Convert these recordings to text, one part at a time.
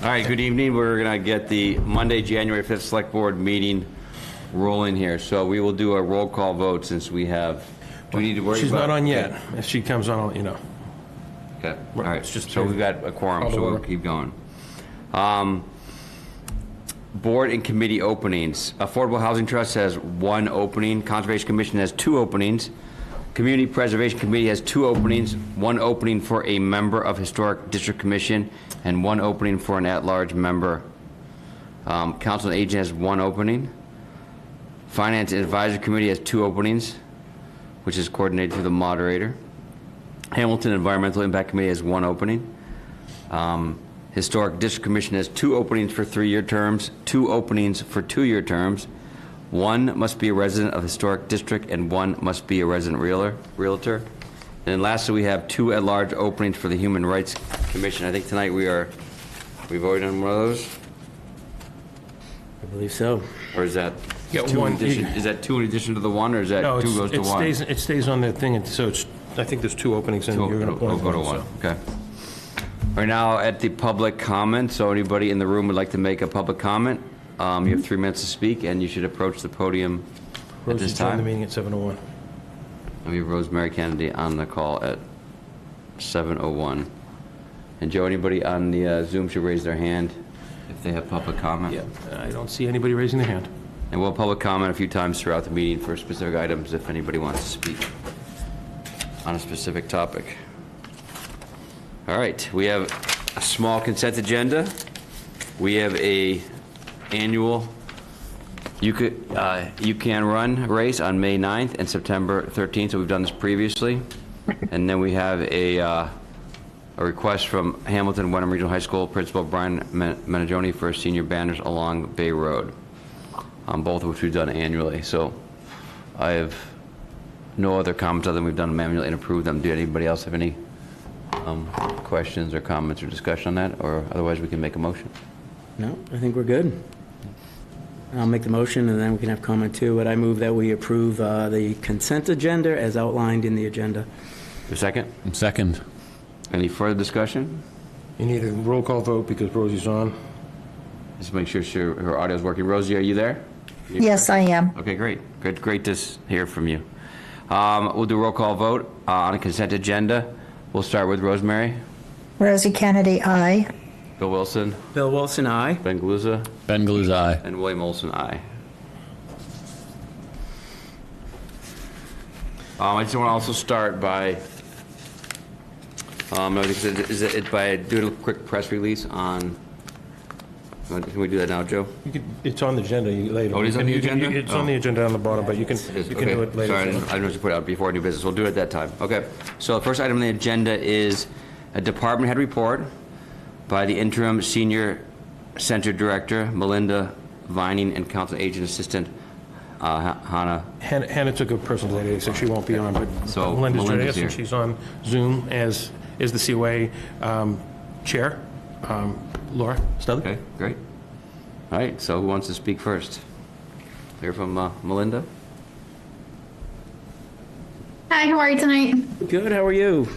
All right, good evening. We're going to get the Monday, January 5th Select Board meeting rolling here. So we will do a roll call vote since we have, do we need to worry about? She's not on yet. If she comes on, I'll let you know. Okay, all right. It's just So we've got a quorum, call to so we'll order. keep going. Board and committee openings. Affordable Housing Trust has 1 opening. Conservation Commission has 2 openings. Community Preservation Committee has 2 openings, 1 opening for a member of Historic District Commission and 1 opening for an at-large member. Council on Aging has 1 opening. Finance and Advisory Committee has 2 openings, which is coordinated through the moderator. Hamilton Environmental Impact Committee has 1 opening. Historic District Commission has 2 openings for 3-year terms, 2 openings for 2-year terms. 1 must be a resident of Historic District and 1 must be a resident realtor. And lastly, we have 2 at-large openings for the Human Rights Commission. I think tonight we voted on one of those? I believe so. Or is that Yeah, 2 in one- addition? Is that 2 in addition to the 1, or is that No, 2 goes to 1? it stays on the thing, and so it's, I think there's 2 openings, and you're going to It'll appoint go to one. 1, so. okay. Right now, at the public comment, so anybody in the room would like to make a public comment, you have 3 minutes to speak, and you should approach the podium at this Rosie's joined the time. meeting at 7:01. We have Rosemary Kennedy on the call at 7:01. And Joe, anybody on the Zoom should raise their hand if they have public comment. Yeah, I don't see anybody raising their hand. And we'll public comment a few times throughout the meeting for specific items if anybody wants to speak on a specific topic. All right, we have a small consent agenda. We have a annual You Can Run race on May 9th and September 13th, so we've done this previously. And then we have a request from Hamilton Wenham Regional High School Principal Brian Menagione for senior banners along Bay Road, both of which we've done annually. So I have no other comments other than we've done them annually and approved them. Do anybody else have any questions or comments or discussion on that? Or otherwise we can make a motion. No, I think we're good. I'll make the motion, and then we can have comment too, but I move that we approve the consent agenda as outlined in the agenda. A second? Second. Any further discussion? You need a roll call vote because Rosie's on. Just make sure her audio's working. Rosie, are you there? Yes, I am. Okay, great. Great to hear from you. We'll do a roll call vote on a consent agenda. We'll start with Rosemary. Rosie Kennedy, aye. Bill Wilson. Bill Wilson, aye. Ben Galuza. Ben Galuz, aye. And William Olson, aye. I just want to also start by, by doing a quick press release on, can we do that now, Joe? It's on the agenda later. Oh, it is on the agenda? It's on the agenda on the bottom, but you can do it later. Sorry, I didn't know you put it out before new business. We'll do it at that time. Okay. So the first item on the agenda is a department head report by the interim senior center director, Melinda Vining, and council agent assistant, Hannah. Hannah took a personal day today, so she won't be on, but So Melinda's joining Melinda's us, here. and she's on Zoom, as is the COA chair, Laura Snelly. Okay, great. All right, so who wants to speak first? Hear from Melinda? Hi, how are you tonight? Good, how are you?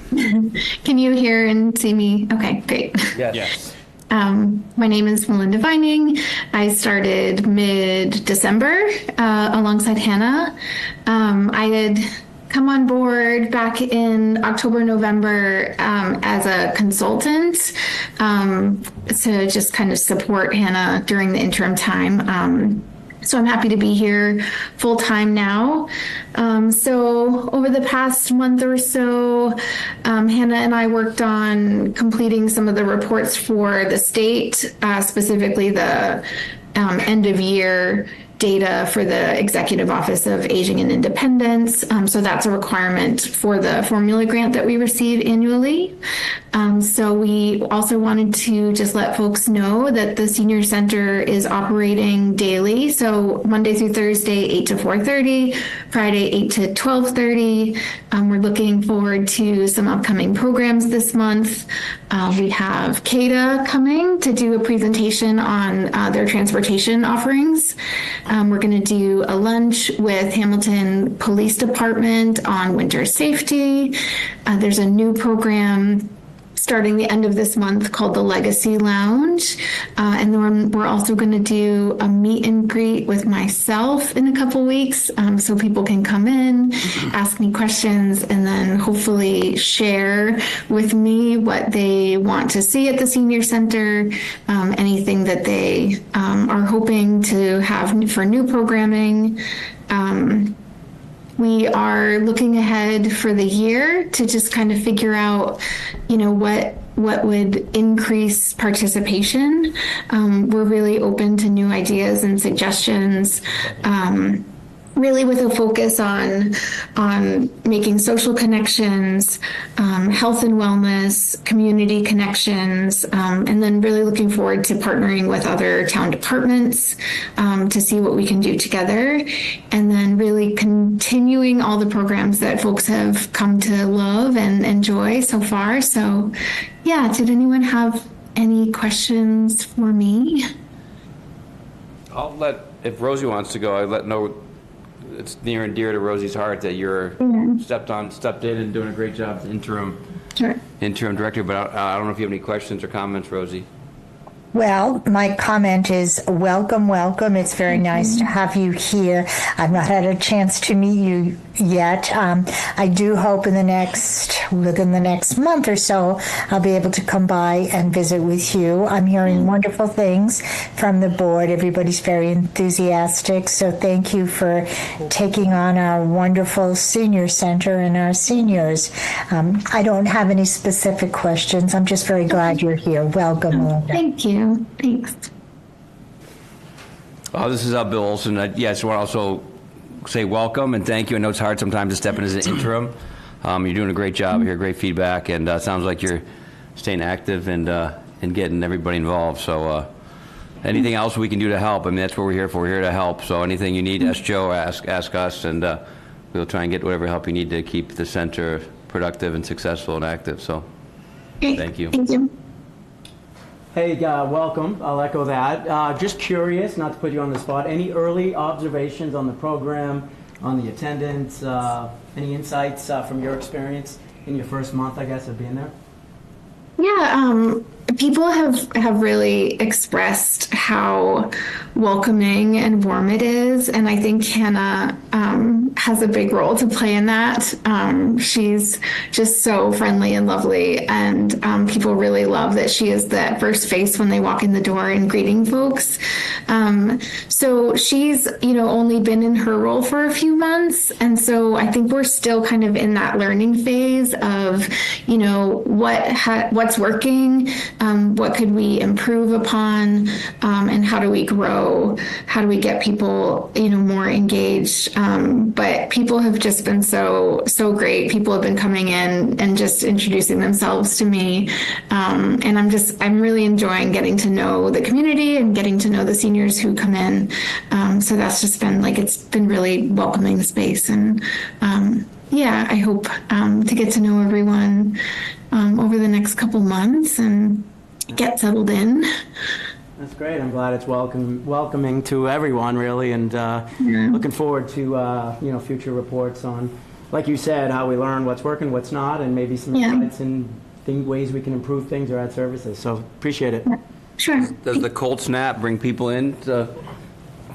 Can you hear and see me? Okay, great. Yes. My name is Melinda Vining. I started mid-December alongside Hannah. I had come on board back in October, November as a consultant to just kind of support Hannah during the interim time. So I'm happy to be here full time now. So over the past month or so, Hannah and I worked on completing some of the reports for the state, specifically the end of year data for the Executive Office of Aging and Independence. So that's a requirement for the formula grant that we receive annually. So we also wanted to just let folks know that the Senior Center is operating daily. So Monday through Thursday, 8 to 4:30, Friday, 8 to 12:30. We're looking forward to some upcoming programs this month. We have CADA coming to do a presentation on their transportation offerings. We're going to do a lunch with Hamilton Police Department on winter safety. There's a new program starting the end of this month called the Legacy Lounge. And then we're also going to do a meet and greet with myself in a couple weeks, so people can come in, ask me questions, and then hopefully share with me what they want to see at the senior center, anything that they are hoping to have for new programming. We are looking ahead for the year to just kind of figure out, what would increase participation. We're really open to new ideas and suggestions. Really with a focus on making social connections, health and wellness, community connections, and then really looking forward to partnering with other town departments to see what we can do together, and then really continuing all the programs that folks have come to love and enjoy so far. So, yeah, did anyone have any questions for me? If Rosie wants to go, I'll know it's near and dear to Rosie's heart that you're stepped in and doing a great job as interim director, but I don't know if you have any questions or comments, Rosie. Well, my comment is welcome, welcome. It's very nice to have you here. I've not had a chance to meet you yet. I do hope within the next month or so, I'll be able to come by and visit with you. I'm hearing wonderful things from the board. Everybody's very enthusiastic. So thank you for taking on our wonderful senior center and our seniors. I don't have any specific questions. I'm just very glad you're here. Welcome, Melinda. Thank you. Thanks. This is Bill Olson. I just want to also say welcome and thank you. I know it's hard sometimes to step in as an interim. You're doing a great job here, great feedback, and it sounds like you're staying active and getting everybody involved. So anything else we can do to help, I mean, that's what we're here for. We're here to help. So anything you need, ask Joe, ask us, and we'll try and get whatever help you need to keep the center productive and successful and active. So Great. thank you. Thank you. Hey, welcome. I'll echo that. Just curious, not to put you on the spot, any early observations on the program, on the attendance, any insights from your experience in your first month, I guess, of being there? Yeah, people have really expressed how welcoming and warm it is, and I think Hannah has a big role to play in that. She's just so friendly and lovely, and people really love that she is that first face when they walk in the door and greeting folks. So she's, only been in her role for a few months, and so I think we're still kind of in that learning phase of, what's working. What could we improve upon, and how do we grow? How do we get people, more engaged? But people have just been so great. People have been coming in and just introducing themselves to me, and I'm really enjoying getting to know the community and getting to know the seniors who come in. So that's just been it's been really welcoming the space, and I hope to get to know everyone over the next couple months and get settled in. That's great. I'm glad it's welcoming to everyone, really, and looking forward to future reports on, like you said, how we learn what's working, what's not, and maybe some insights and ways we can improve things or add services. So appreciate it. Sure. Does the cold snap bring people in to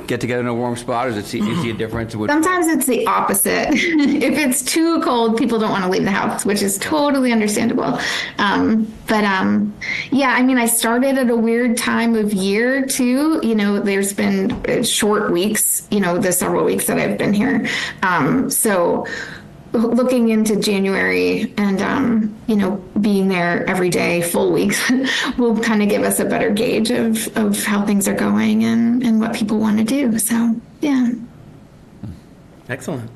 get together in a warm spot, or is it you see a difference? Sometimes it's the opposite. If it's too cold, people don't want to leave the house, which is totally understandable. I started at a weird time of year too. There's been short weeks, the several weeks that I've been here. So looking into January and, being there every day, full weeks, will kind of give us a better gauge of how things are going and what people want to do. So, yeah. Excellent.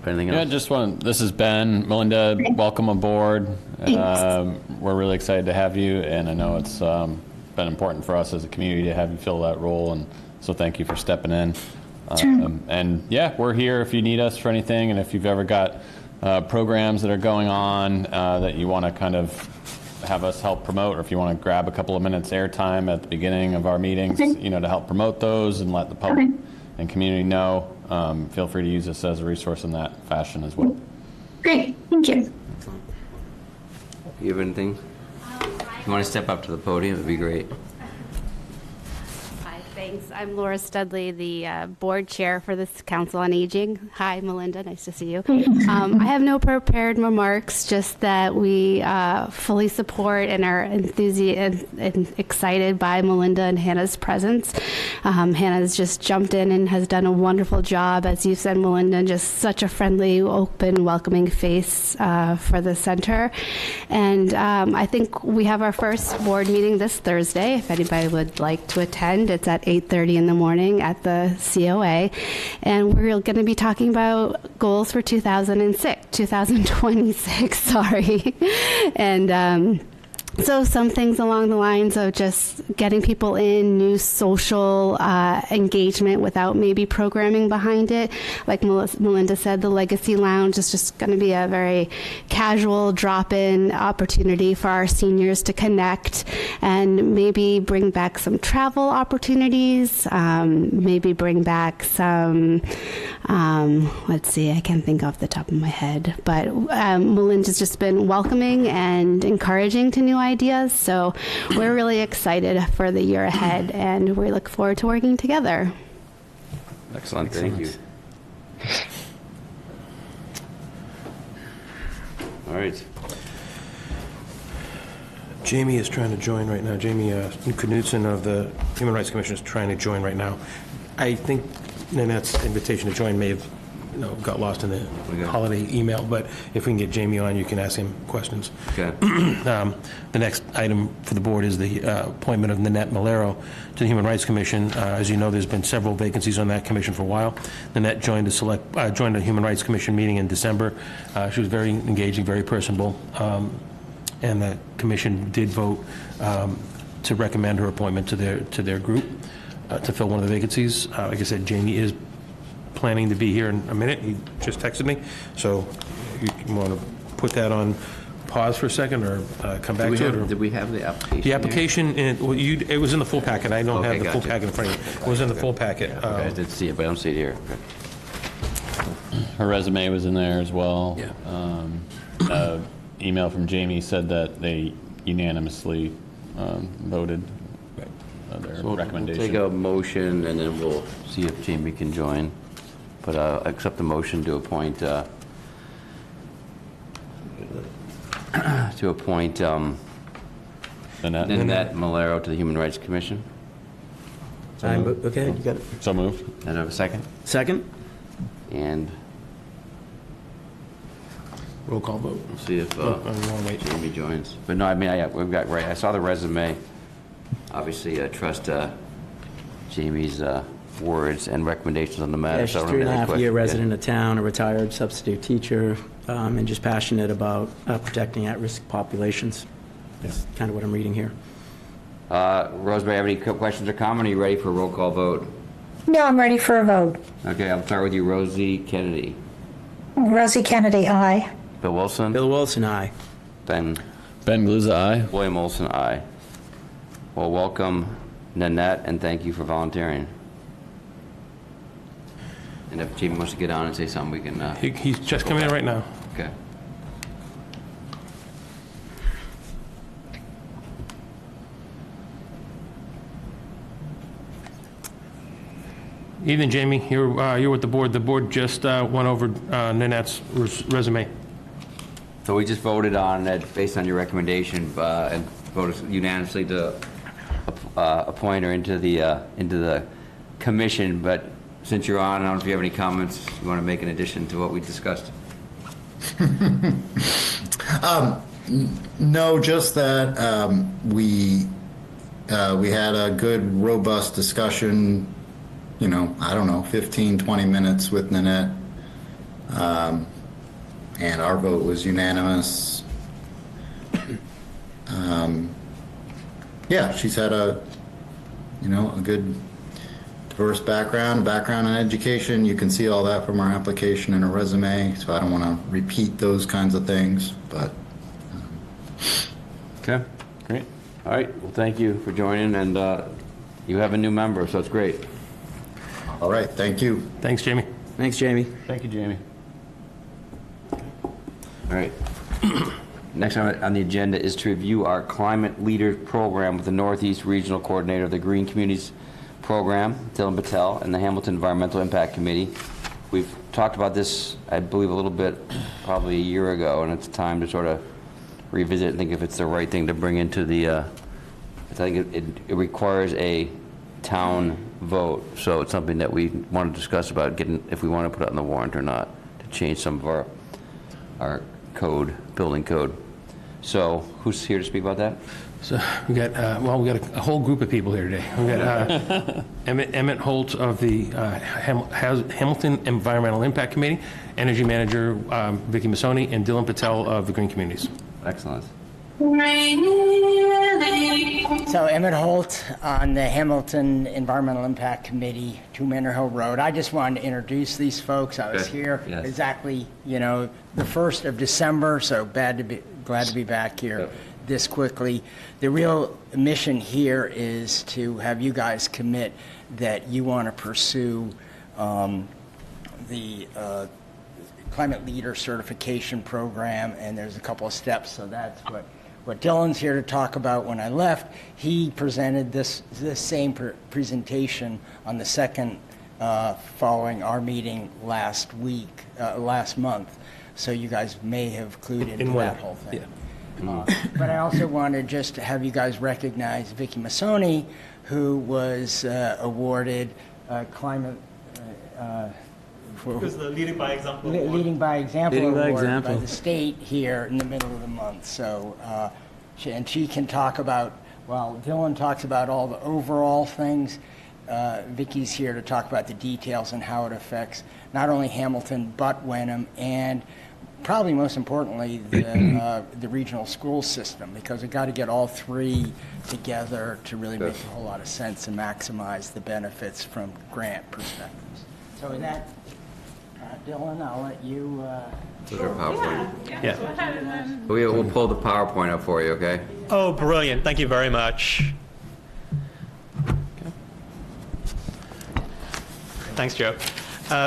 Anything else? This is Ben. Melinda, welcome aboard. Thanks. We're really excited to have you, and I know it's been important for us as a community to have you fill that role, and so thank you for stepping in. Sure. We're here if you need us for anything, and if you've ever got programs that are going on that you want to kind of have us help promote, or if you want to grab a couple of minutes airtime at the beginning of our meetings, to help promote those and let the public and community know, feel free to use us as a resource in that fashion as well. Great. Thank you. you have anything? If you want to step up to the podium, it'd be great. Hi, thanks. I'm Laura Studley, the board chair for this Council on Aging. Hi, Melinda. Nice to see you. I have no prepared remarks, just that we fully support and are enthusiastic and excited by Melinda and Hannah's presence. Hannah's just jumped in and has done a wonderful job, as you said, Melinda, just such a friendly, open, welcoming face for the center. And I think we have our first board meeting this Thursday. If anybody would like to attend, it's at 8:30 in the morning at the COA. And we're going to be talking about goals for 2026, sorry. And so some things along the lines of just getting people in, new social engagement without maybe programming behind it. Like Melinda said, the Legacy Lounge is just going to be a very casual drop-in opportunity for our seniors to connect and maybe bring back some travel opportunities, maybe bring back some, let's see, I can't think off the top of my head, but Melinda's just been welcoming and encouraging to new ideas, so we're really excited for the year ahead, and we look forward to working together. Excellent, thank you. All right. Jamie is trying to join right now. Jamie Knudsen of the Human Rights Commission is trying to join right now. I think Nanette's invitation to join may have got lost in the holiday email, but if we can get Jamie on, you can ask him questions. Okay. The next item for the board is the appointment of Nanette Malero to the Human Rights Commission. As you know, there's been several vacancies on that commission for a while. Nanette joined a Human Rights Commission meeting in December. She was very engaging, very personable, and the commission did vote to recommend her appointment to their group to fill one of the vacancies. Like I said, Jamie is planning to be here in a minute. He just texted me. So you want to put that on pause for a second or come back to it? Or? Did we have the application? The application, it was in the full packet. I don't have the full gotcha. packet in front of you. It was in the full packet. Okay, I did see it, but I don't see it here. Okay. Her resume was in there as well. Yeah. Email from Jamie said that they unanimously voted their recommendation. We'll take a motion, and then we'll see if Jamie can join. But accept the motion to appoint Nanette Malero to the Human Rights Commission. Okay, you got it. So moved. And I have a second? Second? And Roll call vote. we'll see if I want to wait. Jamie joins. But no, I mean, we've got, right, I saw the resume. Obviously, I trust Jamie's words and recommendations on the matter. Yeah, so I she's don't have any 3.5 year questions. resident of town, a retired substitute teacher, and just passionate about protecting at-risk populations. That's kind of what I'm reading here. Rosemary, have any questions or comments? Are you ready for a roll call vote? No, I'm ready for a vote. Okay, I'll start with you, Rosie Kennedy. Rosie Kennedy, aye. Bill Wilson? Bill Wilson, aye. Ben Gluza, aye. William Olson, aye. Well, welcome, Nanette, and thank you for volunteering. And if Jamie wants to get on and say something, we can... He's just coming in right now. Okay. Evening, Jamie. You're with the board. The board just went over Nanette's resume. So we just voted on it based on your recommendation and voted unanimously to appoint her into the commission. But since you're on, I don't know if you have any comments you want to make in addition to what we discussed. No, just that we had a good, robust discussion, I don't know, 15, 20 minutes with Nanette. And our vote was unanimous. Yeah, she's had a good diverse background in education. You can see all that from our application and her resume, so I don't want to repeat those kinds of things, but... Okay, great. All right, well, thank you for joining, and you have a new member, so it's great. All right, thank you. Thanks, Jamie. Thanks, Jamie. Thank you, Jamie. All right. Next on the agenda is to review our Climate Leader Program with the Northeast Regional Coordinator of the Green Communities Program, Dylan Patel, and the Hamilton Environmental Impact Committee. We've talked about this, I believe, a little bit probably a year ago, and it's time to sort of revisit and think if it's the right thing to bring into the, I think it requires a town vote, so it's something that we want to discuss about getting, if we want to put it on the warrant or not, to change some of our code, building code. So who's here to speak about that? So we got a whole group of people here today. We got Emmett Holt of the Hamilton Environmental Impact Committee, Energy Manager Vicky Massoni, and Dylan Patel of the Green Communities. Excellent. So Emmett Holt on the Hamilton Environmental Impact Committee, 2 Manor Hill Road. I just wanted to introduce these folks. I was Good. here Yes. exactly, the 1st of December, so glad to be back here Yep. this quickly. The real mission here is to have you guys commit that you want to pursue the Climate Leader Certification Program, and there's a couple of steps, so that's what Dylan's here to talk about. When I left, he presented this same presentation on the second following our meeting last month. So you guys may have clued into that whole thing. Yeah. But I also wanted just to have you guys recognize Vicky Massoni, who was awarded climate. Because the Leading by Example Leading by Example Leading by award Example. by the state here in the middle of the month. So, she can talk about, well, Dylan talks about all the overall things. Vicky's here to talk about the details and how it affects not only Hamilton, but Wenham, and probably most importantly, the regional school system, because we've got to get all three together to really make a whole lot of sense and maximize the benefits from grant perspectives. So with that, Dylan, I'll let you... Those are PowerPoint. Yeah. We'll pull the PowerPoint up for you, okay? Oh, brilliant. Thank you very much. Thanks, Joe.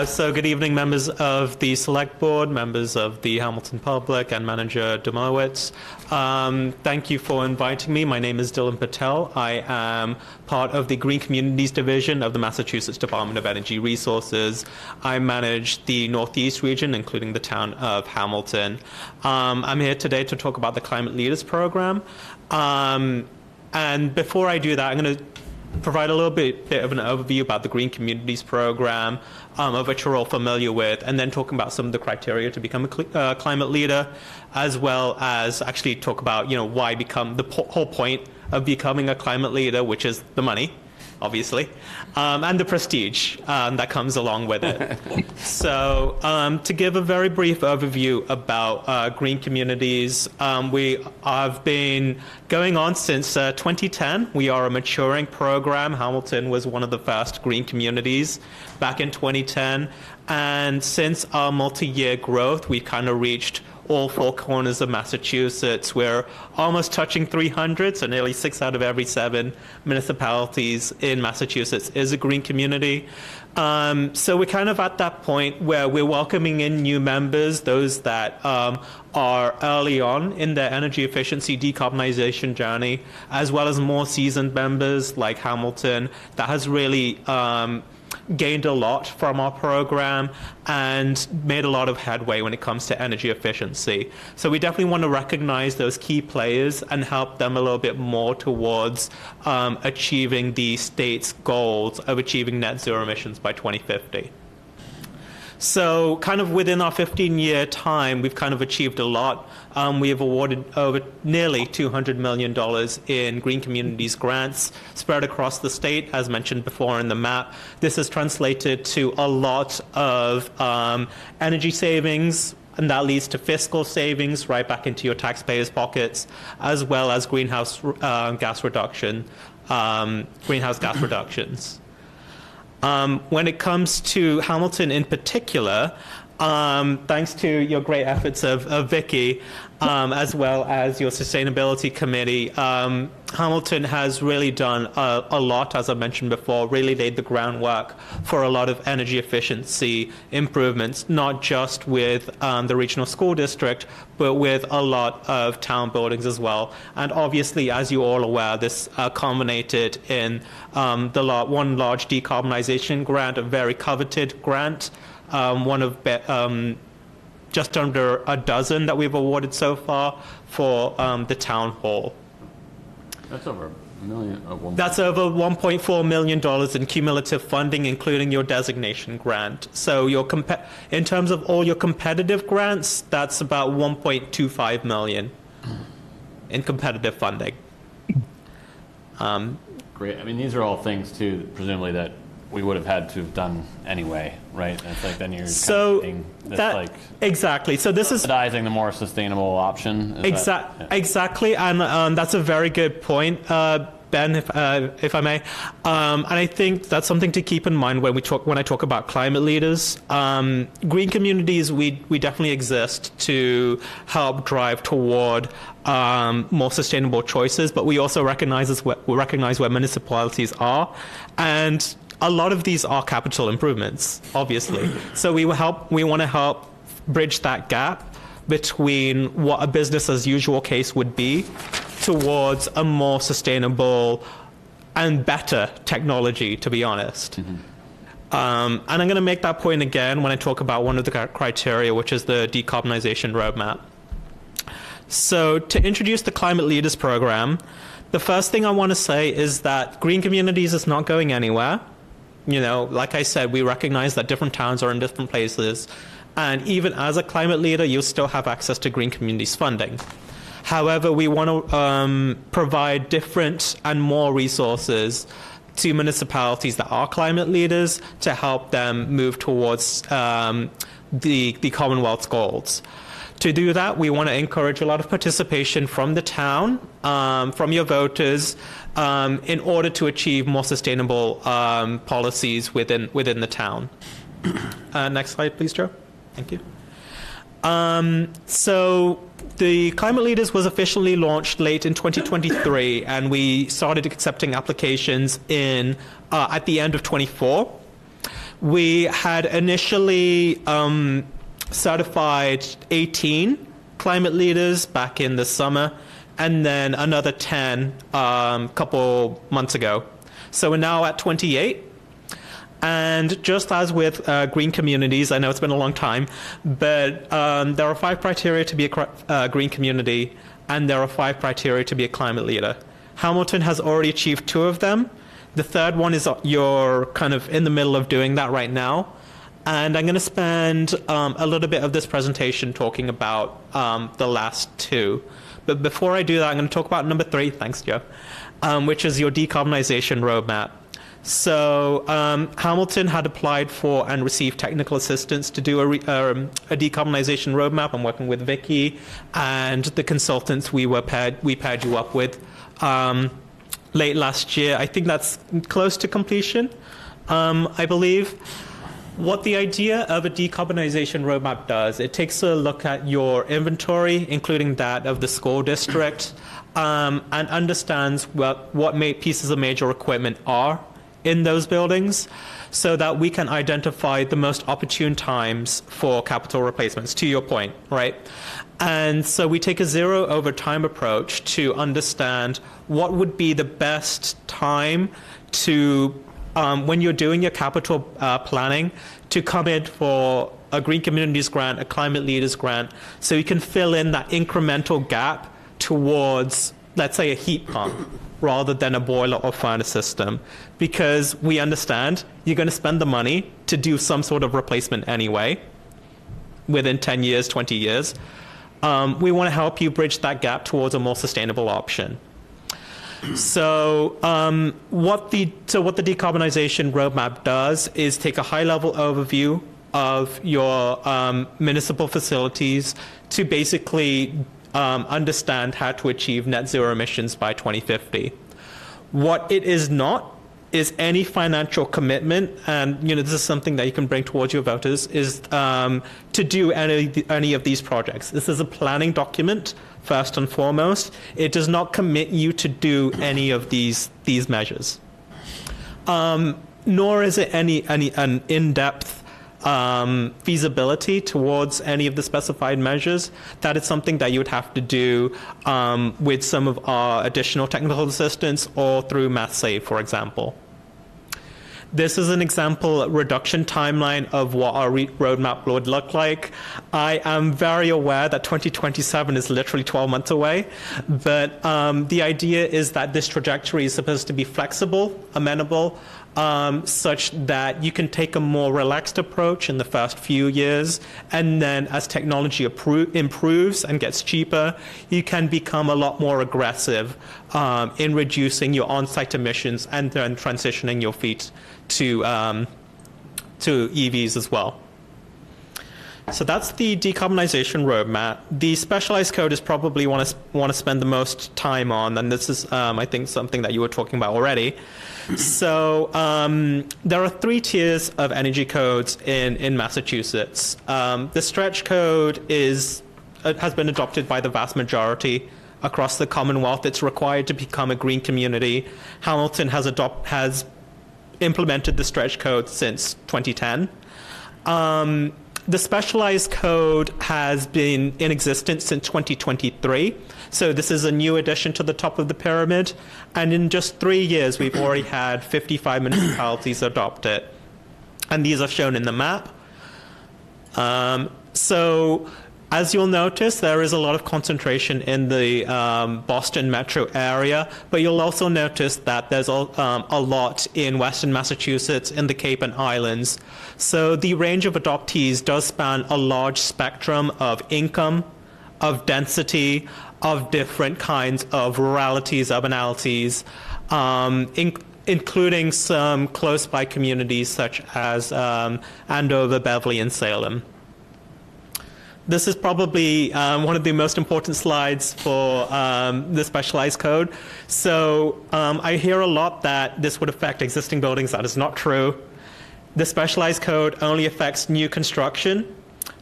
So good evening, members of the Select Board, members of the Hamilton Public, and Manager Domowitz. Thank you for inviting me. My name is Dylan Patel. I am part of the Green Communities Division of the Massachusetts Department of Energy Resources. I manage the Northeast region, including the town of Hamilton. I'm here today to talk about the Climate Leaders Program. And before I do that, I'm going to provide a little bit of an overview about the Green Communities Program, of which we're all familiar with, and then talking about some of the criteria to become a climate leader, as well as actually talk about, why become the whole point of becoming a climate leader, which is the money, obviously, and the prestige that comes along with it. So to give a very brief overview about Green Communities, we have been going on since 2010. We are a maturing program. Hamilton was one of the first green communities back in 2010. And since our multi-year growth, we've kind of reached all 4 corners of Massachusetts. We're almost touching 300, so nearly 6 out of every 7 municipalities in Massachusetts is a green community. So we're kind of at that point where we're welcoming in new members, those that are early on in their energy efficiency decarbonization journey, as well as more seasoned members like Hamilton that has really gained a lot from our program and made a lot of headway when it comes to energy efficiency. So we definitely want to recognize those key players and help them a little bit more towards achieving the state's goals of achieving net zero emissions by 2050. So kind of within our 15-year time, we've kind of achieved a lot. We have awarded over nearly $200 million in Green Communities grants spread across the state, as mentioned before in the map. This has translated to a lot of energy savings, and that leads to fiscal savings right back into your taxpayers' pockets, as well as greenhouse gas reductions. When it comes to Hamilton in particular, thanks to your great efforts of Vicky, as well as your sustainability committee, Hamilton has really done a lot, as I mentioned before, really laid the groundwork for a lot of energy efficiency improvements, not just with the regional school district, but with a lot of town buildings as well. And obviously, as you're all aware, this culminated in one large decarbonization grant, a very coveted grant, one of just under a dozen that we've awarded so far for the town hall. That's over $1 million. That's over $1.4 million in cumulative funding, including your designation grant. So in terms of all your competitive grants, that's about $1.25 million in competitive funding. Great. I mean, these are all things, too, presumably that we would have had to have done anyway, right? And it's like then you're exactly. So this is subsidizing the more sustainable option. Exactly, and that's a very good point, Ben, if I may. And I think that's something to keep in mind when I talk about climate leaders. Green communities, we definitely exist to help drive toward more sustainable choices, but we also recognize where municipalities are, and a lot of these are capital improvements, obviously. So we want to help bridge that gap between what a business as usual case would be towards a more sustainable and better technology, to be honest. Mm-hmm. And I'm going to make that point again when I talk about one of the criteria, which is the decarbonization roadmap. So to introduce the Climate Leaders Program, the first thing I want to say is that Green Communities is not going anywhere. You know, like I said, we recognize that different towns are in different places. And even as a climate leader, you still have access to Green Communities funding. However, we want to provide different and more resources to municipalities that are climate leaders to help them move towards the Commonwealth's goals. To do that, we want to encourage a lot of participation from the town, from your voters, in order to achieve more sustainable policies within the town. Next slide, please, Joe. Thank you. So the Climate Leaders was officially launched late in 2023, and we started accepting applications at the end of 24. We had initially certified 18 climate leaders back in the summer, and then another 10 couple months ago. So we're now at 28. And just as with green communities, I know it's been a long time, but there are 5 criteria to be a green community, and there are 5 criteria to be a climate leader. Hamilton has already achieved 2 of them. The third one is you're kind of in the middle of doing that right now. And I'm going to spend a little bit of this presentation talking about the last 2. But before I do that, I'm going to talk about number 3, thanks, Joe, which is your decarbonization roadmap. So Hamilton had applied for and received technical assistance to do a decarbonization roadmap. I'm working with Vicky and the consultants we paired you up with late last year. I think that's close to completion, I believe. What the idea of a decarbonization roadmap does, it takes a look at your inventory, including that of the school district, and understands what pieces of major equipment are in those buildings, so that we can identify the most opportune times for capital replacements, to your point, right? And so we take a 0 over time approach to understand what would be the best time to, when you're doing your capital planning, to come in for a Green Communities grant, a Climate Leaders grant, so you can fill in that incremental gap towards, let's say, a heat pump, rather than a boiler or furnace system, because we understand you're going to spend the money to do some sort of replacement anyway, within 10 years, 20 years. We want to help you bridge that gap towards a more sustainable option. So what the decarbonization roadmap does is take a high-level overview of your municipal facilities to basically understand how to achieve net zero emissions by 2050. What it is not is any financial commitment, and this is something that you can bring towards your voters, is to do any of these projects. This is a planning document first and foremost. It does not commit you to do any of these measures, nor is it an in-depth feasibility towards any of the specified measures. That is something that you would have to do with some of our additional technical assistance or through MassSave, for example. This is an example reduction timeline of what our roadmap would look like. I am very aware that 2027 is literally 12 months away, but the idea is that this trajectory is supposed to be flexible, amenable, such that you can take a more relaxed approach in the first few years, and then as technology improves and gets cheaper, you can become a lot more aggressive in reducing your on-site emissions and then transitioning your fleet to EVs as well. So that's the decarbonization roadmap. The specialized code is probably want to spend the most time on, and this is, I think, something that you were talking about already. So there are 3 tiers of energy codes in Massachusetts. The stretch code has been adopted by the vast majority across the Commonwealth. It's required to become a green community. Hamilton has implemented the stretch code since 2010. The specialized code has been in existence since 2023. So this is a new addition to the top of the pyramid. And in just 3 years, we've already had 55 municipalities adopt it. And these are shown in the map. So as you'll notice, there is a lot of concentration in the Boston metro area, but you'll also notice that there's a lot in Western Massachusetts, in the Cape and Islands. So the range of adoptees does span a large spectrum of income, of density, of different kinds of ruralities, urbanalities, including some close-by communities such as Andover, Beverly, and Salem. This is probably one of the most important slides for the specialized code. So I hear a lot that this would affect existing buildings. That is not true. The specialized code only affects new construction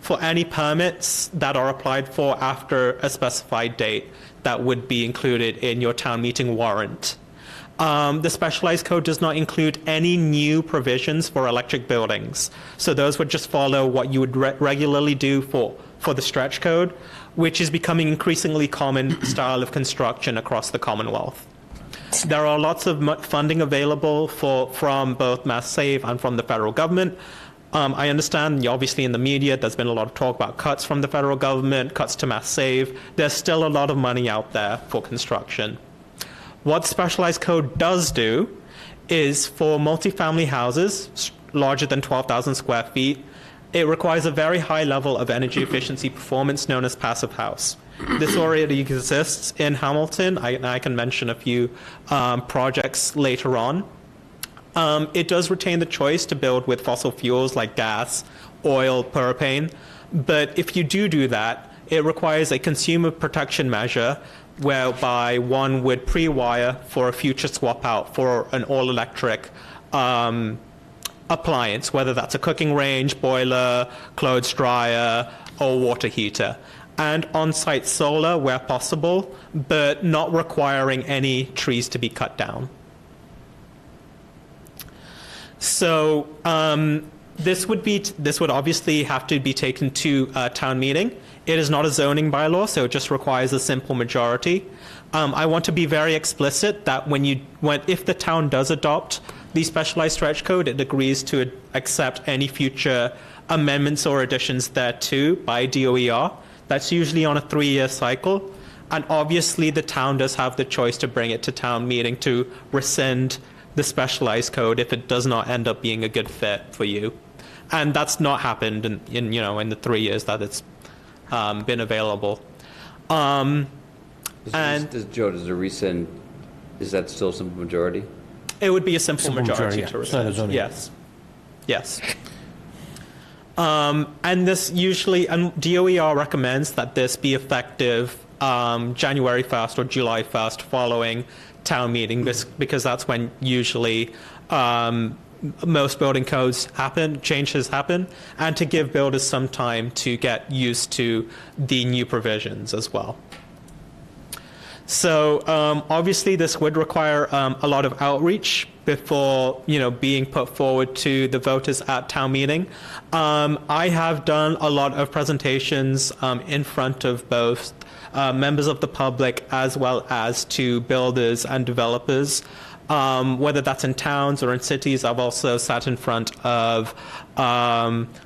for any permits that are applied for after a specified date that would be included in your town meeting warrant. The specialized code does not include any new provisions for electric buildings. So those would just follow what you would regularly do for the stretch code, which is becoming increasingly common style of construction across the Commonwealth. There are lots of funding available from both MassSave and from the federal government. I understand, obviously in the media, there's been a lot of talk about cuts from the federal government, cuts to MassSave. There's still a lot of money out there for construction. What specialized code does do is for multifamily houses larger than 12,000 square feet, it requires a very high level of energy efficiency performance known as passive house. This already exists in Hamilton. I can mention a few projects later on. It does retain the choice to build with fossil fuels like gas, oil, propane. But if you do that, it requires a consumer protection measure whereby one would pre-wire for a future swap out for an all-electric appliance, whether that's a cooking range, boiler, clothes dryer, or water heater. And on-site solar where possible, but not requiring any trees to be cut down. So this would obviously have to be taken to town meeting. It is not a zoning bylaw, so it just requires a simple majority. I want to be very explicit that if the town does adopt the specialized stretch code, it agrees to accept any future amendments or additions thereto by DOER. That's usually on a 3-year cycle. And obviously the town does have the choice to bring it to town meeting to rescind the specialized code if it does not end up being a good fit for you. And that's not happened in the 3 years that it's been available. Joe, does a rescind, is that still simple majority? It would be a simple majority yeah. to It's not a rescind. zoning. Yes. And this usually, and DOER recommends that this be effective January 1st or July 1st following town meeting, because that's when usually most building codes changes happen, and to give builders some time to get used to the new provisions as well. So obviously this would require a lot of outreach before, being put forward to the voters at town meeting. I have done a lot of presentations in front of both members of the public as well as to builders and developers. Whether that's in towns or in cities, I've also sat in front of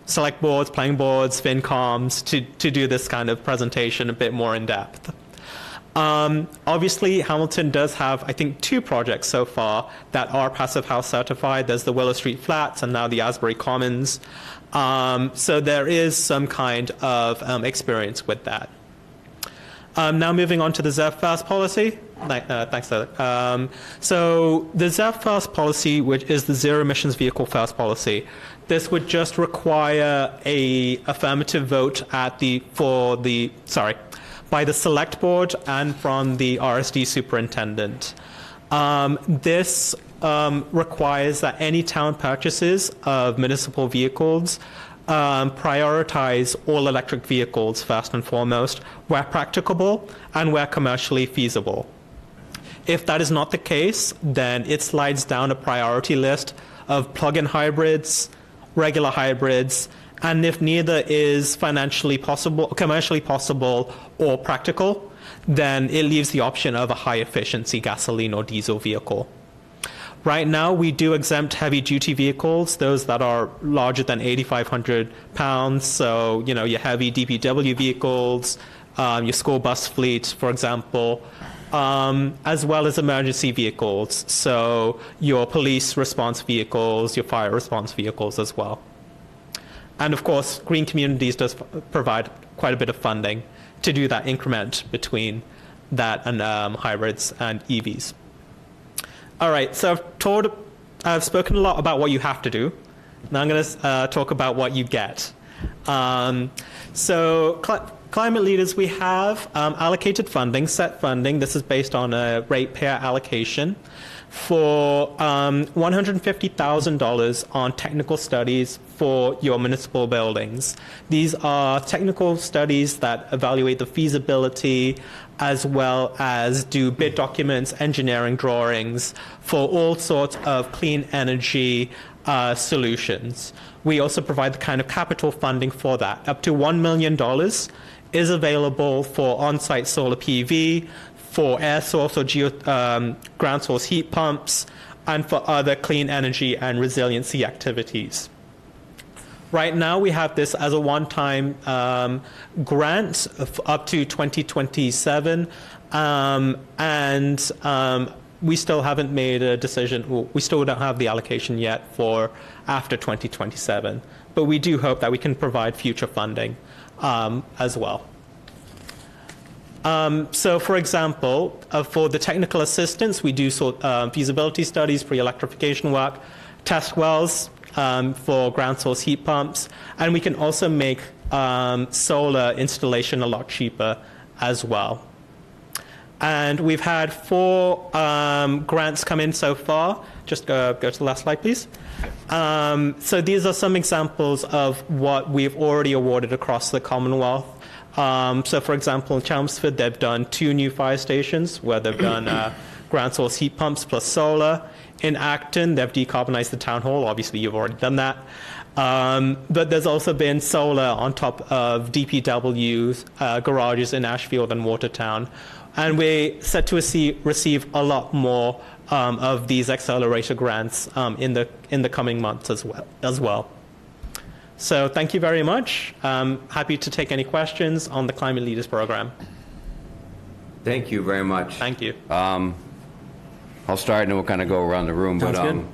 select boards, planning boards, FinComs to do this kind of presentation a bit more in depth. Obviously, Hamilton does have, I think, 2 projects so far that are Passive House certified. There's the Willow Street Flats and now the Asbury Commons. So there is some kind of experience with that. Now moving on to the ZEV Fast policy. Thanks, Tyler. So the ZEV Fast policy, which is the Zero Emissions Vehicle Fast policy, this would just require a affirmative vote by the select board and from the RSD superintendent. This requires that any town purchases of municipal vehicles prioritize all electric vehicles first and foremost, where practicable and where commercially feasible. If that is not the case, then it slides down a priority list of plug-in hybrids, regular hybrids, and if neither is financially possible, commercially possible, or practical, then it leaves the option of a high-efficiency gasoline or diesel vehicle. Right now, we do exempt heavy-duty vehicles, those that are larger than 8,500 pounds, so, your heavy DPW vehicles, your school bus fleet, for example, as well as emergency vehicles, so your police response vehicles, your fire response vehicles as well. And of course, Green Communities does provide quite a bit of funding to do that increment between that and hybrids and EVs. All right, so I've spoken a lot about what you have to do. Now I'm going to talk about what you get. So climate leaders, we have allocated funding, set funding. This is based on a ratepayer allocation for $150,000 on technical studies for your municipal buildings. These are technical studies that evaluate the feasibility as well as do bid documents, engineering drawings for all sorts of clean energy solutions. We also provide the kind of capital funding for that. Up to $1 million is available for on-site solar PV, for air source or ground source heat pumps, and for other clean energy and resiliency activities. Right now, we have this as a one-time grant up to 2027, and we still haven't made a decision. We still don't have the allocation yet for after 2027, but we do hope that we can provide future funding as well. So, for example, for the technical assistance, we do feasibility studies, pre-electrification work, test wells for ground source heat pumps, and we can also make solar installation a lot cheaper as well. And we've had 4 grants come in so far. Just go to the last slide, please. So these are some examples of what we've already awarded across the Commonwealth. So, for example, in Chelmsford, they've done 2 new fire stations where they've done ground source heat pumps plus solar. In Acton, they've decarbonized the town hall. Obviously, you've already done that. But there's also been solar on top of DPW's garages in Ashfield and Watertown. And we're set to receive a lot more of these accelerator grants in the coming months as well. So thank you very much. Happy to take any questions on the Climate Leaders Program. Thank you very much. Thank you. I'll start and then we'll kind of go around the room. Sounds good.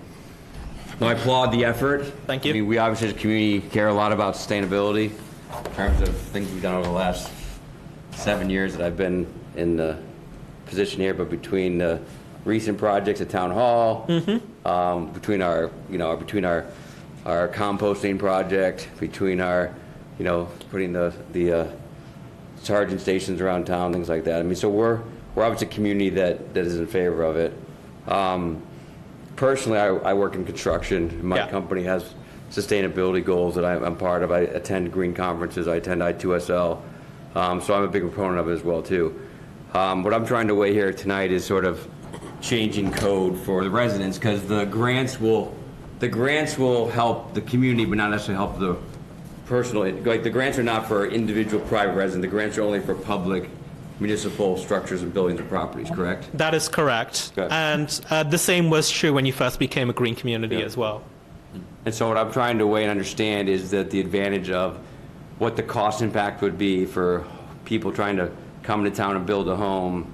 No, I applaud the effort. Thank you. I mean, we obviously as a community care a lot about sustainability in terms of things we've done over the last 7 years that I've been in the position here, but between the recent projects at Town Hall, between our composting project, between our, putting the charging stations around town, things like that. I mean, so we're obviously a community that is in favor of it. personally, I work in construction. My Yeah. company has sustainability goals that I'm part of. I attend green conferences. I attend I2SL. So I'm a big proponent of it as well, too. What I'm trying to weigh here tonight is sort of changing code for the residents, because the grants will help the community, but not necessarily help the personal. Like, the grants are not for individual private residents. The grants are only for public municipal structures and buildings and properties, correct? That is correct. Okay. And the same was true when you first became a green community Yeah. as well. And so what I'm trying to weigh and understand is that the advantage of what the cost impact would be for people trying to come to town and build a home,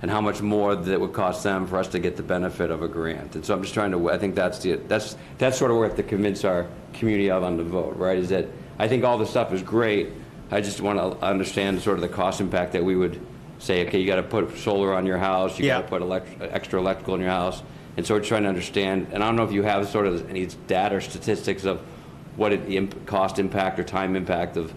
and how much more that would cost them for us to get the benefit of a grant. And so I'm just trying to, I think that's sort of where we have to convince our community of on the vote, right? Is that I think all this stuff is great. I just want to understand sort of the cost impact that we would say, okay, you got to put solar on your house, you got to put extra electrical in your house. And so we're trying to understand, and I don't know if you have sort of any data or statistics of what the cost impact or time impact of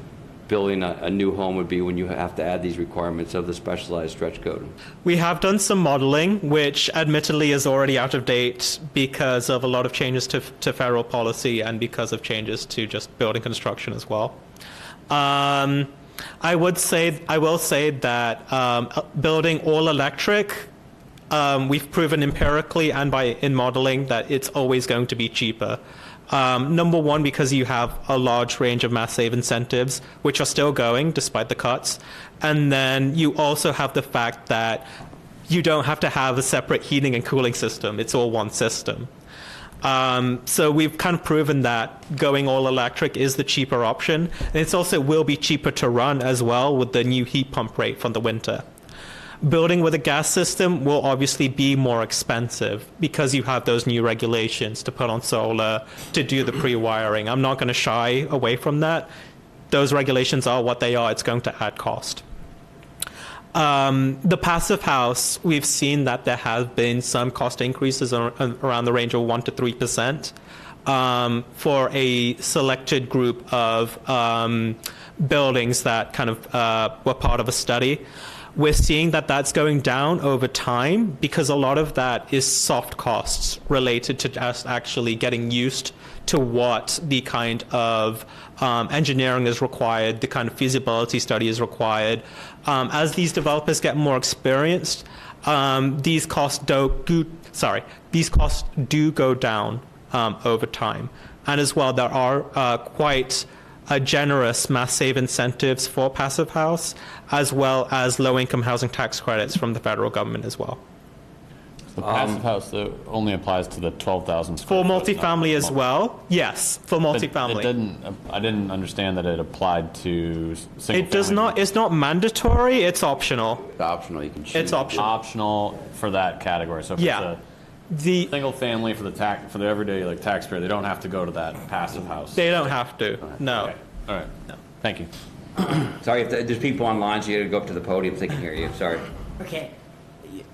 building a new home would be when you have to add these requirements of the specialized stretch code. We have done some modeling, which admittedly is already out of date because of a lot of changes to federal policy and because of changes to just building construction as well. I will say that building all electric, we've proven empirically and in modeling that it's always going to be cheaper. Number one, because you have a large range of mass save incentives, which are still going despite the cuts. And then you also have the fact that you don't have to have a separate heating and cooling system. It's all one system. So we've kind of proven that going all electric is the cheaper option. And it's also will be cheaper to run as well with the new heat pump rate from the winter. Building with a gas system will obviously be more expensive because you have those new regulations to put on solar, to do the pre-wiring. I'm not going to shy away from that. Those regulations are what they are. It's going to add cost. The passive house, we've seen that there have been some cost increases around the range of 1% to 3% for a selected group of buildings that kind of were part of a study. We're seeing that that's going down over time because a lot of that is soft costs related to just actually getting used to what the kind of engineering is required, the kind of feasibility study is required. As these developers get more experienced, these costs do go down over time. And as well, there are quite generous mass save incentives for passive house, as well as low-income housing tax credits from the federal government as well. The passive house only applies to the 12,000 square For foot, multifamily not as well, yes, for multifamily. I didn't understand that it applied to single It does family. not. It's not mandatory. It's optional. It's optional, you can choose. It's optional. Optional for that category. So if Yeah. it's The a single family for the everyday taxpayer, they don't have to go to that passive house. they don't have to. No. Okay. All right. No. Thank you. Sorry, there's people online, so you gotta go up to the podium so they can hear you, sorry. Okay.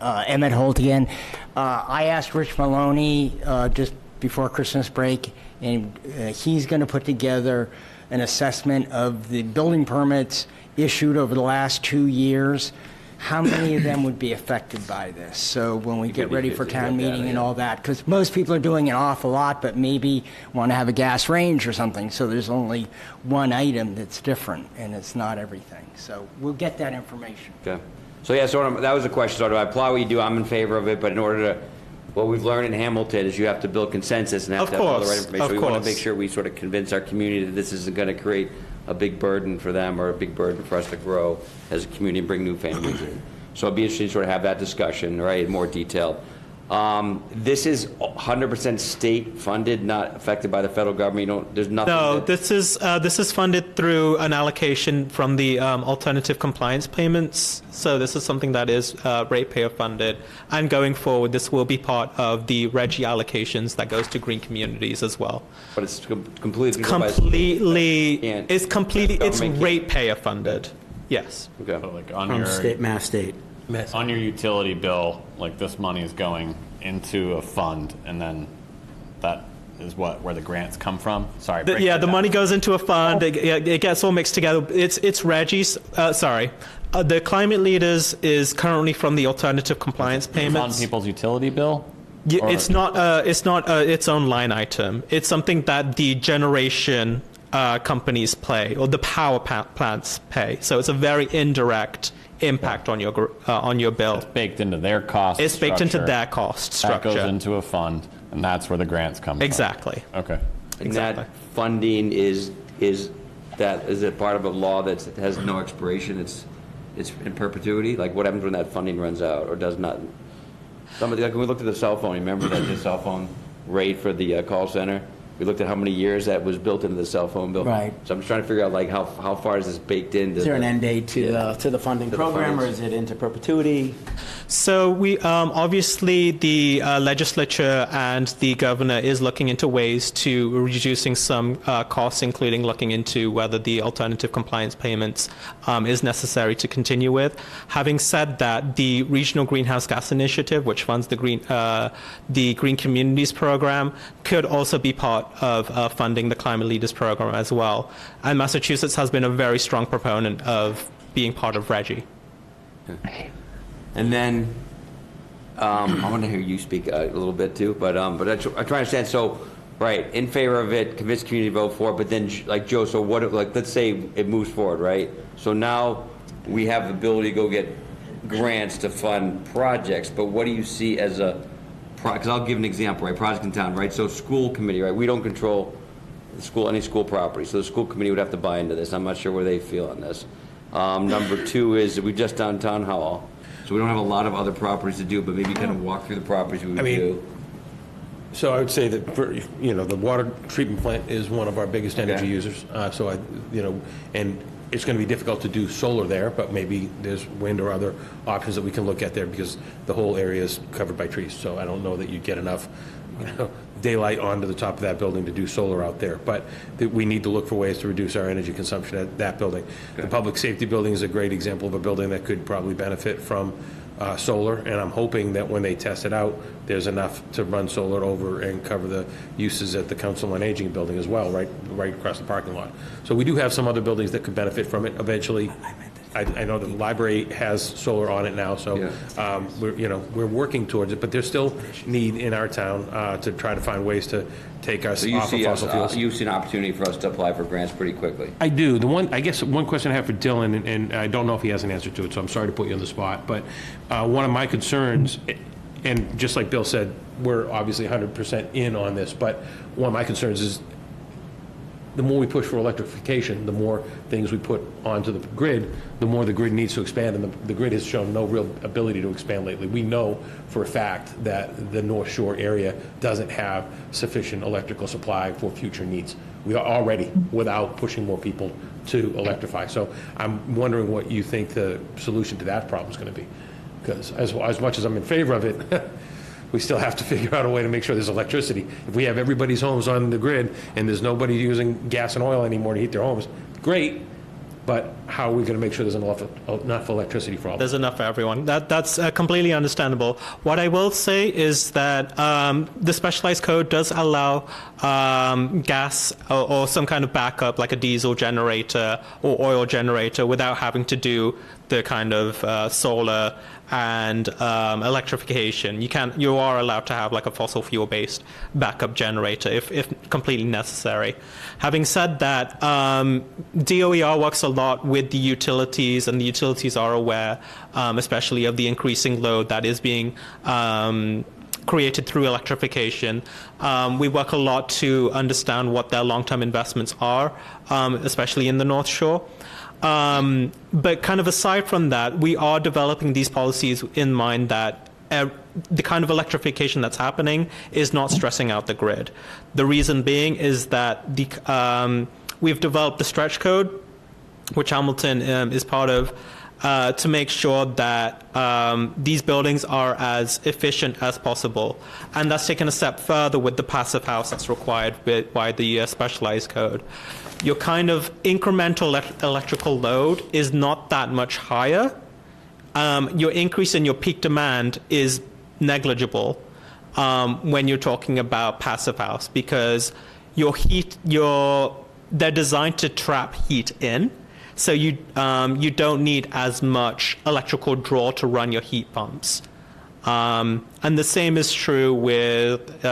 Emmett Holt again. I asked Rich Maloney just before Christmas break, and he's going to put together an assessment of the building permits issued over the last 2 years. How many of them would be affected by this? So when we get ready for town meeting and all that, because most people are doing an awful lot, but maybe want to have a gas range or something, so there's only one item that's different, and it's not everything. So we'll get that information. Okay. So yeah, that was the question. So do I applaud what you do? I'm in favor of it, but in order to, what we've learned in Hamilton is you have to build consensus and have to have all the right information. So we want to make sure we sort of convince our community that this isn't going to create a big burden for them or a big burden for us to grow as a community and bring new families in. So it'd be interesting to sort of have that discussion, right, in more detail. This is 100% state funded, not affected by the federal government. There's nothing. No, this is funded through an allocation from the alternative compliance payments. So this is something that is ratepayer funded, and going forward, this will be part of the RGGI allocations that goes to green communities as well. But it's completely. It's ratepayer funded. Yes. Okay. So on From your Mass State. on your utility bill, this money is going into a fund, and then that is where the grants come from. Sorry. break that The down. money goes into a fund. It gets all mixed together. It's Reggie's. The Climate Leaders is currently from the alternative compliance It's on payments. people's utility bill. Yeah, Or- it's not its own line item. It's something that the generation companies pay, or the power plants pay. So it's a very indirect impact on your bill. It's baked into their cost It's baked into structure. their cost structure. That goes into a fund, and that's where the grants come from. Exactly. Okay. And Exactly. that funding is it part of a law that has no expiration? It's in perpetuity? Like, what happens when that funding runs out or does not? Somebody, like when we looked at the cell phone, remember that the cell phone rate for the call center? We looked at how many years that was built into the cell phone bill. Right. So I'm just trying to figure out like how far is this baked into? Is there an end date to the funding To the program, or funds. is it into perpetuity? So we obviously the legislature and the governor is looking into ways to reducing some costs, including looking into whether the alternative compliance payments is necessary to continue with. Having said that, the Regional Greenhouse Gas Initiative, which funds the Green Communities Program, could also be part of funding the Climate Leaders Program as well. And Massachusetts has been a very strong proponent of being part of RGGI. And then, I want to hear you speak a little bit too, but I'm trying to understand. So, right, in favor of it, convince community to vote for it, but then, like Joe, so what, like, let's say it moves forward, right? So now we have the ability to go get grants to fund projects, but what do you see as because I'll give an example, right, project in town, right? So school committee, right, we don't control any school property, so the school committee would have to buy into this. I'm not sure where they feel on this. Number two is we just done town hall, so we don't have a lot of other properties to do, but maybe kind of walk through the properties we would do. So I would say that, the water treatment plant is one of our biggest energy Okay. users. And it's going to be difficult to do solar there, but maybe there's wind or other options that we can look at there because the whole area is covered by trees. So I don't know that you'd get enough, daylight onto the top of that building to do solar out there. But we need to look for ways to reduce our energy consumption at that building. The public safety building is a great example of a building that could probably benefit from solar, and I'm hoping that when they test it out, there's enough to run solar over and cover the uses at the Council on Aging building as well, right across the parking lot. So we do have some other buildings that could benefit from it eventually. I know the library has solar on it now, so we're working towards it, but there's still need in our town to try to find ways to take us So you off of see fossil fuels. you see an opportunity for us to apply for grants pretty quickly. I do. I guess one question I have for Dylan, and I don't know if he has an answer to it, so I'm sorry to put you on the spot, but one of my concerns, and just like Bill said, we're obviously 100% in on this, but one of my concerns is the more we push for electrification, the more things we put onto the grid, the more the grid needs to expand, and the grid has shown no real ability to expand lately. We know for a fact that the North Shore area doesn't have sufficient electrical supply for future needs. We are already without pushing more people to electrify. So I'm wondering what you think the solution to that problem is going to be. Because as much as I'm in favor of it, we still have to figure out a way to make sure there's electricity. If we have everybody's homes on the grid and there's nobody using gas and oil anymore to heat their homes, great, but how are we going to make sure there's enough electricity for all? There's enough for everyone. That's completely understandable. What I will say is that the specialized code does allow gas or some kind of backup, like a diesel generator or oil generator, without having to do the kind of solar and electrification. You are allowed to have like a fossil fuel based backup generator if completely necessary. Having said that, DOER works a lot with the utilities, and the utilities are aware, especially of the increasing load that is being created through electrification. We work a lot to understand what their long-term investments are, especially in the North Shore. But kind of aside from that, we are developing these policies in mind that the kind of electrification that's happening is not stressing out the grid. The reason being is that we've developed the stretch code, which Hamilton is part of, to make sure that these buildings are as efficient as possible. And that's taken a step further with the passive house that's required by the specialized code. Your kind of incremental electrical load is not that much higher. Your increase in your peak demand is negligible when you're talking about passive house, because they're designed to trap heat in. So you don't need as much electrical draw to run your heat pumps. And the same is true with,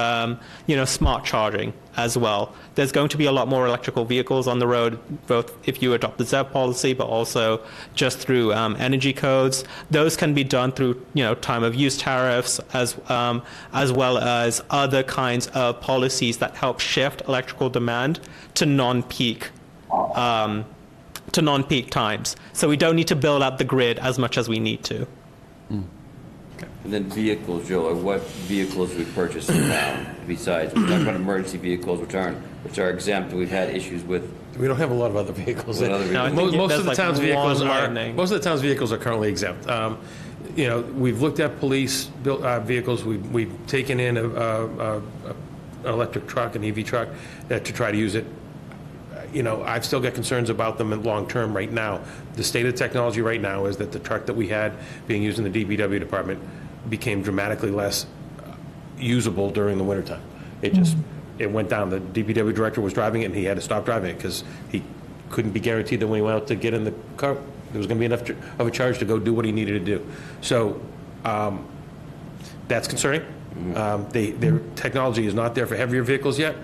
smart charging as well. There's going to be a lot more electrical vehicles on the road, both if you adopt the ZEV policy, but also just through energy codes. Those can be done through, time of use tariffs, as well as other kinds of policies that help shift electrical demand to non-peak times. So we don't need to build out the grid as much as we need to. And then vehicles, Joe, or what vehicles we purchase in town besides, we're talking about emergency vehicles which are exempt, we've had issues with. We don't have a lot of other vehicles. What other vehicles? No, I think Most there's of the like town's vehicles one are, lightning. most of the town's vehicles are currently exempt. We've looked at police built vehicles, we've taken in an electric truck, an EV truck, to try to use it. I've still got concerns about them in long term right now. The state of technology right now is that the truck that we had being used in the DPW department became dramatically less usable during the wintertime. It went down. The DPW director was driving it, and he had to stop driving it because he couldn't be guaranteed that when he went out to get in the car, there was going to be enough of a charge to go do what he needed to do. So that's concerning. Their technology is not there for heavier vehicles yet.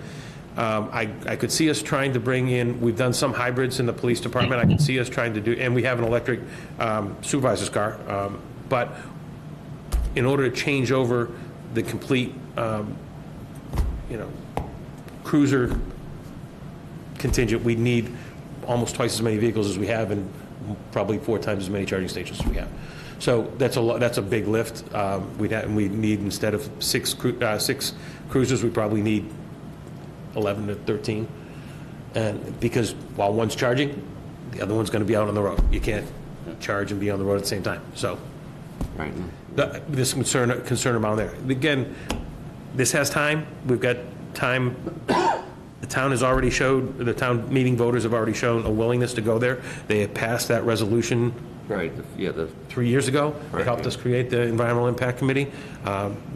I could see us trying to bring in, we've done some hybrids in the police department. I could see us trying to do, and we have an electric supervisor's car. But in order to change over the complete, cruiser contingent, we need almost twice as many vehicles as we have and probably 4 times as many charging stations as we have. So that's a big lift. We need, instead of 6 cruisers, we probably need 11 to 13. And because while one's charging, the other one's going to be out on the road. You can't charge and be on the road at the same time. So Right. there's concern about there. Again, this has time. We've got time. The town has already showed, the town meeting voters have already shown a willingness to go there. They have passed that resolution Right, yeah, 3 years ago. They Right. helped us create the Environmental Impact Committee.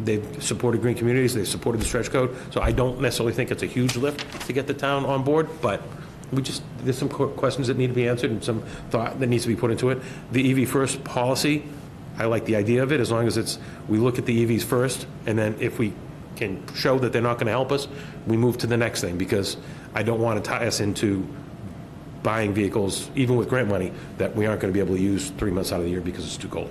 They've supported green communities, they've supported the stretch code, so I don't necessarily think it's a huge lift to get the town on board, but there's some questions that need to be answered and some thought that needs to be put into it. The EV First policy, I like the idea of it, as long as we look at the EVs first, and then if we can show that they're not going to help us, we move to the next thing, because I don't want to tie us into buying vehicles, even with grant money, that we aren't going to be able to use 3 months out of the year because it's too cold.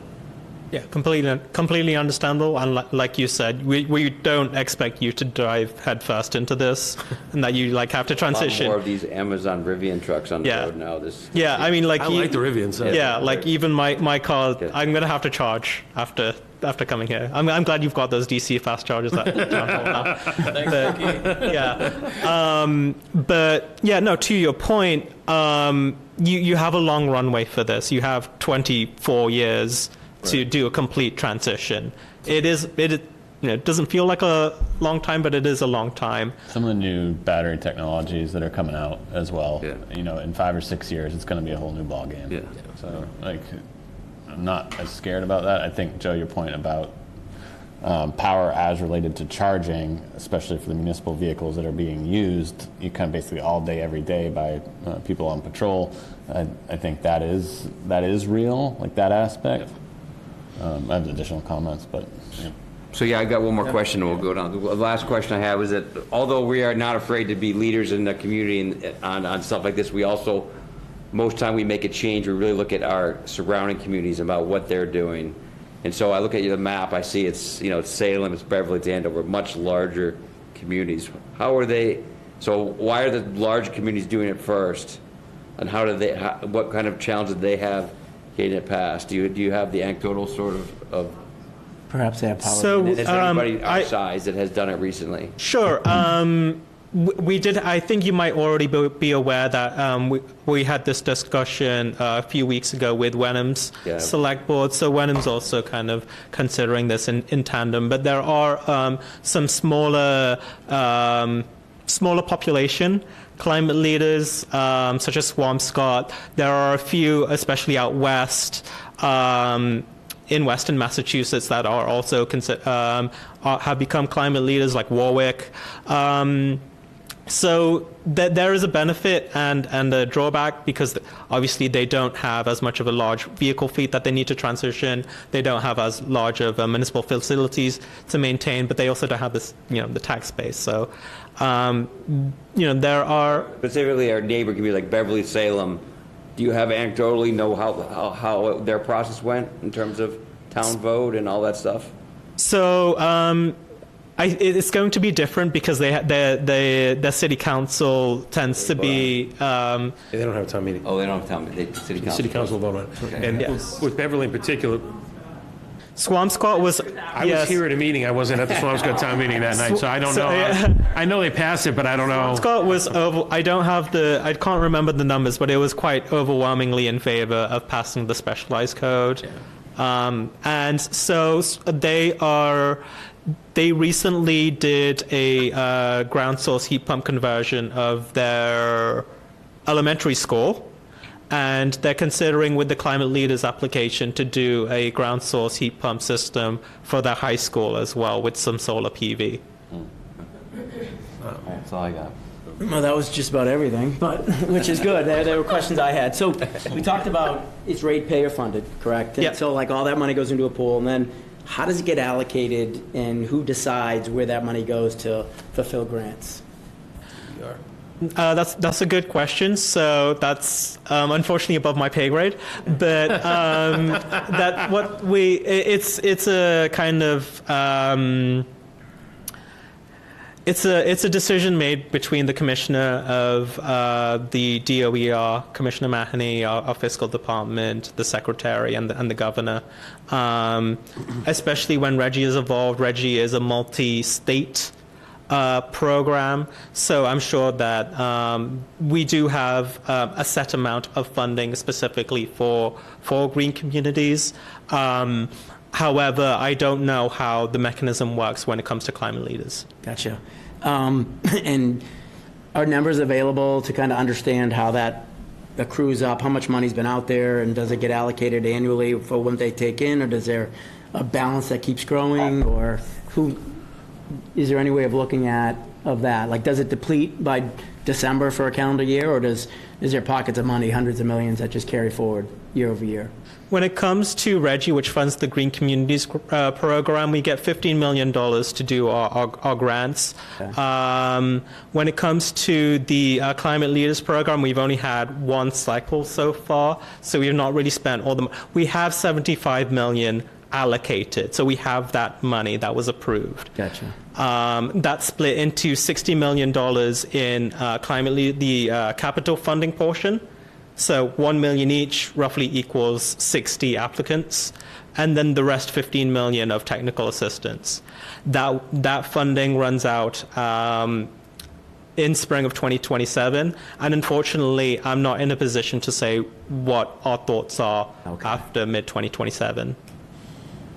Yeah, completely understandable. And like you said, we don't expect you to dive headfirst into this, and that you have to A lot transition. more of these Amazon Rivian trucks on the Yeah. road now. Yeah, I mean, I like the Rivian, so. Yeah, even my car, Yeah. I'm gonna have to charge after coming here. I'm glad you've got those DC fast chargers at town hall now. But yeah, no. To your point, you have a long runway for this. You have 24 years to do a complete transition. It doesn't feel like a long time, but it is a long time. Some of the new battery technologies that are coming out as well. Yeah. In 5 or 6 years, it's going to be a whole new ballgame. Yeah. So, I'm not as scared about that. I think, Joe, your point about power as related to charging, especially for the municipal vehicles that are being used, you kind of basically all day, every day by people on patrol. I think that is real, that aspect. I have additional comments, but. Yeah. So yeah, I got one more question, and we'll go down. The last question I have is that although we are not afraid to be leaders in the community on stuff like this, we also, most time we make a change, we really look at our surrounding communities about what they're doing. And so I look at the map, I see it's Salem, it's Beverly, it's Andover, much larger communities. How are they? So why are the large communities doing it first? And what kind of challenges do they have getting it passed? Do you have the anecdotal sort of? Perhaps they have power. So, Is there anybody our size that has done it recently? Sure. We did. I think you might already be aware that we had this discussion a few weeks ago with Wenham's select board. So Wenham's also kind of considering this in tandem. But there are some smaller population climate leaders, such as Swampscott. There are a few, especially out west. In Western Massachusetts, that are also have become climate leaders, like Warwick. So there is a benefit and a drawback, because obviously they don't have as much of a large vehicle fleet that they need to transition. They don't have as large of municipal facilities to maintain, but they also don't have this, the tax base. So, there are... Specifically, our neighbor community like Beverly Salem, do you have anecdotally know how their process went in terms of town vote and all that stuff? So, it's going to be different because the city council tends to be. They don't have a town meeting. Oh, they don't have town meeting. City council. City council will vote on it. Okay. And Yes. with Beverly in particular, Swampscott was. I was here at a meeting. I wasn't at the Swampscott town meeting that night, so I don't know. yeah. I know they passed it, but I don't know. Swampscott was over. I can't remember the numbers, but it was quite overwhelmingly in favor of passing the specialized code. And so they recently did a ground source heat pump conversion of their elementary school, and they're considering with the Climate Leaders application to do a ground source heat pump system for their high school as well with some solar PV. That's all I got. Well, that was just about everything, but which is good. There were questions I had. So we talked about it's ratepayer funded, correct? And Yeah. so like all that money goes into a pool, and then how does it get allocated, and who decides where that money goes to fulfill grants? That's a good question. So that's unfortunately above my pay grade, but it's a kind of. It's a decision made between the commissioner of the DOER, Commissioner Mahoney, our fiscal department, the secretary, and the governor. Especially when RGGI is involved. RGGI is a multi-state program, so I'm sure that we do have a set amount of funding specifically for green communities. However, I don't know how the mechanism works when it comes to Climate Leaders. Gotcha. And are numbers available to kind of understand how that accrues up, how much money's been out there, and does it get allocated annually for when they take in, or is there a balance that keeps growing, or is there any way of looking at that? Like, does it deplete by December for a calendar year, or is there pockets of money, hundreds of millions, that just carry forward year over year? When it comes to RGGI, which funds the Green Communities program, we get $15 million to do our grants. Okay. When it comes to the Climate Leaders program, we've only had one cycle so far, so we have not really spent all the money. We have $75 million allocated, so we have that money that was approved. Gotcha. That's split into $60 million in the capital funding portion. So 1 million each roughly equals 60 applicants, and then the rest 15 million of technical assistance. That funding runs out in spring of 2027, and unfortunately, I'm not in a position to say what our thoughts are after mid-2027.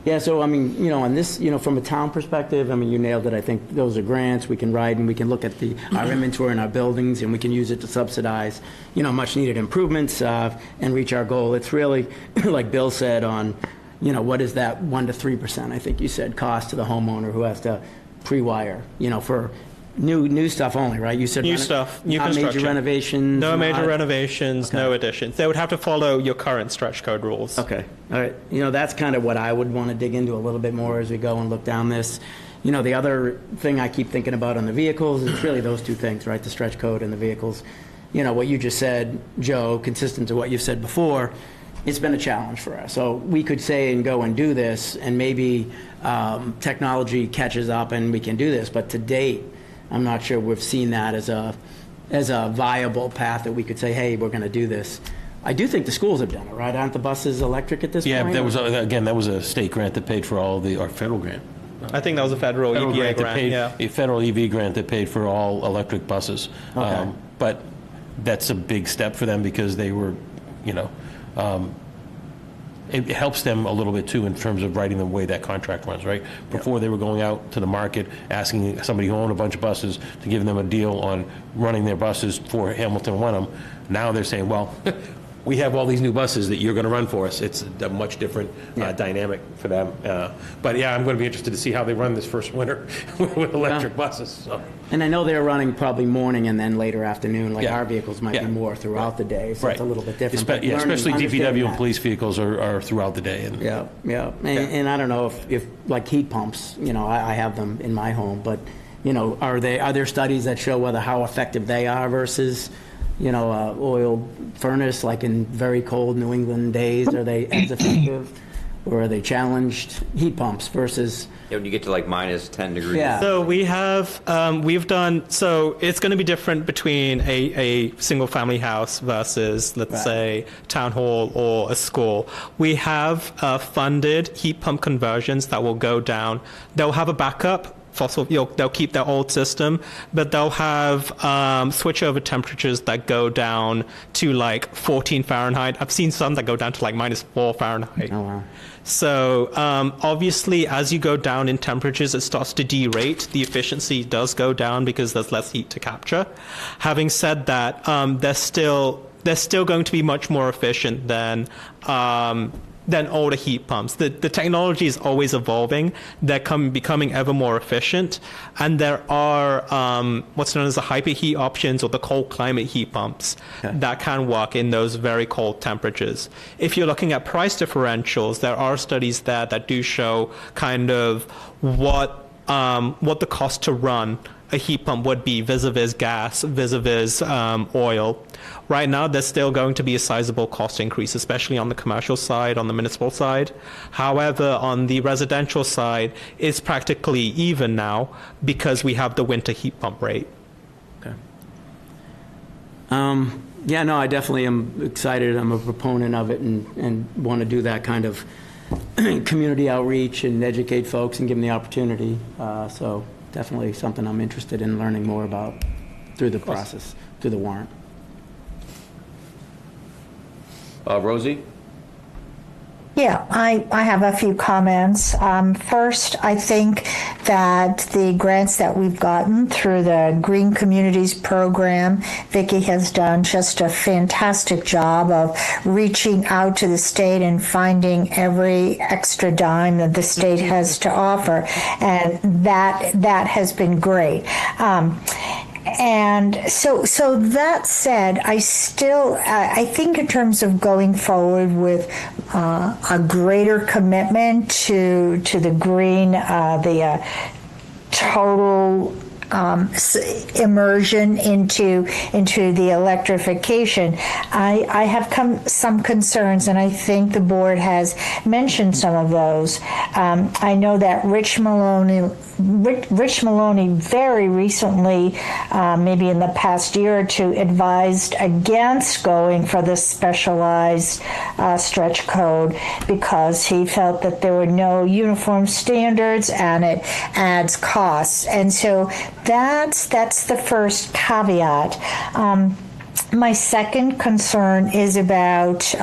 Yeah, so I mean, on this, from a town perspective, I mean, you nailed it. I think those are grants we can write, and we can look at our inventory in our buildings, and we can use it to subsidize, much needed improvements and reach our goal. It's really, like Bill said, on, what is that 1 to 3%, I think you said, cost to the homeowner who has to pre-wire, for new stuff only, right? You said new stuff, new not construction. major renovations. No major renovations, okay. No additions. They would have to follow your current stretch code rules. Okay, all right. That's kind of what I would want to dig into a little bit more as we go and look down this. The other thing I keep thinking about on the vehicles is really those two things, right? The stretch code and the vehicles. What you just said, Joe, consistent to what you've said before, it's been a challenge for us. So we could say and go and do this, and maybe technology catches up and we can do this. But to date, I'm not sure we've seen that as a viable path that we could say, hey, we're going to do this. I do think the schools have done it, right? Aren't the buses electric at this point? Yeah, that was a state grant that paid for all our federal grant. I think that was a federal EPA grant. A federal EV grant that paid for all electric buses. Okay. But that's a big step for them because they were, it helps them a little bit too in terms of writing the way that contract runs, right? Before they were going out to the market, asking somebody who owned a bunch of buses to give them a deal on running their buses for Hamilton Wenham. Now they're saying, well, we have all these new buses that you're going to run for us. It's a much different dynamic for them. But yeah, I'm going to be interested to see how they run this first winter with electric buses. So. And I know they're running probably morning and then later afternoon, like Yeah. our vehicles might Yeah. be more throughout the day, so it's a little bit different. but Yeah, learning- especially understanding DPW and that. police vehicles are throughout the day. And Yeah, yeah. And I don't know if like heat pumps, I have them in my home, but, are there studies that show how effective they are versus, oil furnace, like in very cold New England days? Are they as effective? Or are they challenged? Heat pumps versus... When you get to like minus 10 degrees. Yeah. So we have, we've done, so it's going to be different between a single family house versus, let's say, town hall or a school. We have funded heat pump conversions that will go down. They'll have a backup. They'll keep their old system, but they'll have switchover temperatures that go down to like 14 Fahrenheit. I've seen some that go down to like -4 Fahrenheit. Oh, wow. So obviously, as you go down in temperatures, it starts to derate. The efficiency does go down because there's less heat to capture. Having said that, they're still going to be much more efficient than older heat pumps. The technology is always evolving. They're becoming ever more efficient. And there are what's known as the hyperheat options or the cold climate heat pumps that can work in those very cold temperatures. If you're looking at price differentials, there are studies that do show kind of what the cost to run a heat pump would be vis-a-vis gas, vis-a-vis oil. Right now, there's still going to be a sizable cost increase, especially on the commercial side, on the municipal side. However, on the residential side, it's practically even now because we have the winter heat pump rate. Okay. Yeah, no, I definitely am excited. I'm a proponent of it and want to do that kind of community outreach and educate folks and give them the opportunity. So definitely something I'm interested in learning more about through the process, through the warrant. Rosie? Yeah, I have a few comments. First, I think that the grants that we've gotten through the Green Communities program, Vicki has done just a fantastic job of reaching out to the state and finding every extra dime that the state has to offer, and that has been great. And so that said, I think in terms of going forward with a greater commitment to the green, the total immersion into the electrification, I have some concerns, and I think the board has mentioned some of those. I know that Rich Maloney very recently, maybe in the past year or two, advised against going for the specialized stretch code because he felt that there were no uniform standards and it adds costs. And so that's the first caveat. My second concern is about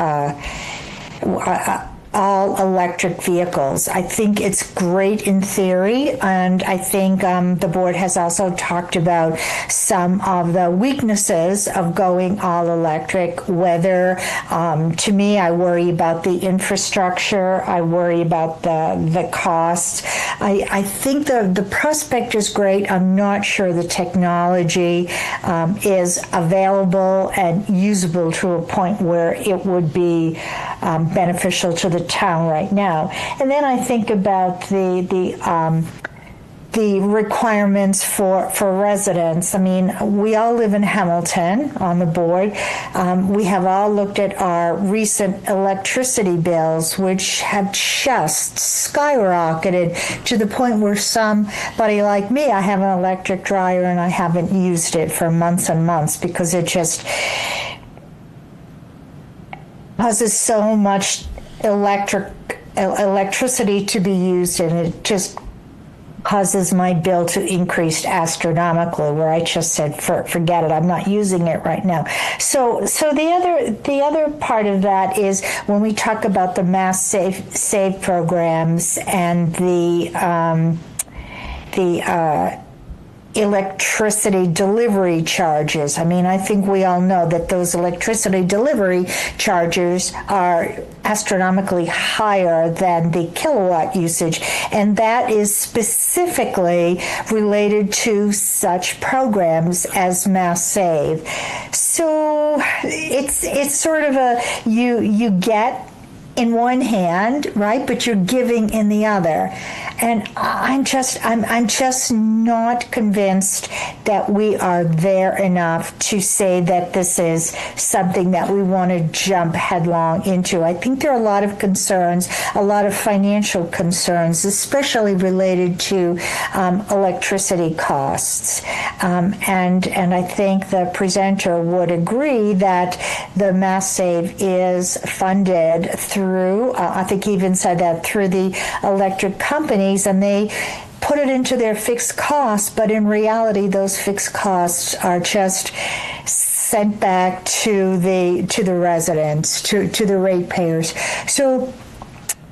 all electric vehicles. I think it's great in theory, and I think the board has also talked about some of the weaknesses of going all electric, whether, to me, I worry about the infrastructure, I worry about the cost. I think the prospect is great. I'm not sure the technology is available and usable to a point where it would be beneficial to the town right now. And then I think about the requirements for residents. I mean, we all live in Hamilton on the board. We have all looked at our recent electricity bills, which have just skyrocketed to the point where somebody like me, I have an electric dryer and I haven't used it for months and months because it just causes so much electricity to be used, and it just causes my bill to increase astronomically, where I just said, forget it, I'm not using it right now. So the other part of that is when we talk about the mass save programs and the electricity delivery charges. I mean, I think we all know that those electricity delivery charges are astronomically higher than the kilowatt usage, and that is specifically related to such programs as Mass Save. So it's sort of a you get in one hand, right, but you're giving in the other. And I'm just not convinced that we are there enough to say that this is something that we want to jump headlong into. I think there are a lot of concerns, a lot of financial concerns, especially related to electricity costs. And I think the presenter would agree that the Mass Save is funded through, I think he even said that, through the electric companies, and they put it into their fixed costs, but in reality, those fixed costs are just sent back to the residents, to the ratepayers. So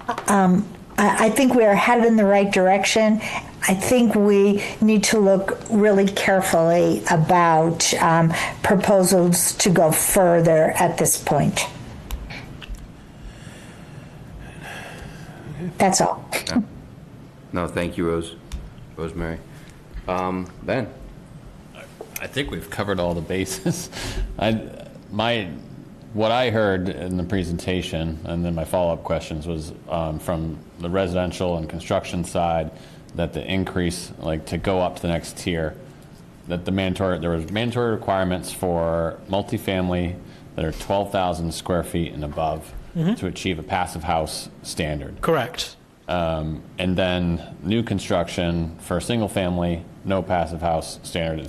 I think we are headed in the right direction. I think we need to look really carefully about proposals to go further at this point. That's all. Yeah. No, thank you, Rosemary. Ben? I think we've covered all the bases. What I heard in the presentation, and then my follow-up questions, was from the residential and construction side, that the increase, like to go up to the next tier, that there was mandatory requirements for multifamily that are 12,000 square feet and above to achieve a passive house standard. Correct. And then new construction for single family, no passive house standard.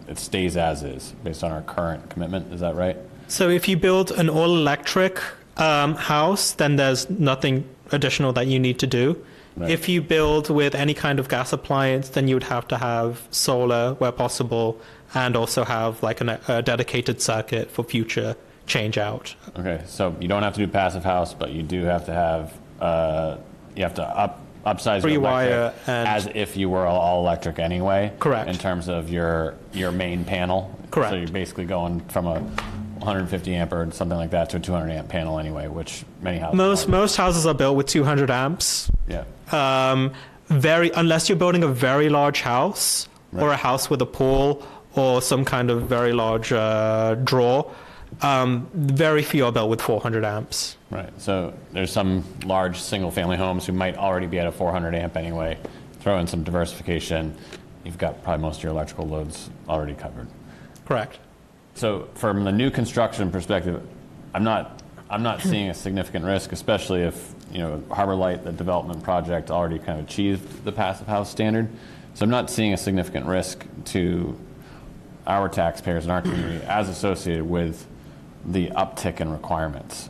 It stays as is based on our current commitment. Is that right? So if you build an all-electric house, then there's nothing additional that you need to do. Right. If you build with any kind of gas appliance, then you would have to have solar where possible, and also have like a dedicated circuit for future change out. Okay, so you don't have to do passive house, but you do have to have you have to upsize your electric as if you were all electric anyway. Correct. In terms of your main panel. Correct. So you're basically going from a 150 amp or something like that to a 200 amp panel anyway, which many houses. Most houses are built with 200 amps. Yeah. Unless you're building a very large house, right, or a house with a pool or some kind of very large draw. Very few are built with 400 amps. Right. So there's some large single-family homes who might already be at a 400 amp anyway. Throw in some diversification. You've got probably most of your electrical loads already covered. Correct. So from the new construction perspective, I'm not seeing a significant risk, especially if Harbor Light, the development project, already kind of achieved the passive house standard. So I'm not seeing a significant risk to our taxpayers and our community as associated with the uptick in requirements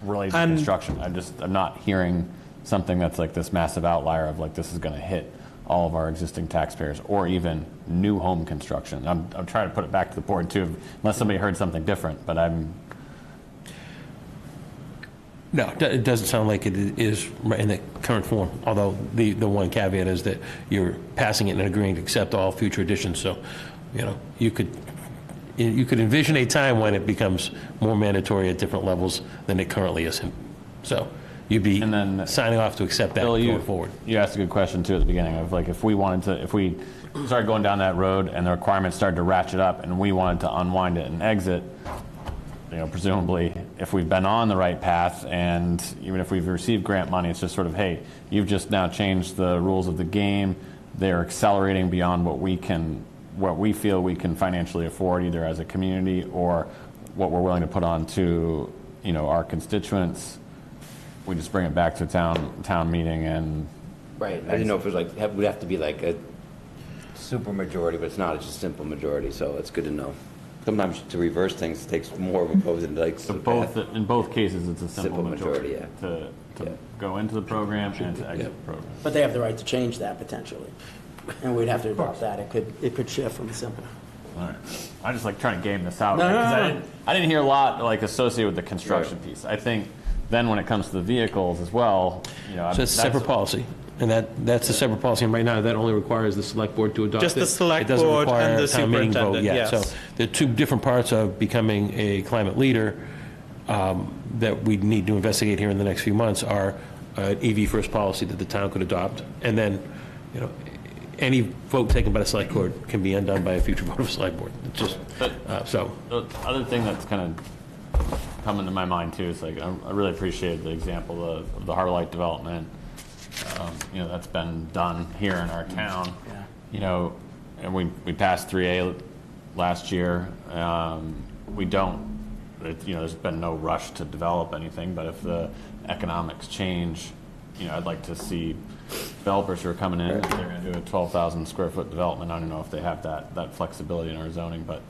related to construction. I'm not hearing something that's like this massive outlier of like this is going to hit all of our existing taxpayers or even new home construction. I'm trying to put it back to the board too, unless somebody heard something different, but No, it doesn't sound like it is in the current form, although the one caveat is that you're passing it and agreeing to accept all future additions. So, you could envision a time when it becomes more mandatory at different levels than it currently is. So you'd be signing off to accept that going forward. You asked a good question too at the beginning of like if we started going down that road and the requirements started to ratchet up and we wanted to unwind it and exit, presumably if we've been on the right path and even if we've received grant money, it's just sort of, hey, you've just now changed the rules of the game. They're accelerating beyond what we feel we can financially afford, either as a community or what we're willing to put on to, our constituents. We just bring it back to town meeting and. Right. I didn't know if it was would have to be like a super majority, but it's not. It's just a simple majority. So it's good to know. Sometimes to reverse things takes more of a pose than like. So in both cases, it's a simple majority to go into the program and to exit the program. But they have the right to change that potentially. And we'd have to adopt that. It could shift from simple. All right. I just like trying to game this out. No. I didn't hear a lot like associated with the construction piece. I think then when it comes to the vehicles as well, so it's a separate policy. And that's a separate policy, and right now, that only requires the select board to adopt it. Just the select It doesn't board require and the a town meeting vote superintendent, yet. yes. So there are two different parts of becoming a climate leader that we need to investigate here in the next few months are an EV first policy that the town could adopt, and then, you know, any vote taken by the select board can be undone by a future vote of the select board. It's just, so. The other thing that's kind of come into my mind too is like, I really appreciate the example of the Harbor Light development. You know, that's been done here in our town. Yeah. You know, and we passed 3A last year. We don't, you know, there's been no rush to develop anything, but if the economics change, you know, I'd like to see developers who are coming in, they're going to do a 12,000 square foot development. I don't know if they have that flexibility in our zoning, but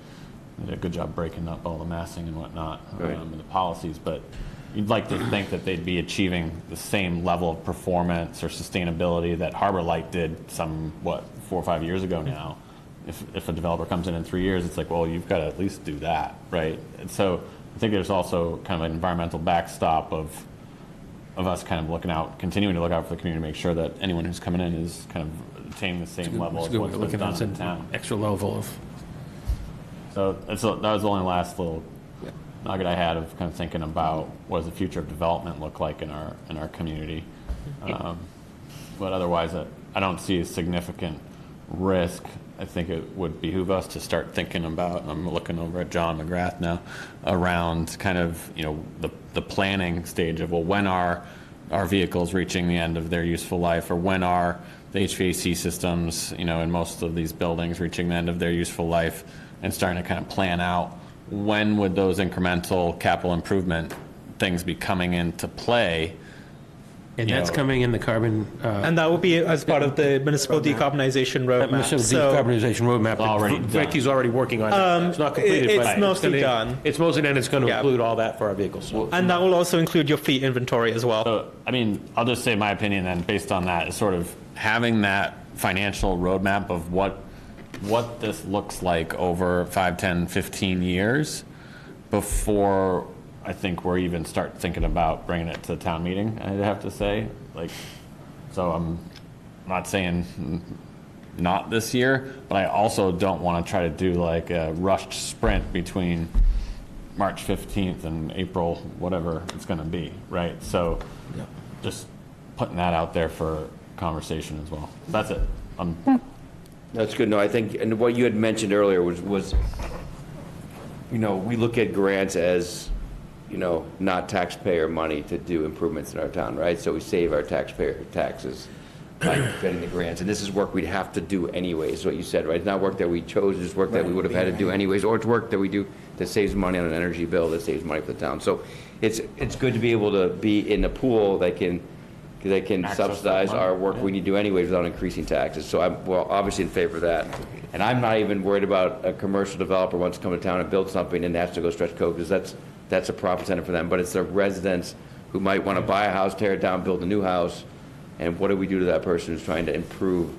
they did a good job breaking up all the massing and whatnot, and the policies. But you'd like to think that they'd be achieving the same level of performance or sustainability that Harbor Light did 4 or 5 years ago now. If a developer comes in 3 years, it's like, well, you've got to at least do that, right? And so I think there's also kind of an environmental backstop of us kind of continuing to look out for the community to make sure that anyone who's coming in is kind of attaining the same level of what's been done in town. Extra level of. So that was the only last little nugget I had of kind of thinking about what does the future of development look like in our community. But otherwise, I don't see a significant risk. I think it would behoove us to start thinking about, I'm looking over at John McGrath now, around kind of, you know, the planning stage of, well, when are our vehicles reaching the end of their useful life, or when are the HVAC systems, you know, in most of these buildings reaching the end of their useful life, and starting to kind of plan out when would those incremental capital improvement things be coming into play. And that's coming in the carbon. And that will be as part of the municipal decarbonization roadmap. Municipal decarbonization roadmap. Already done. Vicky's already working on that. It's not completed, it's but mostly done. It's mostly done. It's going to Yeah. include all that for our vehicles. And that will also include your fleet inventory as well. So, I mean, I'll just say my opinion then, based on that, is sort of having that financial roadmap of what this looks like over 5, 10, 15 years before I think we're even start thinking about bringing it to the town meeting, I'd have to say. Like, so I'm not saying not this year, but I also don't want to try to do like a rushed sprint between March 15th and April, whatever it's going to be, right? So just putting that out there for conversation as well. That's it. That's good. No, I think, and what you had mentioned earlier was, you know, we look at grants as, you know, not taxpayer money to do improvements in our town, right? So we save our taxpayer taxes by getting the grants. And this is work we'd have to do anyways, what you said, right? It's not work that we chose, it's work that we would have had to do anyways, or it's work that we do that saves money on an energy bill, that saves money for the town. So it's good to be able to be in a pool that can subsidize our work we need to do anyways without increasing taxes. So I'm, well, obviously in favor of that. And I'm not even worried about a commercial developer wants to come to town and build something and has to go stretch code, because that's a profit center for them. But it's the residents who might want to buy a house, tear it down, build a new house. And what do we do to that person who's trying to improve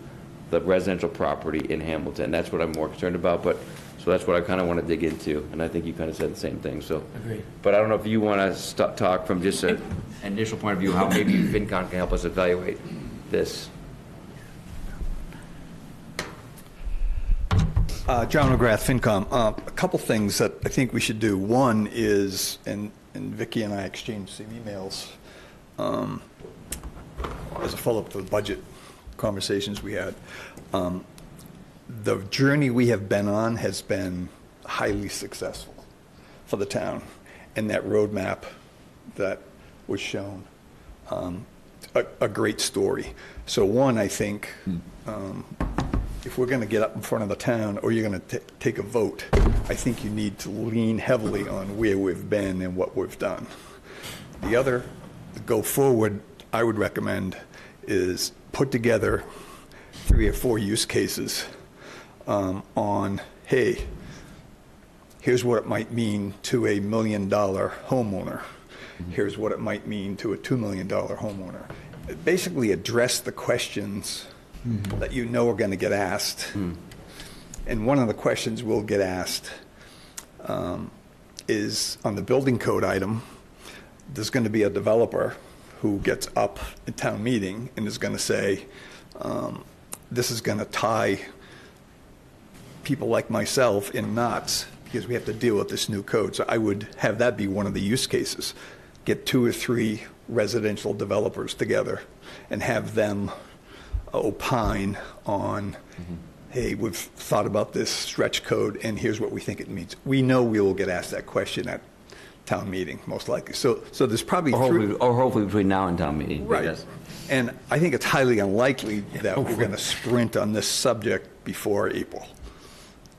the residential property in Hamilton? That's what I'm more concerned about. But so that's what I kind of want to dig into. And I think you kind of said the same thing. So, Agreed. But I don't know if you want to talk from just an initial point of view, how maybe FinCon can help us evaluate this. John McGrath, FinCom. A couple things that I think we should do. One is, and Vicki and I exchanged some emails as a follow-up to the budget conversations we had. The journey we have been on has been highly successful for the town, and that roadmap that was shown, a great story. So one, I think, if we're going to get up in front of the town or you're going to take a vote, I think you need to lean heavily on where we've been and what we've done. The other, go forward, I would recommend is put together 3 or 4 use cases on, hey, here's what it might mean to a $1 million homeowner. Here's what it might mean to a $2 million homeowner. Basically address the questions that you know are going to get asked. And one of the questions we'll get asked is on the building code item, there's going to be a developer who gets up at town meeting and is going to say, this is going to tie people like myself in knots because we have to deal with this new code. So I would have that be one of the use cases. Get 2 or 3 residential developers together and have them opine on, hey, we've thought about this stretch code and here's what we think it means. We know we will get asked that question at town meeting, most likely. So there's probably Or hopefully between now and town meeting. Right. because- And I think it's highly unlikely that we're going to sprint on this subject before April,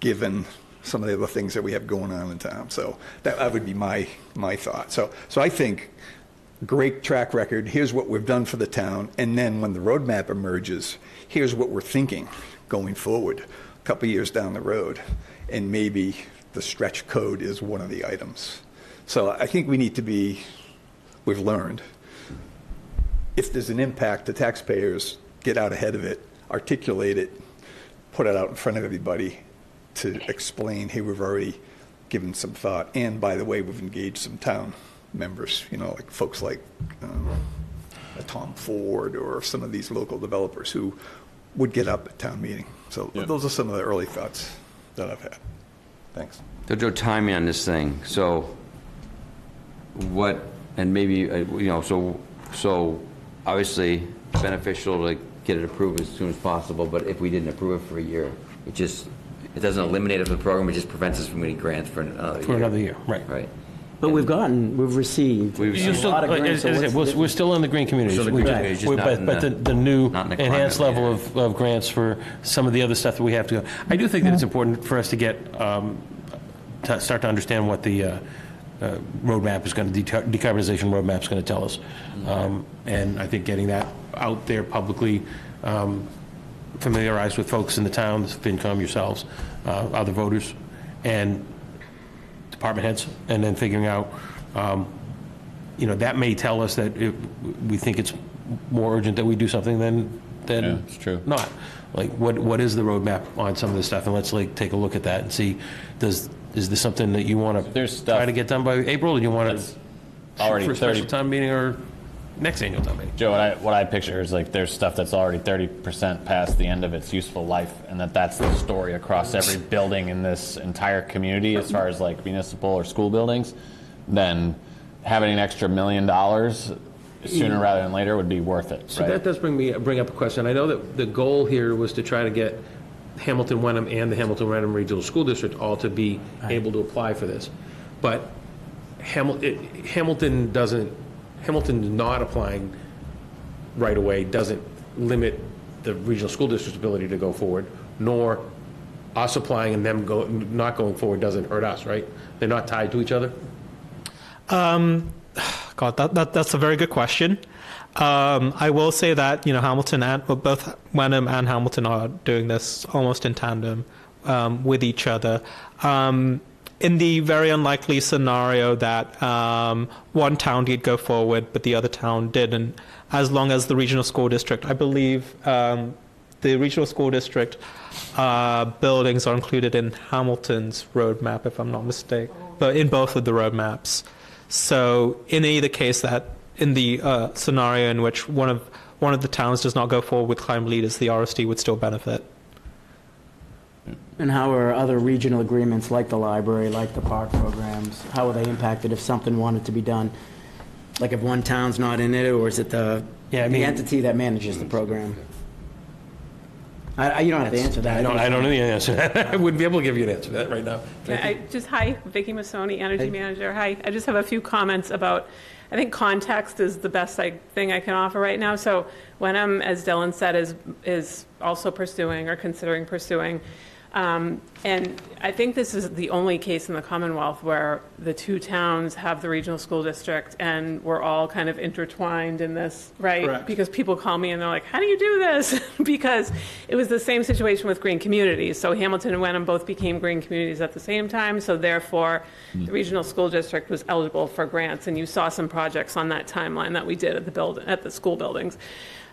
given some of the other things that we have going on in town. So that would be my thought. So I think great track record, here's what we've done for the town, and then when the roadmap emerges, here's what we're thinking going forward, a couple of years down the road, and maybe the stretch code is one of the items. So I think we need to be, we've learned, if there's an impact to taxpayers, get out ahead of it, articulate it, put it out in front of everybody to explain, hey, we've already given some thought. And by the way, we've engaged some town members, like folks like Tom Ford or some of these local developers who would get up at town meeting. So those are some of the early thoughts that I've had. Thanks. So Joe, timing on this thing. So what, and maybe, so obviously beneficial to get it approved as soon as possible, but if we didn't approve it for a year, it doesn't eliminate it from the program, it just prevents us from getting grants for another year. For another year, right. Right. But we've received a lot of grants. so what's We're still in the green communities. Still in the green communities, just not in But the- the new not in the enhanced climate level of grants for some of the other stuff that we have to go. I do think that it's important for us to get, to start to understand what the roadmap is going to, decarbonization roadmap is going to tell us. And I think getting that out there publicly, familiarized with folks in the town, FinCom, yourselves, other voters, and department heads, and then figuring out, that may tell us that we think it's more urgent that we do something than it's true. not. Like, what is the roadmap on some of this stuff? And let's take a look at that and see, is this something that you want to try to get done by April, or do you want it already for a special town meeting or next annual town meeting? Joe, what I picture is there's stuff that's already 30% past the end of its useful life, and that's the story across every building in this entire community as far as municipal or school buildings. Then having an extra $1 million sooner rather than later would be worth it. So that does bring up a question. I know that the goal here was to try to get Hamilton Wenham and the Hamilton Wenham Regional School District all to be able to apply for this, but Hamilton not applying right away doesn't limit the regional school district's ability to go forward, nor us applying and them not going forward doesn't hurt us, right? They're not tied to each other? God, that's a very good question. I will say that, Hamilton both Wenham and Hamilton are doing this almost in tandem with each other. In the very unlikely scenario that one town did go forward, but the other town didn't, as long as the regional school district, I believe the regional school district buildings are included in Hamilton's roadmap, if I'm not mistaken, but in both of the roadmaps. So in either case, that in the scenario in which one of the towns does not go forward with climate leaders, the RSD would still benefit. And how are other regional agreements like the library, like the park programs, how are they impacted if something wanted to be done? Like if one town's not in it, or is it the entity that manages the program? You don't have to answer that. I don't know the answer to that. I wouldn't be able to give you an answer to that right now. Hi, Vicki Massoni, Energy Manager. Hi, I just have a few comments about, I think context is the best thing I can offer right now. So Wenham, as Dylan said, is also pursuing or considering pursuing. And I think this is the only case in the Commonwealth where the two towns have the regional school district and we're all kind of intertwined in this, right? Correct. Because people call me and they're like, how do you do this? Because it was the same situation with green communities. So Hamilton and Wenham both became green communities at the same time. So therefore, the regional school district was eligible for grants. And you saw some projects on that timeline that we did at the school buildings.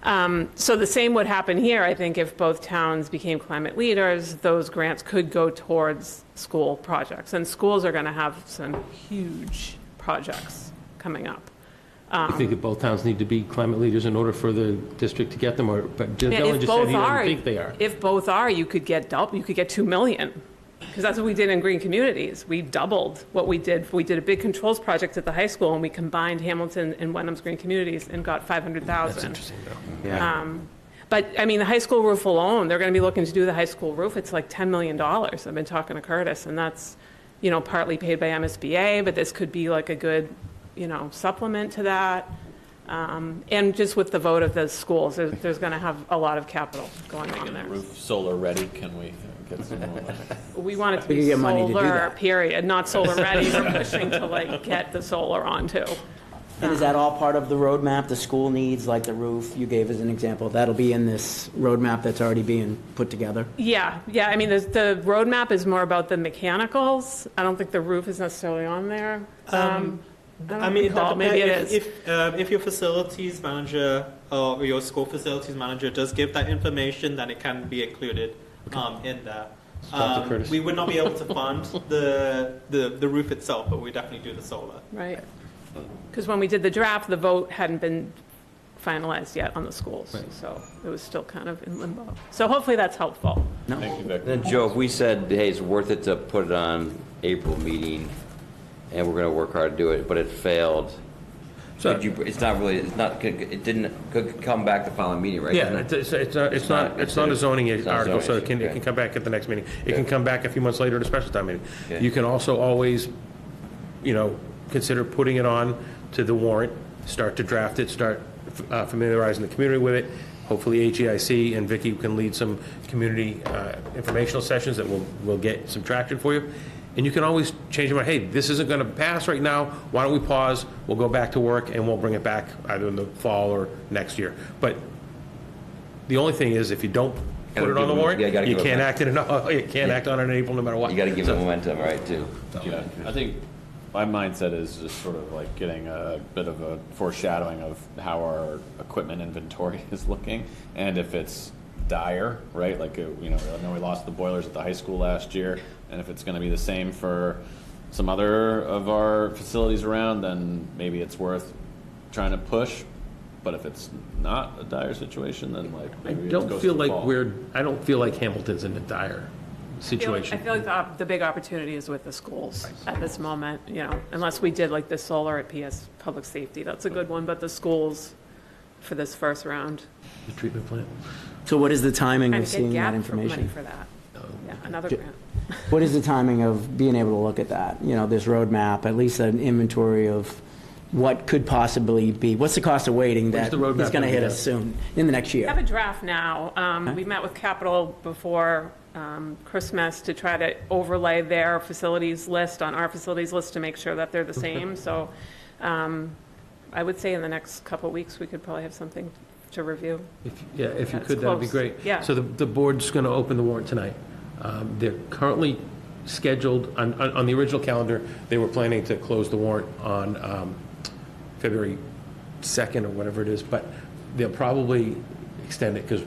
So the same would happen here. I think if both towns became climate leaders, those grants could go towards school projects. And schools are going to have some huge projects coming up. You think that both towns need to be climate leaders in order for the district to get them, or, but And Dylan if just said both he doesn't are, think they are. if both are, you could get 2 million. Because that's what we did in green communities. We doubled what we did. We did a big controls project at the high school, and we combined Hamilton and Wenham's green communities and got 500,000. That's interesting, though. Yeah. But, I mean, the high school roof alone, they're going to be looking to do the high school roof. It's like $10 million. I've been talking to Curtis, and that's, you know, partly paid by MSBA, but this could be like a good, you know, supplement to that. And just with the vote of the schools, there's going to have a lot of capital going on there. Roof solar ready, can we get some more? We want it to We be can get money to do solar, that. period, not solar ready. We're pushing to like get the solar on too. And is that all part of the roadmap, the school needs, like the roof you gave as an example? That'll be in this roadmap that's already being put together? Yeah. I mean, the roadmap is more about the mechanicals. I don't think the roof is necessarily on there. I mean, recall. Maybe it is. If your facilities manager or your school facilities manager does give that information, then it can be included in there. Talk to Curtis. We would not be able to fund the roof itself, but we definitely do the solar. Right. Because when we did the draft, the vote hadn't been finalized yet on the schools. So it was still kind of in limbo. So hopefully that's helpful. Thank you, Vic. Then, Joe, if we said, hey, it's worth it to put it on April meeting, and we're going to work hard to do it, but it failed, So- could you, it's not really, it's not, it didn't, could come back the following meeting, right? Yeah, it's not a zoning It's not a article, so zoning it can issue, come back at the next meeting. It can come back a few months later at a special time meeting. Okay. You can also always, you know, consider putting it on to the warrant, start to draft it, start familiarizing the community with it. Hopefully HEIC and Vicki can lead some community informational sessions that will get some traction for you. And you can always change your mind, hey, this isn't going to pass right now, why don't we pause, we'll go back to work, and we'll bring it back either in the fall or next year. But the only thing is, if you don't put it on the warrant, Yeah, you gotta you give can't it act on it in April no matter what. You got to give it So- momentum, right, too? Yeah, I think my mindset is just sort of like getting a bit of a foreshadowing of how our equipment inventory is looking, and if it's dire, right? Like, you know, I know we lost the boilers at the high school last year, and if it's going to be the same for some other of our facilities around, then maybe it's worth trying to push. But if it's not a dire situation, then like I maybe it don't goes feel to like fall. I don't feel like Hamilton's in a dire situation. I feel like the big opportunity is with the schools at this moment, you know, unless we did like the solar at PS Public Safety. That's a good one, but the schools for this first round. The treatment plant. So what is the timing Trying of to get seeing that gap for money information? for that. Yeah, another grant. What is the timing of being able to look at that? You know, this roadmap, at least an inventory of what could possibly be. What's the cost of waiting that the roadmap is going to gonna hit be us soon, in the next We have year? a draft now. We met with Capital before Christmas to try to overlay their facilities list on our facilities list to make sure that they're the same. So I would say in the next couple of weeks, we could probably have something to review. If you That's could, that'd be close. great. Yeah. So the board's going to open the warrant tonight. They're currently scheduled, on the original calendar, they were planning to close the warrant on February 2nd or whatever it is, but they'll probably extend it because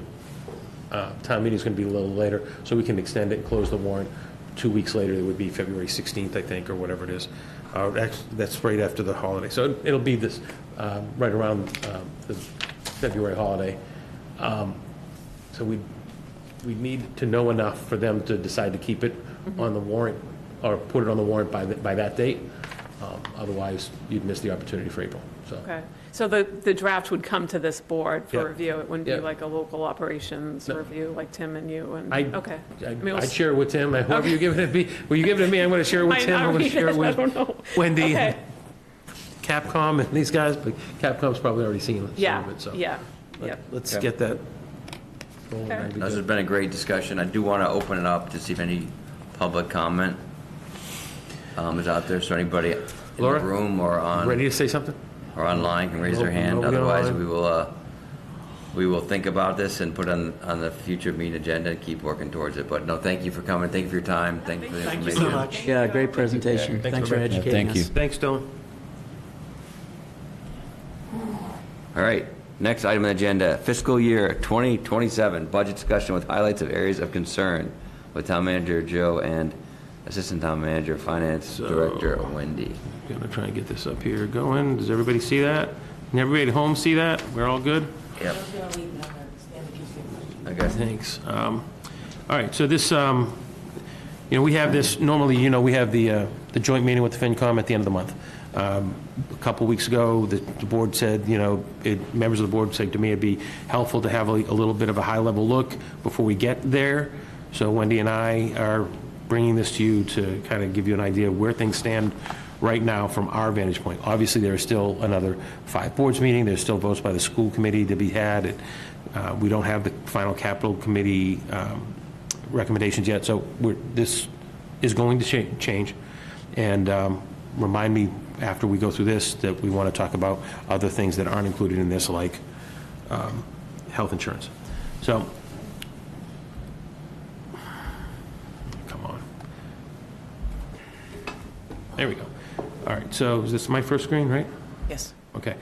town meeting's going to be a little later, so we can extend it and close the warrant. 2 weeks later, it would be February 16th, I think, or whatever it is. Actually, that's right after the holiday. So it'll be this, right around the February holiday. So we need to know enough for them to decide to keep it on the warrant, or put it on the warrant by that date. Otherwise, you'd miss the opportunity for April, so. Okay. So the draft would come to this board for Yeah. review. It wouldn't be Yeah. like a local operations review like Tim and you and, okay. I mean, I'd share it with Tim, whoever you're giving it to me. Well, you giving it to me, I'm going to share it with Might Tim, not I'm going to read share it it, I with don't know. Wendy Okay. and Capcom and these guys, but Capcom's probably already seen some Yeah, of it, so. yeah, yeah. Let's Okay. get that going. Okay. That'd be This has good. been a great discussion. I do want to open it up to see if any public comment is out there, so anybody in the Laura? room or Ready to say something? or online can raise their hand. Nobody Otherwise, online? we will think about this and put on the future meeting agenda and keep working towards it. But no, thank you for coming. Thank you for your time. Thank you for the Thank you information. so much. Yeah, great presentation. Thanks Thanks for for bringing it. educating Thank you. us. Thanks, Dylan. All right, next item on the agenda, fiscal year 2027, budget discussion with highlights of areas of concern with Town Manager Joe and Assistant Town Manager, Finance Director, Wendy. Gonna try and get this up here going. Does everybody see that? Can everybody at home see that? We're all good? Yep. Okay. Thanks. All right, so this, we have this, normally, we have the joint meeting with the FinCom at the end of the month. A couple weeks ago, the board said, members of the board said to me it'd be helpful to have a little bit of a high-level look before we get there. So Wendy and I are bringing this to you to kind of give you an idea of where things stand right now from our vantage point. Obviously, there is still another 5 boards meeting. There's still votes by the school committee to be had. We don't have the final capital committee recommendations yet, so this is going to change. And remind me after we go through this that we want to talk about other things that aren't included in this, like health insurance. So, come on. There we go. All right, so is this my first screen, right? Yes. Okay.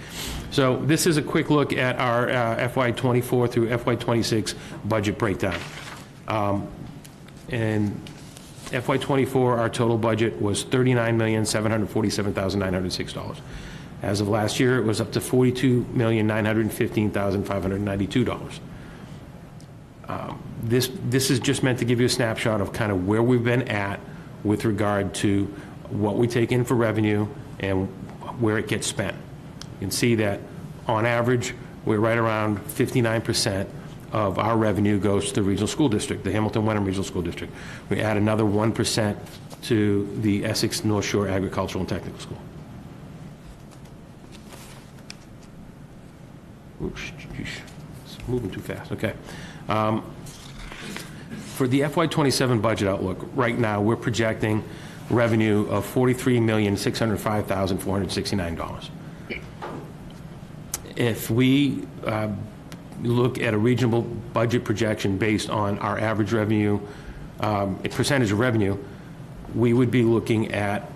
So this is a quick look at our FY24 through FY26 budget breakdown. And FY24, our total budget was $39,747,906. As of last year, it was up to $42,915,592. This is just meant to give you a snapshot of kind of where we've been at with regard to what we take in for revenue and where it gets spent. You can see that on average, we're right around 59% of our revenue goes to the regional school district, the Hamilton-Wenham Regional School District. We add another 1% to the Essex North Shore Agricultural and Technical School. Oops, it's moving too fast, okay. For the FY27 budget outlook, right now, we're projecting revenue of $43,605,469. If we look at a reasonable budget projection based on our average revenue, a percentage of revenue, we would be looking at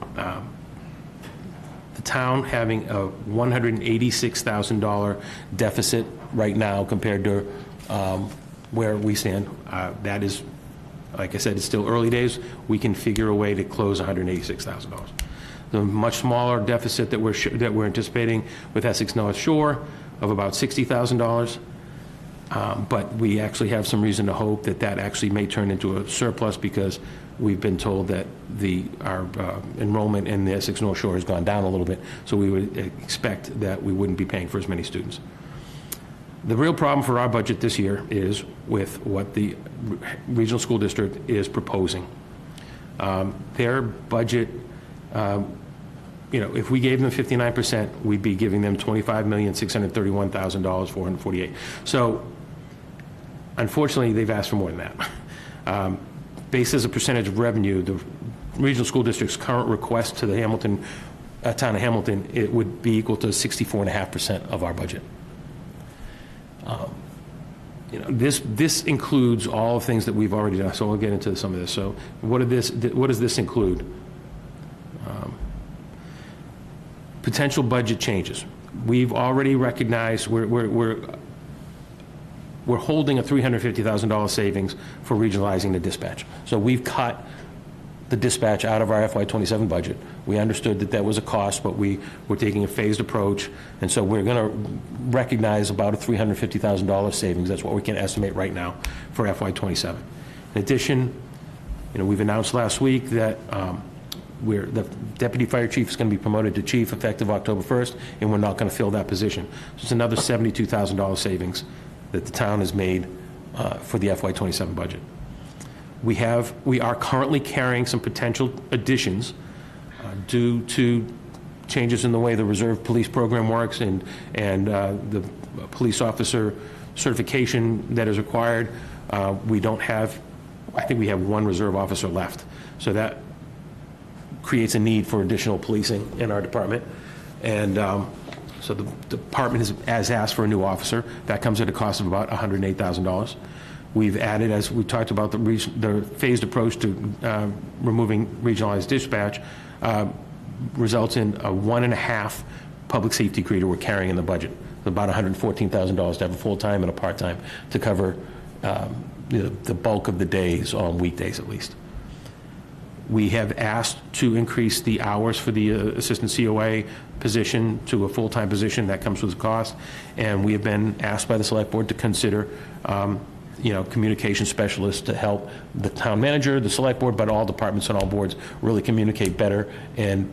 the town having a $186,000 deficit right now compared to where we stand. That is, like I said, it's still early days. We can figure a way to close $186,000. The much smaller deficit that we're anticipating with Essex North Shore of about $60,000. But we actually have some reason to hope that that actually may turn into a surplus because we've been told that our enrollment in the Essex North Shore has gone down a little bit, so we would expect that we wouldn't be paying for as many students. The real problem for our budget this year is with what the regional school district is proposing. Their budget, if we gave them 59%, we'd be giving them $25,631,448. So, unfortunately, they've asked for more than that. Based as a percentage of revenue, the regional school district's current request to the town of Hamilton, it would be equal to 64.5% of our budget. This includes all things that we've already done, so we'll get into some of this. So, what does this include? Potential budget changes. We've already recognized we're holding a $350,000 savings for regionalizing the dispatch. So we've cut the dispatch out of our FY27 budget. We understood that that was a cost, but we were taking a phased approach, and so we're going to recognize about a $350,000 savings. That's what we can estimate right now for FY27. In addition, we've announced last week that the deputy fire chief is going to be promoted to chief effective October 1st, and we're not going to fill that position. So it's another $72,000 savings that the town has made for the FY27 budget. We are currently carrying some potential additions due to changes in the way the reserve police program works and the police officer certification that is required. We don't have, I think we have one reserve officer left. So that creates a need for additional policing in our department. And so the department has asked for a new officer. That comes at a cost of about $108,000. We've added, as we talked about, the phased approach to removing regionalized dispatch results in a 1.5 public safety creator we're carrying in the budget. About $114,000 to have a full-time and a part-time to cover the bulk of the days on weekdays at least. We have asked to increase the hours for the assistant COA position to a full-time position. That comes with a cost. And we have been asked by the select board to consider, communication specialists to help the town manager, the select board, but all departments and all boards really communicate better and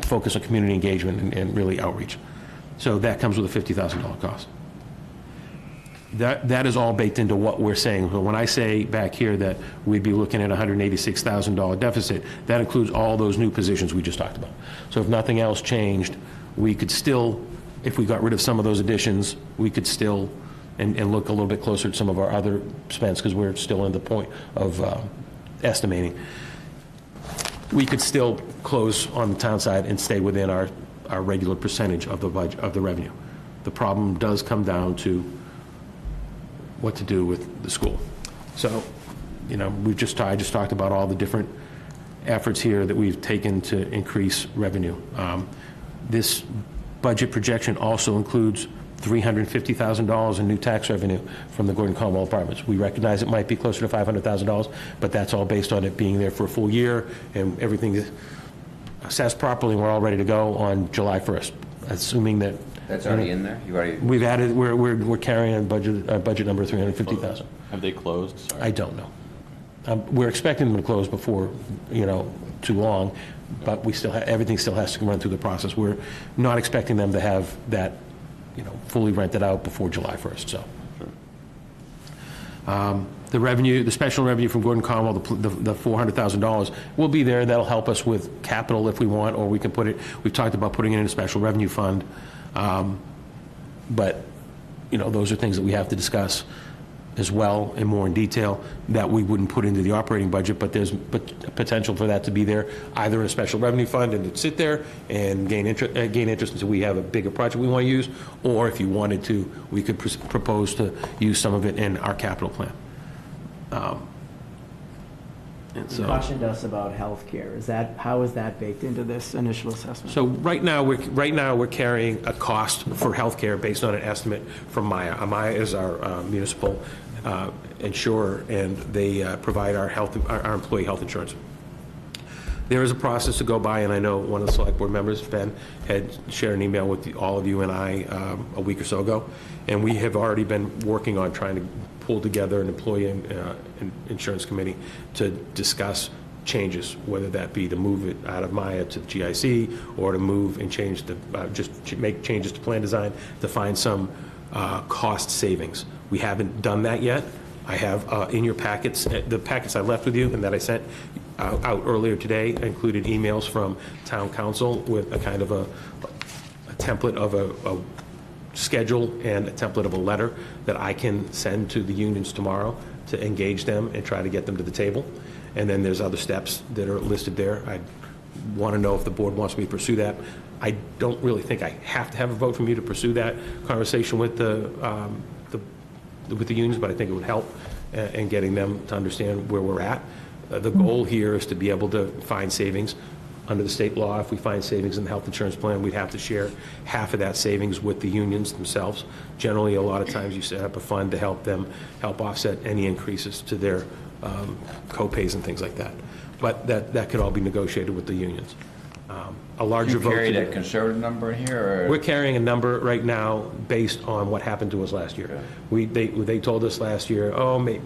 focus on community engagement and really outreach. So that comes with a $50,000 cost. That is all baked into what we're saying. So when I say back here that we'd be looking at a $186,000 deficit, that includes all those new positions we just talked about. So if nothing else changed, we could still, if we got rid of some of those additions, we could still, and look a little bit closer at some of our other spends, because we're still in the point of estimating. We could still close on the town side and stay within our regular percentage of the budget, of the revenue. The problem does come down to what to do with the school. So, I just talked about all the different efforts here that we've taken to increase revenue. This budget projection also includes $350,000 in new tax revenue from the Gordon Conwell Apartments. We recognize it might be closer to $500,000, but that's all based on it being there for a full year and everything is assessed properly, and we're all ready to go on July 1st, assuming that. That's already in there? We've added, we're carrying a budget number of $350,000. Have they closed? Sorry. I don't know. We're expecting them to close before, too long, but we still everything still has to run through the process. We're not expecting them to have that, fully rented out before July 1st, so. The revenue, the special revenue from Gordon Conwell, the $400,000 will be there. That'll help us with capital if we want, or we can put it, we've talked about putting it in a special revenue fund. But, those are things that we have to discuss as well and more in detail that we wouldn't put into the operating budget, but there's potential for that to be there either in a special revenue fund and to sit there and gain interest until we have a bigger project we want to use, or if you wanted to, we could propose to use some of it in our capital plan. You cautioned us about healthcare. How is that baked into this initial assessment? So right now we're carrying a cost for healthcare based on an estimate from Maya. Maya is our municipal insurer, and they provide our employee health insurance. There is a process to go by, and I know one of the select board members, Ben, had shared an email with all of you and I a week or so ago, and we have already been working on trying to pull together an employee insurance committee to discuss changes, whether that be to move it out of Maya to the GIC, or to move and change make changes to plan design to find some cost savings. We haven't done that yet. I have in your packets, the packets I left with you and that I sent out earlier today included emails from town council with a kind of a template of a schedule and a template of a letter that I can send to the unions tomorrow to engage them and try to get them to the table. And then there's other steps that are listed there. I want to know if the board wants me to pursue that. I don't really think I have to have a vote from you to pursue that conversation with the unions, but I think it would help in getting them to understand where we're at. The goal here is to be able to find savings under the state law. If we find savings in the health insurance plan, we'd have to share half of that savings with the unions themselves. Generally, a lot of times you set up a fund to help them offset any increases to their co-pays and things like that. But that could all be negotiated with the unions. A larger vote. You carried a conservative number in here? Or? We're carrying a number right now based on what happened to us last year. They told us last year,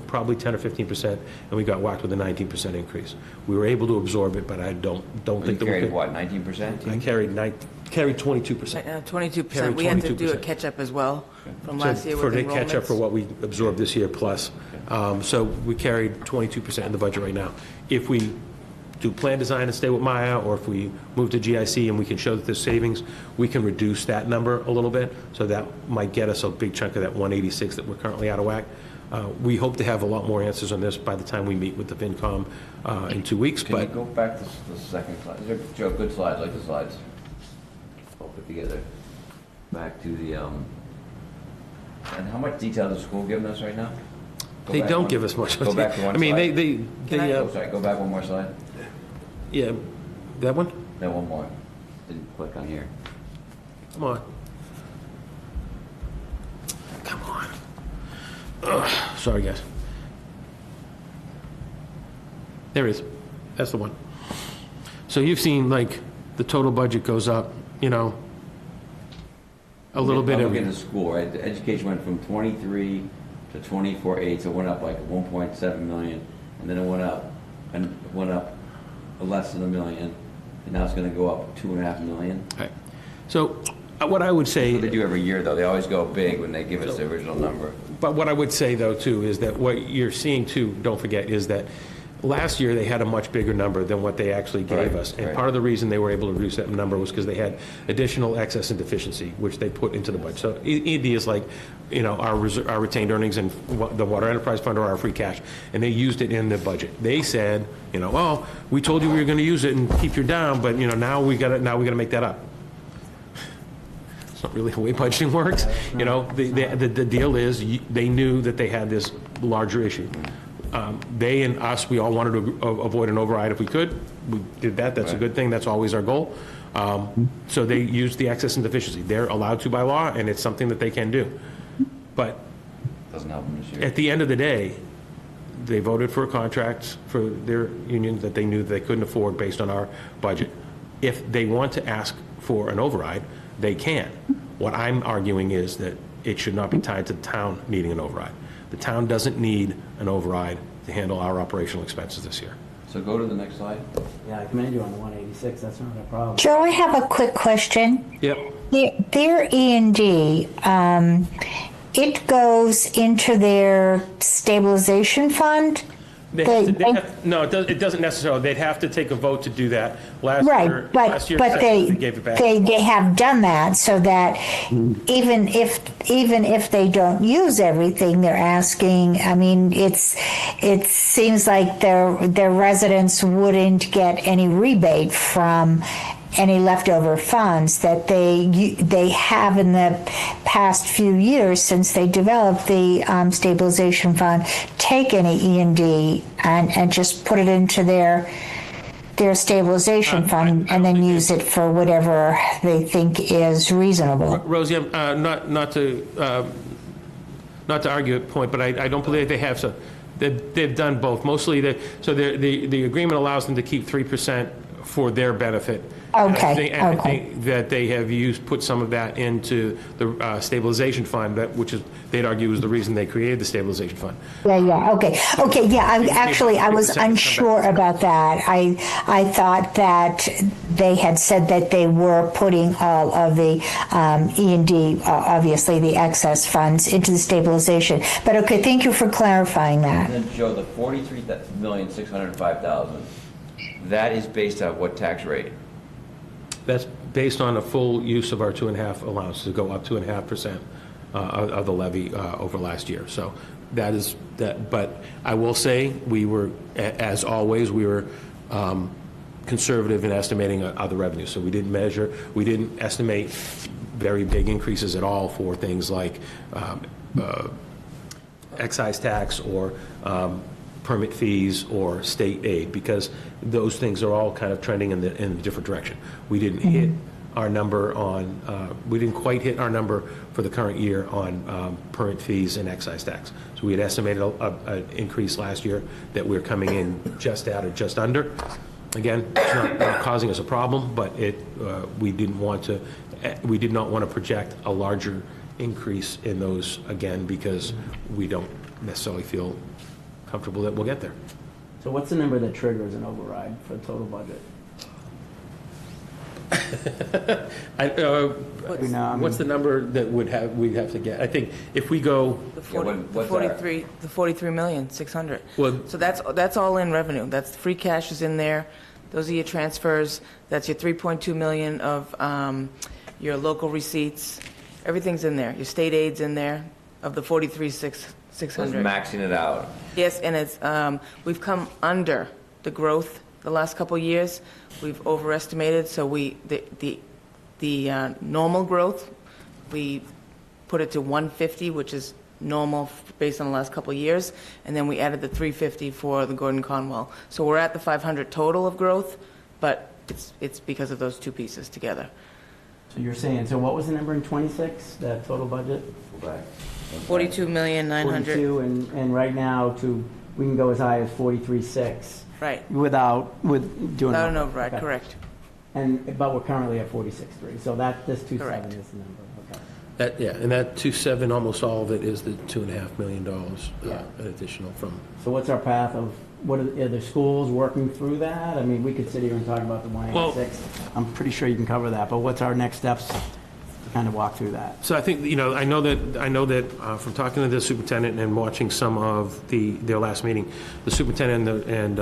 probably 10 or 15%, and we got whacked with a 19% increase. We were able to absorb it, but I don't think that we carried could. What, 19%? I carried 22%. 22%. We had to do a catch-up as well from last year with For the catch-up enrollments. for what we absorbed this year plus. So we carried 22% in the budget right now. If we do plan design and stay with Maya, or if we move to GIC and we can show that there's savings, we can reduce that number a little bit. So that might get us a big chunk of that 186 that we're currently out of whack. We hope to have a lot more answers on this by the time we meet with the FinCom in 2 weeks. Can you go back to the second slide? Joe, good slides, like the slides. All put together. Back to the, and how much detail is the school giving us right now? They don't give us much. Go back to one I mean, slide. Sorry, go back one more slide. Yeah, that one? No, one more. Didn't click on here. Come on. Come on. Ugh, sorry, guys. There it is. That's the one. So you've seen, like, the total budget goes up, you know, a little bit I'm of. looking at the school, right? The education went from 23 to 24.8, so it went up like 1.7 million, and then it went up less than $1 million, and now it's going to go up 2.5 million. Right. So what I would say. They do every year, though. They always go big when they give us the original number. But what I would say, though, too, is that what you're seeing, too, don't forget, is that last year they had a much bigger number than what they actually gave us. And part of the reason they were able to reduce that number was because they had additional excess and deficiency, which they put into the budget. So ED is like, you know, our retained earnings and the Water Enterprise Fund or our free cash. And they used it in the budget. They said, you know, well, we told you we were going to use it and keep you down, but, you know, now we got to make that up. It's not really the way budgeting works. You know, the deal is they knew that they had this larger issue. They and us, we all wanted to avoid an override if we could. We did that. That's a good thing. That's always our goal. So they used the excess and deficiency. They're allowed to by law, and it's something that they can do. But doesn't help them this year. At the end of the day, they voted for contracts for their union that they knew they couldn't afford based on our budget. If they want to ask for an override, they can. What I'm arguing is that it should not be tied to the town needing an override. The town doesn't need an override to handle our operational expenses this year. So go to the next slide. Yeah, I commend you on the 186. That's not a problem. Joe, I have a quick question. Yep. Their E&D, it goes into their stabilization fund? No, it doesn't necessarily. They'd have to take a vote to do that. Last year, they gave it back. They have done that so that even if they don't use everything, they're asking. I mean, it seems like their residents wouldn't get any rebate from any leftover funds that they have in the past few years since they developed the stabilization fund, take any E&D and just put it into their stabilization fund and then use it for whatever they think is reasonable. Rosie, not to argue a point, but I don't believe they have. So they've done both. Mostly, the agreement allows them to keep 3% for their benefit. Okay. I think that they have put some of that into the stabilization fund, which is, they'd argue, was the reason they created the stabilization fund. Yeah. Okay. Yeah. I was unsure about that. I thought that they had said that they were putting all of the E&D, obviously the excess funds, into the stabilization. But okay, thank you for clarifying that. And then Joe, the 43,605,000. That is based on what tax rate? That's based on a full use of our 2.5 allowance to go up 2.5% of the levy over last year. So that is that. But I will say we were, as always, conservative in estimating other revenues. So we didn't estimate very big increases at all for things like excise tax or permit fees or state aid, because those things are all kind of trending in a different direction. We didn't hit our number on, we didn't quite hit our number for the current year on permit fees and excise tax. So we had estimated an increase last year that we're coming in just at or just under. Again, it's not causing us a problem, but we did not want to project a larger increase in those again, because we don't necessarily feel comfortable that we'll get there. So what's the number that triggers an override for the total budget? What's the number that we'd have to get? I think if we go the 43,600,000. Well, so that's all in revenue. That's free cash is in there. Those are your transfers. That's your 3.2 million of your local receipts. Everything's in there. Your state aid's in there of the 43,600. Maxing it out. Yes, and it's we've come under the growth the last couple of years. We've overestimated, so the normal growth, we put it to 150, which is normal based on the last couple of years, and then we added the 350 for the Gordon Conwell. So we're at the 500 total of growth, but it's because of those two pieces together. So you're saying, so what was the number in 26, that total budget? 42,900,000. 42, and right now we can go as high as 43.6. Right. with doing. Without an override, Okay. correct. But we're currently at 46.3, so this 2.7 Correct. is the number, okay. And that 2.7, almost all of it is the $2.5 million Yeah. an additional from. So what's our path of, are the schools working through that? I mean, we could sit here and talk about the 186. I'm pretty sure you can cover that, but what's our next steps to kind of walk through that? So I think, I know that from talking to the superintendent and watching some of their last meeting, the superintendent and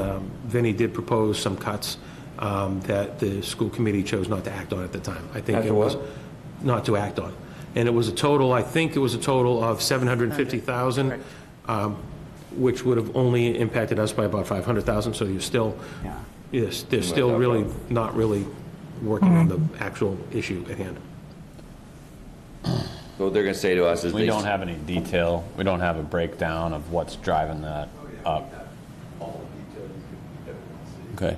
Vinnie did propose some cuts that the school committee chose not to act on at the time. I think it was not to act on. And it was a total, I think it was a total of $750,000, which would have only impacted us by about $500,000, so you're still, yes, they're still really not really working on the actual issue at hand. So what they're going to say to us is We don't have any detail, we don't have a breakdown of what's driving that up. Okay.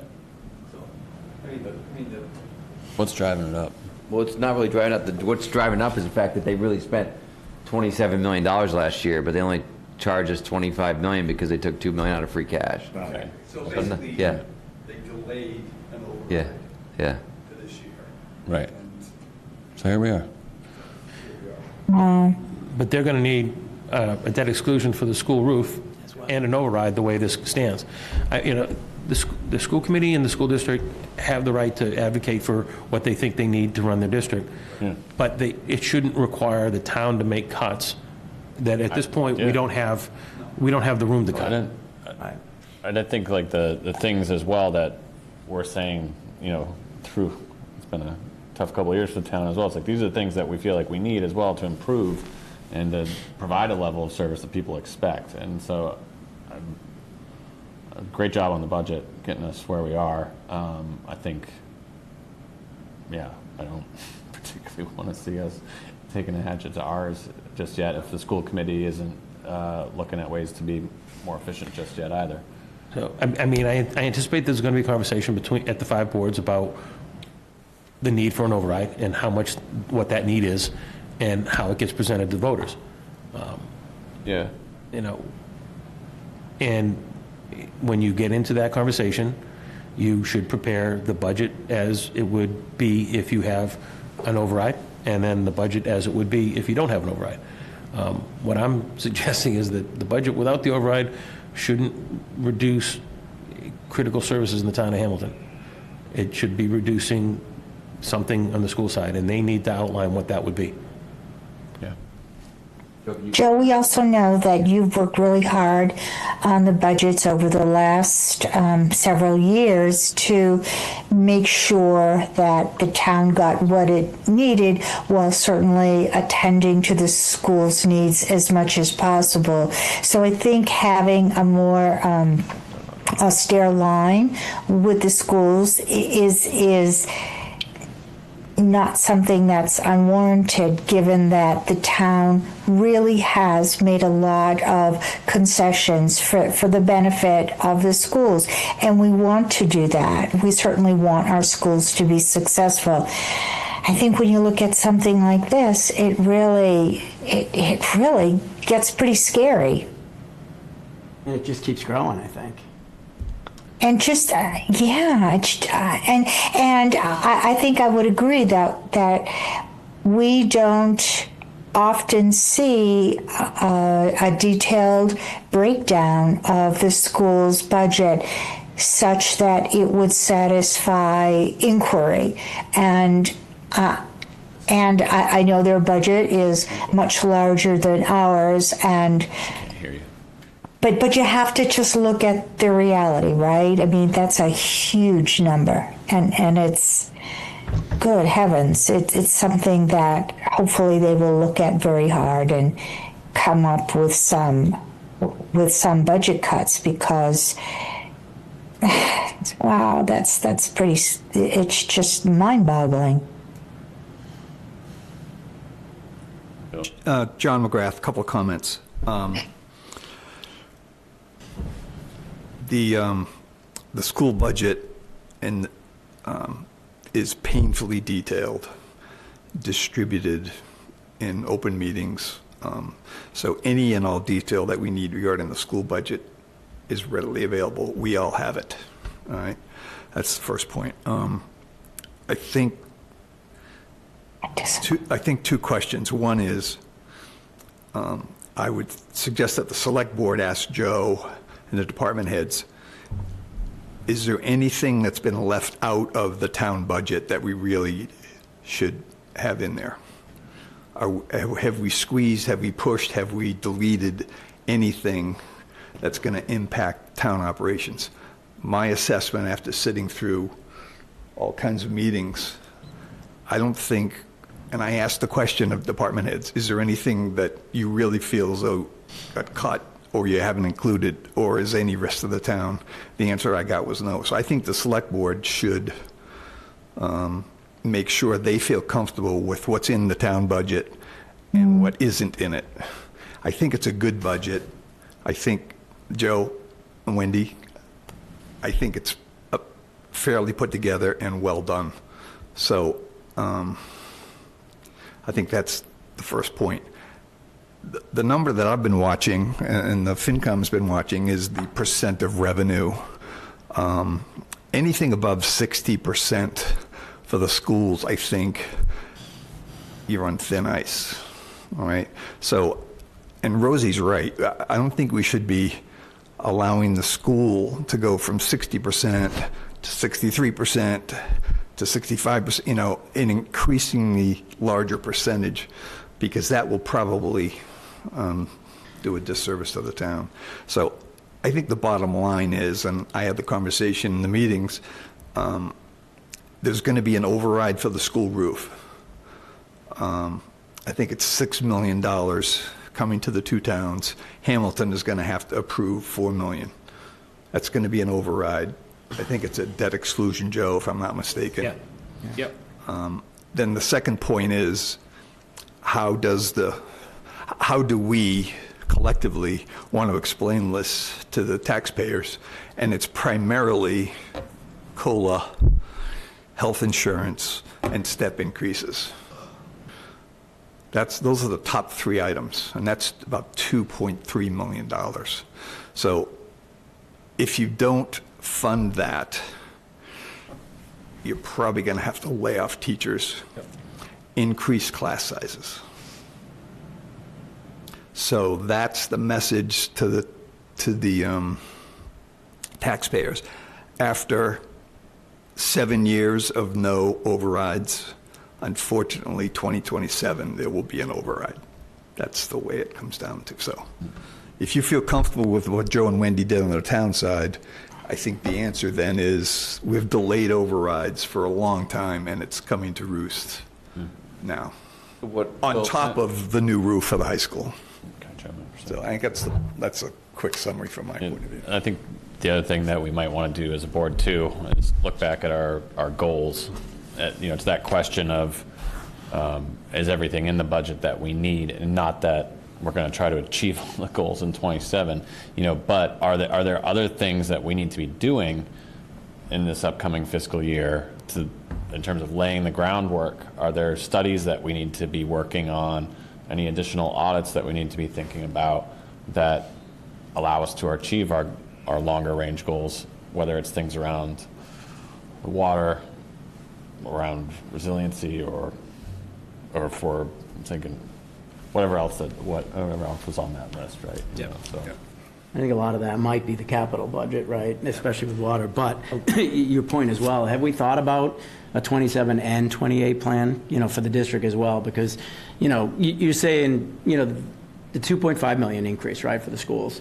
What's driving it up? Well, it's not really driving up. What's driving up is the fact that they really spent $27 million last year, but they only charged us $25 million because they took $2 million out of free cash. Okay. So basically, Yeah, they delayed an override yeah. to this year. Right. So here we are. But they're going to need a debt exclusion for the school roof and an override the way this stands. The school committee and the school district have the right to advocate for what they think they need to run their district. Yeah. But it shouldn't require the town to make cuts that at this point we don't have the room to cut. I think like the things as well that we're saying, through, it's been a tough couple of years for the town as well. It's like, these are the things that we feel like we need as well to improve and to provide a level of service that people expect. And so, a great job on the budget, getting us where we are. I think, I don't particularly want to see us taking a hatchet to ours just yet if the school committee isn't looking at ways to be more efficient just yet either. So, I anticipate there's going to be a conversation at the 5 boards about the need for an override and what that need is and how it gets presented to voters. And when you get into that conversation, you should prepare the budget as it would be if you have an override, and then the budget as it would be if you don't have an override. What I'm suggesting is that the budget without the override shouldn't reduce critical services in the town of Hamilton. It should be reducing something on the school side, and they need to outline what that would be. Joe, we also know that you've worked really hard on the budgets over the last several years to make sure that the town got what it needed while certainly attending to the school's needs as much as possible. So I think having a more austere line with the schools is not something that's unwarranted, given that the town really has made a lot of concessions for the benefit of the schools. And we want to do that. We certainly want our schools to be successful. I think when you look at something like this, it really gets pretty scary. And it just keeps growing, I think. And just, and I think I would agree that we don't often see a detailed breakdown of the school's budget such that it would satisfy inquiry. And I know their budget is much larger than ours, and But you have to just look at the reality, right? I mean, that's a huge number, and it's, good heavens, it's something that hopefully they will look at very hard and come up with some budget cuts, because wow, that's pretty, it's just mind-boggling. John McGrath, a couple of comments. The school budget is painfully detailed, distributed in open meetings. So any and all detail that we need regarding the school budget is readily available. We all have it. all right? That's the first point. I think two questions. One is, I would suggest that the select board ask Joe and the department heads, is there anything that's been left out of the town budget that we really should have in there? Have we squeezed, have we pushed, have we deleted anything that's going to impact town operations? My assessment after sitting through all kinds of meetings, I don't think, and I asked the question of department heads, is there anything that you really feel as though got cut or you haven't included, or is any rest of the town? The answer I got was no. So I think the select board should make sure they feel comfortable with what's in the town budget and what isn't in it. I think it's a good budget. I think, Joe and Wendy, I think it's fairly put together and well done. So I think that's the first point. The number that I've been watching and the FinCom's been watching is the percent of revenue. Anything above 60% for the schools, I think you're on thin ice, all right? So, and Rosie's right. I don't think we should be allowing the school to go from 60% to 63% to 65%, you know, an increasingly larger percentage, because that will probably do a disservice to the town. So I think the bottom line is, and I had the conversation in the meetings, there's going to be an override for the school roof. I think it's $6 million coming to the two towns. Hamilton is going to have to approve $4 million. That's going to be an override. I think it's a debt exclusion, Joe, if I'm not mistaken. Yeah. Yep. Then the second point is, how do we collectively want to explain this to the taxpayers? And it's primarily COLA, health insurance, and step increases. Those are the top three items, and that's about $2.3 million. So if you don't fund that, you're probably going to have to lay off teachers, increase class sizes. So that's the message to the taxpayers. After 7 years of no overrides, unfortunately, 2027, there will be an override. That's the way it comes down to. So if you feel comfortable with what Joe and Wendy did on their town side, I think the answer then is we've delayed overrides for a long time, and it's coming to roost now, on top of the new roof for the high school. So I think that's a quick summary from my point of view. I think the other thing that we might want to do as a board too is look back at our goals. It's that question of is everything in the budget that we need, and not that we're going to try to achieve the goals in 27. But are there other things that we need to be doing in this upcoming fiscal year in terms of laying the groundwork? Are there studies that we need to be working on? Any additional audits that we need to be thinking about that allow us to achieve our longer range goals, whether it's things around the water, around resiliency, or for, I'm thinking, whatever else was on that list, right? Yeah. I think a lot of that might be the capital budget, right? Especially with water. But your point as well, have we thought about a 27 and 28 plan, for the district as well? Because, you're saying, the 2.5 million increase, right, for the schools.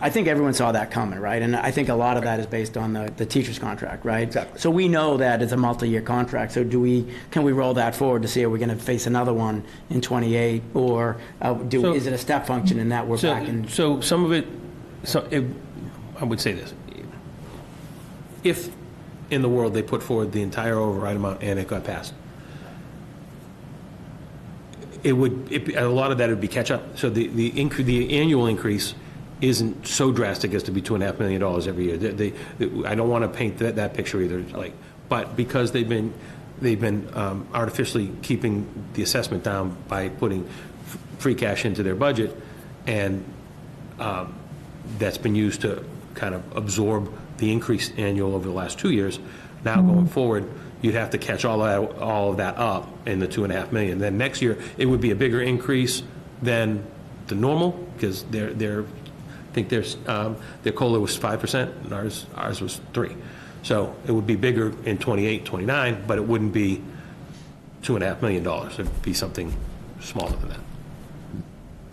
I think everyone saw that coming, right? And I think a lot of that is based on the teacher's contract, right? Exactly. So we know that it's a multi-year contract. So can we roll that forward to see, are we going to face another one in 28, or is it a step function in that we're back in? So some of it, I would say this. If in the world they put forward the entire override amount and it got passed, a lot of that would be catch up. So the annual increase isn't so drastic as to be $2.5 million every year. I don't want to paint that picture either. But because they've been artificially keeping the assessment down by putting free cash into their budget, and that's been used to kind of absorb the increase annual over the last 2 years. Now going forward, you'd have to catch all of that up in the 2.5 million. Then next year, it would be a bigger increase than the normal, because I think their COLA was 5%, and ours was 3%. So it would be bigger in 28, 29, but it wouldn't be $2.5 million. It'd be something smaller than that.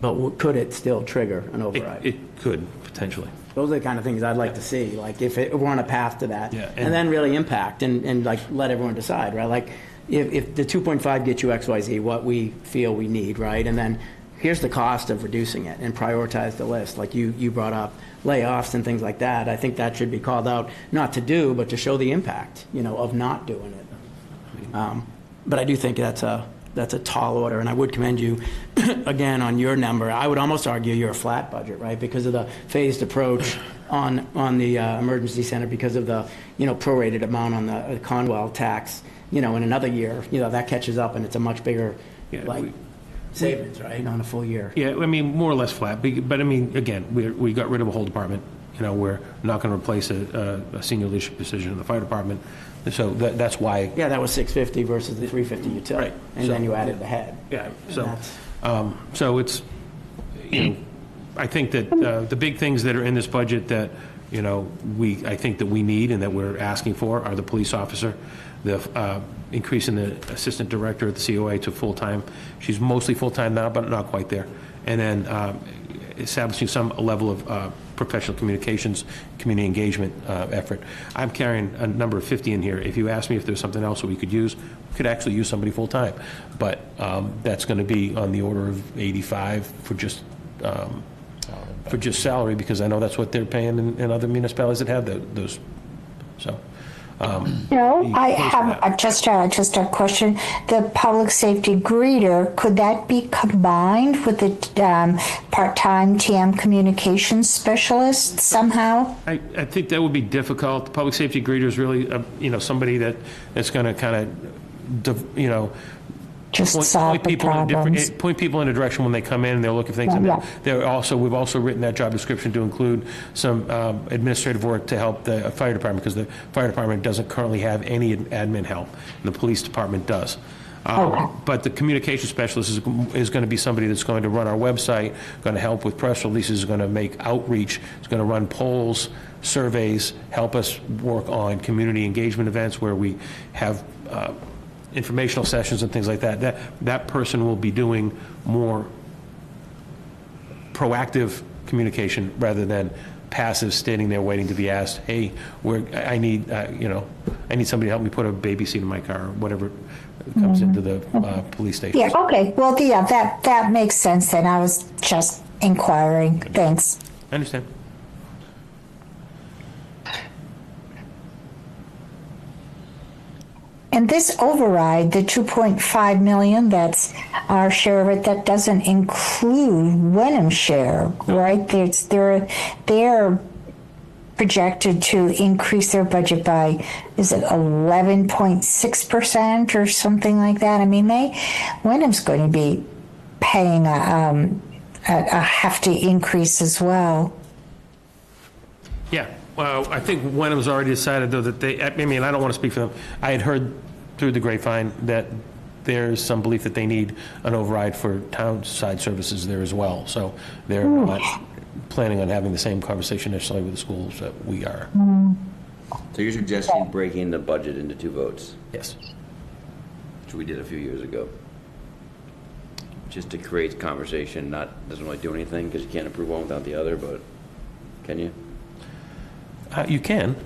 But could it still trigger an override? It could, potentially. Those are the kind of things I'd like to see, like if we're on a path to that. Yeah, and then really impact and like let everyone decide, right? Like if the 2.5 gets you XYZ, what we feel we need, right? And then here's the cost of reducing it and prioritize the list. Like you brought up layoffs and things like that. I think that should be called out, not to do, but to show the impact, of not doing it. But I do think that's a tall order, and I would commend you, again, on your number. I would almost argue you're a flat budget, right? Because of the phased approach on the emergency center, because of the, prorated amount on the Conwell tax, in another year, that catches up, and it's a much bigger, savings, right, on a full year. Yeah, I mean, more or less flat, but I mean, again, we got rid of a whole department. We're not going to replace a senior leadership position in the fire department. So that's why. Yeah, that was 650 versus the 350 you took. Right. And then you added the head. Yeah, so it's, I think that the big things that are in this budget that, I think that we need and that we're asking for are the police officer, the increase in the assistant director at the COA to full-time. She's mostly full-time now, but not quite there. And then establishing some level of professional communications, community engagement effort. I'm carrying a number of 50 in here. If you ask me if there's something else that we could use, we could actually use somebody full-time. But that's going to be on the order of 85 for just salary, because I know that's what they're paying in other municipalities that have those. So. I have just a question. The public safety greeter, could that be combined with the part-time TM communications specialist somehow? I think that would be difficult. The public safety greeter is really, somebody that's going to kind of, just solve the problems. Point people in a direction when they come in and they're looking for things. We've also written that job description to include some administrative work to help the fire department, because the fire department doesn't currently have any admin help, and the police department does. But the communication specialist is going to be somebody that's going to run our website, going to help with press releases, going to make outreach, is going to run polls, surveys, help us work on community engagement events where we have informational sessions and things like that. That person will be doing more proactive communication rather than passive, standing there waiting to be asked, hey, I need somebody to help me put a baby seat in my car, or whatever comes into the police station. Yeah, okay. Well, that makes sense then. I was just inquiring. Thanks. I understand. And this override, the 2.5 million, that's our share of it, that doesn't include Wenham's share, right? They're projected to increase their budget by, is it 11.6% or something like that? I mean, Wenham's going to be paying a hefty increase as well. Yeah. Well, I think Wenham's already decided, though, that I don't want to speak for them. I had heard through the grapevine that there's some belief that they need an override for town side services there as well. So they're not planning on having the same conversation necessarily with the schools that we are. So you're suggesting breaking the budget into 2 votes? Yes. Which we did a few years ago. Just to create conversation, doesn't really do anything because you can't approve one without the other, but can you? You can.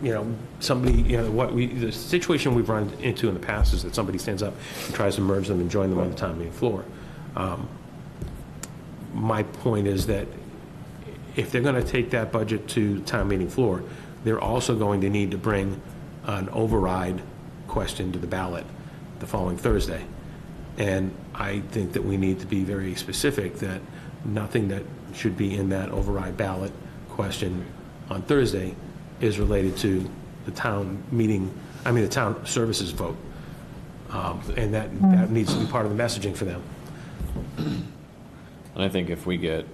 The situation we've run into in the past is that somebody stands up and tries to merge them and join them on the town meeting floor. My point is that if they're going to take that budget to town meeting floor, they're also going to need to bring an override question to the ballot the following Thursday. And I think that we need to be very specific that nothing that should be in that override ballot question on Thursday is related to the town meeting, the town services vote. And that needs to be part of the messaging for them. And I think if we get,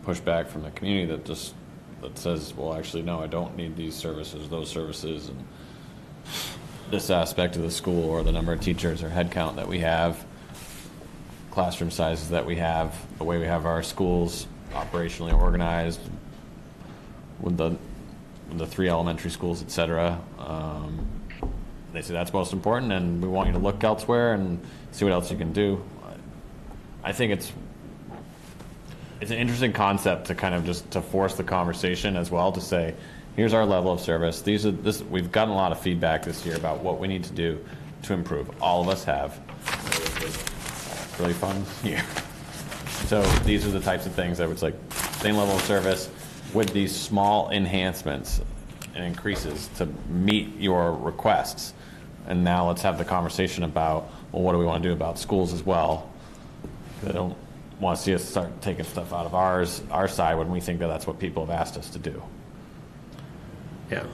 pushback from the community that just that says, well, actually, no, I don't need these services, those services, and this aspect of the school, or the number of teachers or head count that we have, classroom sizes that we have, the way we have our schools operationally organized with the 3 elementary schools, et cetera. They say that's most important, and we want you to look elsewhere and see what else you can do. I think it's an interesting concept to kind of just to force the conversation as well, to say, here's our level of service. We've gotten a lot of feedback this year about what we need to do to improve. All of us have. Really fun year. So these are the types of things that it's like same level of service with these small enhancements and increases to meet your requests. And now let's have the conversation about, well, what do we want to do about schools as well? They don't want to see us start taking stuff out of our side when we think that that's what people have asked us to do. Yeah.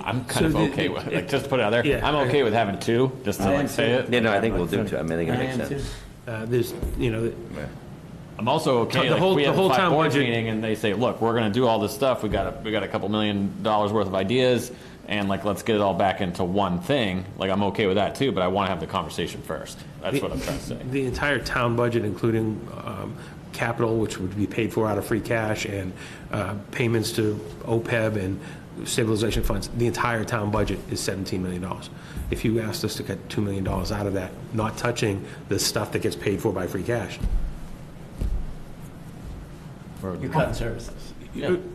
I'm kind of okay with, like, just to put it out there, Yeah. I'm okay with having 2, just to like say it. Yeah, no, I think we'll do too. I mean, I think it makes I am sense. There's, you know, I'm also okay, The like, whole- if we the have a whole 5 town board budget- meeting and they say, look, we're gonna do all this stuff, we got a couple $1 million worth of ideas, and like, let's get it all back into one thing, like, I'm okay with that too, but I wanna have the conversation first. That's what I'm trying to say. the entire town budget, including capital, which would be paid for out of free cash, and payments to OPEB and stabilization funds, the entire town budget is $17 million. If you asked us to cut $2 million out of that, not touching the stuff that gets paid for by free cash, You're cutting services.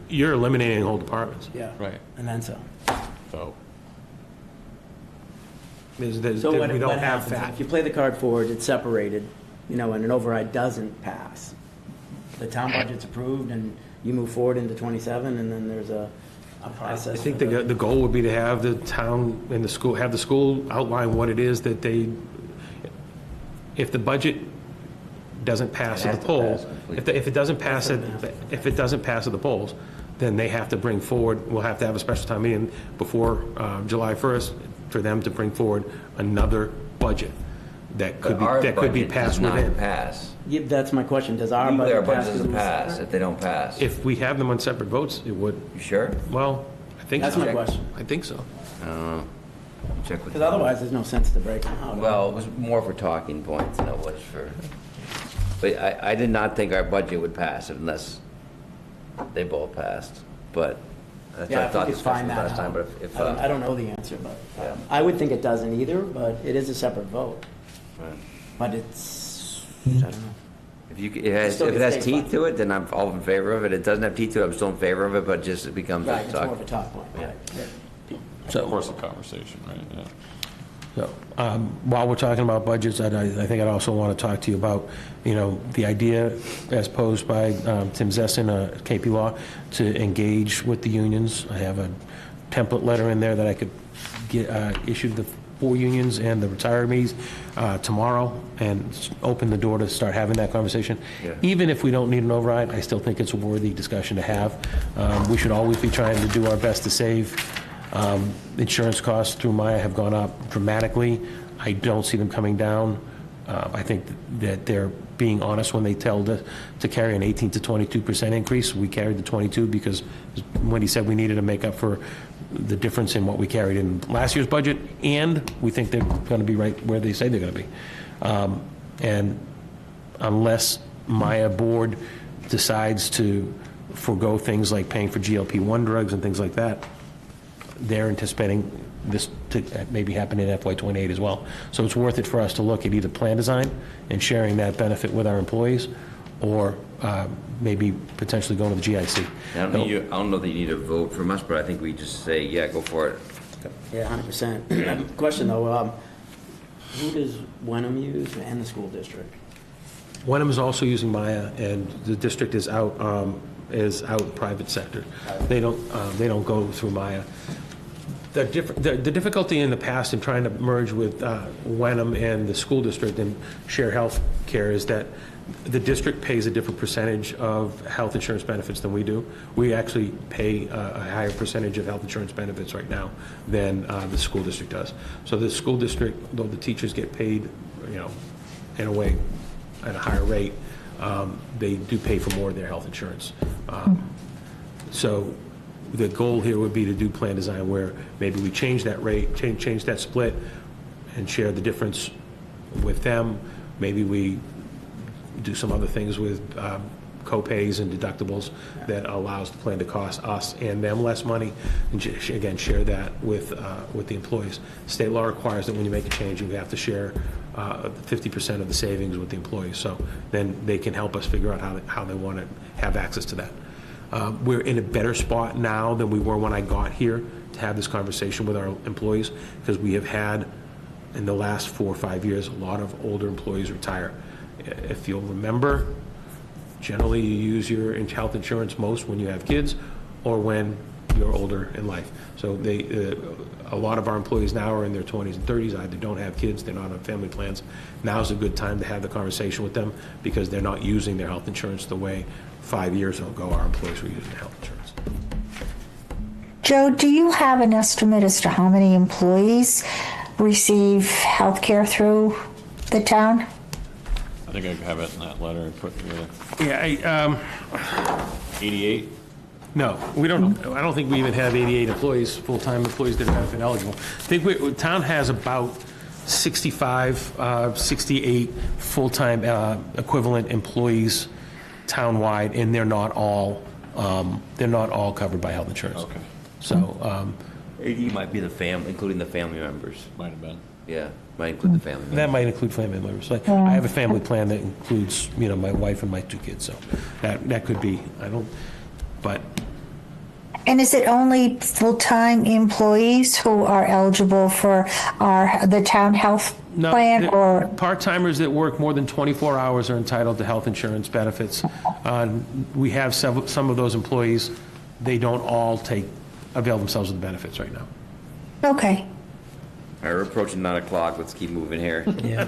you're eliminating whole departments. Yeah. Right. And then some. So, So what we don't have happens? that. If you play the card forward, it's separated, you know, and an override doesn't pass. The town budget's approved, and you move forward into 27, and then there's a process. I think for the goal would be to have the town and the school, have the school outline what it is that they, if the budget doesn't pass at the polls, if it doesn't pass at, if it doesn't pass at the polls, then they have to bring forward, we'll have to have a special town meeting before July 1st for them to bring forward another budget that could be passed But our budget does within. not pass. Yeah, that's my question. Does our Legally, our budget budget pass? doesn't pass if they don't pass. If we have them on separate votes, it would. You sure? Well, I think so. That's my question. I think so. I don't know. Check with. Because otherwise, there's no sense to break them out. Well, it was more for talking points than it was for, but I did not think our budget would pass unless they both passed, but that's what Yeah, I I thought think the it's fine discussion was last that time, but if, I don't know the answer, but Yeah. I would think it doesn't either, but it is a separate vote. Right. But it's, I don't know. if it has Still gets teeth state to it, then I'm all in favor of it. It doesn't have teeth to it, I'm still in favor of it, but just it becomes Right, a it's talk. more of a talk point. Yeah. Right. of course, a conversation, right, yeah. So, while we're talking about budgets, I think I'd also want to talk to you about, you know, the idea as posed by Tim Zessin, KP Law, to engage with the unions. I have a template letter in there that I could get issued the 4 unions and the retirees tomorrow, and open the door to start having that conversation. Yeah. Even if we don't need an override, I still think it's a worthy discussion to have. We should always be trying to do our best to save. Insurance costs through Maya have gone up dramatically. I don't see them coming down. I think that they're being honest when they tell to carry an 18 to 22% increase. We carried the 22 because Wendy said we needed to make up for the difference in what we carried in last year's budget, and we think they're going to be right where they say they're going to be. And unless Maya board decides to forego things like paying for GLP-1 drugs and things like that, they're anticipating this to maybe happen in FY28 as well. So it's worth it for us to look at either plan design and sharing that benefit with our employees, or maybe potentially going to the GIC. I don't know that you need a vote from us, but I think we just say, yeah, go for it. Yeah, 100%. Question though, who does Wenham use and the school district? Wenham is also using Maya, and the district is out private sector. They don't go through Maya. The difficulty in the past in trying to merge with Wenham and the school district and share health care is that the district pays a different percentage of health insurance benefits than we do. We actually pay a higher percentage of health insurance benefits right now than the school district does. So the school district, though the teachers get paid, you know, in a way, at a higher rate, they do pay for more of their health insurance. So the goal here would be to do plan design where maybe we change that rate, change that split, and share the difference with them. Maybe we do some other things with co-pays and deductibles that allows the plan to cost us and them less money, and again, share that with the employees. State law requires that when you make a change, you have to share 50% of the savings with the employees, so then they can help us figure out how they want to have access to that. We're in a better spot now than we were when I got here to have this conversation with our employees, because we have had, in the last 4 or 5 years, a lot of older employees retire. If you'll remember, generally you use your health insurance most when you have kids or when you're older in life. So a lot of our employees now are in their 20s and 30s, either don't have kids, they're not on family plans. Now's a good time to have the conversation with them because they're not using their health insurance the way 5 years ago our employees were using health insurance. Joe, do you have an estimate as to how many employees receive health care through the town? I think I have it in that letter I put together. Yeah, 88? no, we don't. I don't think we even have 88 employees, full-time employees that are benefit eligible. I think the town has about 65, 68 full-time equivalent employees townwide, and they're not all covered by health insurance. Okay. So 80 might be the family, including the family members. Might have been. Yeah, might include the family members. that might include family members. Like, I have a family plan that includes, my wife and my 2 kids, so that could be. But And is it only full-time employees who are eligible for the town health plan, or? part-timers that work more than 24 hours are entitled to health insurance benefits. We have some of those employees, they don't all avail themselves of the benefits right now. Okay. All right, we're approaching 9 o'clock. Let's keep moving here. Yeah.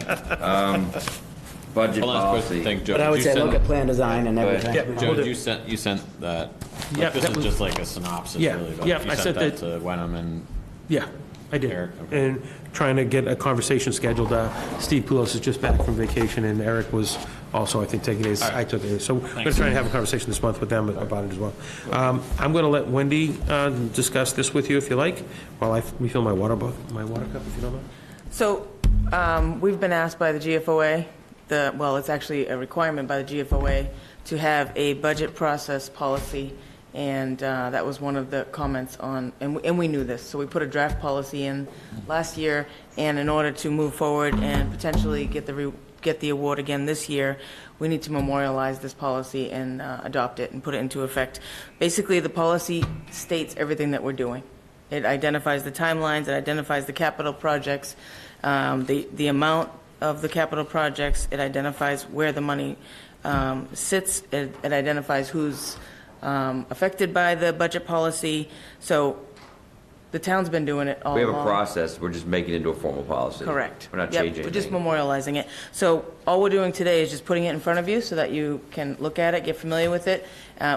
Budget Hold on, policy. quick thing, Joe. But I would did say you look send- at plan design and everything. Yeah. Joe, you sent that. Yeah, This that is was- just like a synopsis, Yeah, really. But yeah, you I sent sent that to Wenham and Yeah, I did. Eric, okay. And trying to get a conversation scheduled. Steve Poulos is just back from vacation, and Eric was also, I think, taking his, I took it. So we're going to try and have a conversation this month with them about it as well. I'm going to let Wendy discuss this with you, if you like, while I refill my water cup, if you don't mind. So we've been asked by the GFOA, it's actually a requirement by the GFOA to have a budget process policy, and that was one of the comments on, and we knew this, so we put a draft policy in last year, and in order to move forward and potentially get the award again this year, we need to memorialize this policy and adopt it and put it into effect. Basically, the policy states everything that we're doing. It identifies the timelines, it identifies the capital projects, the amount of the capital projects, it identifies where the money sits, it identifies who's affected by the budget policy. So the town's been doing it all We have a along. process, we're just making it into a formal policy. Correct. We're not Yep, changing we're just anything. memorializing it. So all we're doing today is just putting it in front of you so that you can look at it, get familiar with it.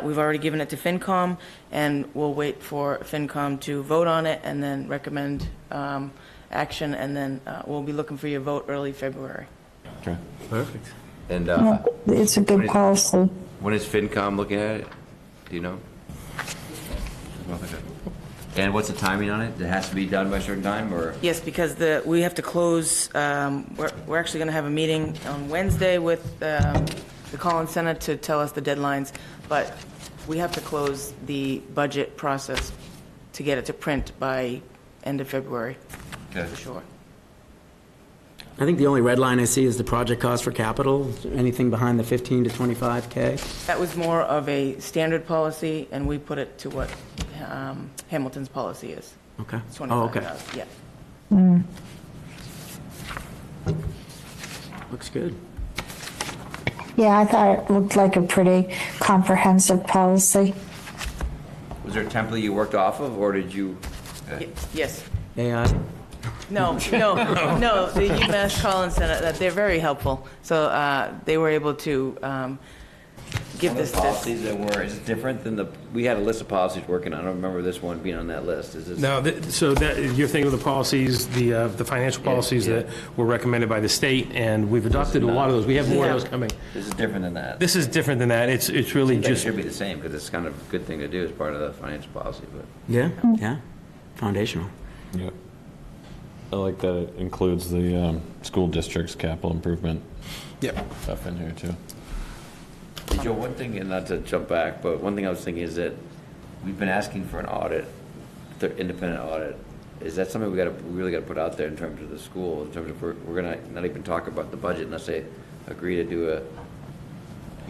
We've already given it to FinCom, and we'll wait for FinCom to vote on it and then recommend action, and then we'll be looking for your vote early February. Okay. Perfect. And It's a good policy. when is FinCom looking at it? Do you know? And what's the timing on it? It has to be done by a certain time, or? Yes, because we have to close, we're actually going to have a meeting on Wednesday with the Collins Center to tell us the deadlines, but we have to close the budget process to get it to print by end of February, Okay. for sure. I think the only red line I see is the project cost for capital. Is there anything behind the 15 to 25K? That was more of a standard policy, and we put it to what Hamilton's policy is. Okay. It's Oh, okay. $25,000, yeah. Looks good. Yeah, I thought it looked like a pretty comprehensive policy. Was there a template you worked off of, or did you? Yes. AI? No, the UMass Collins Center, they're very helpful. So they were able to give Some of this the to... policies that were, is it different than we had a list of policies working on, I don't remember this one being on that list, is this? Now, so that, you're thinking of the policies, the financial policies yeah. that were recommended by the state, and we've adopted a lot of those. We have more of those coming. This is different than that. This is different than that. It's really Seems like it just, should be the same, because it's kind of a good thing to do as part of the financial policy, but. Yeah, yeah, foundational. Yep. I like that it includes the school district's capital improvement stuff in here, too. Hey, Joe, one thing, and not to jump back, but one thing I was thinking is that we've been asking for an audit, independent audit. Is that something we really got to put out there in terms of the school, in terms of we're going to not even talk about the budget unless they agree to do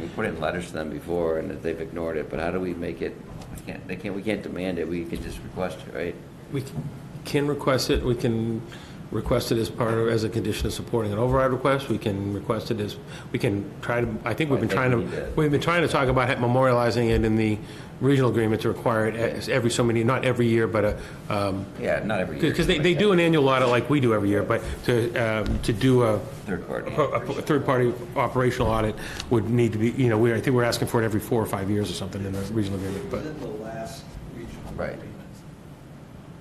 we put it in letters to them before and that they've ignored it, but how do we make it, we can't demand it, we can just request it, right? we can request it. We can request it as as a condition of supporting an override request. We can request it we can try to, I think we've been trying to talk about memorializing it in the regional agreement to require it every so many, not every year, but Yeah, not every year. because they do an annual audit like we do every year, but to do a third-party operational audit would need to be, I think we're asking for it every 4 or 5 years or something in the regional agreement. But Within the last regional Right. agreement.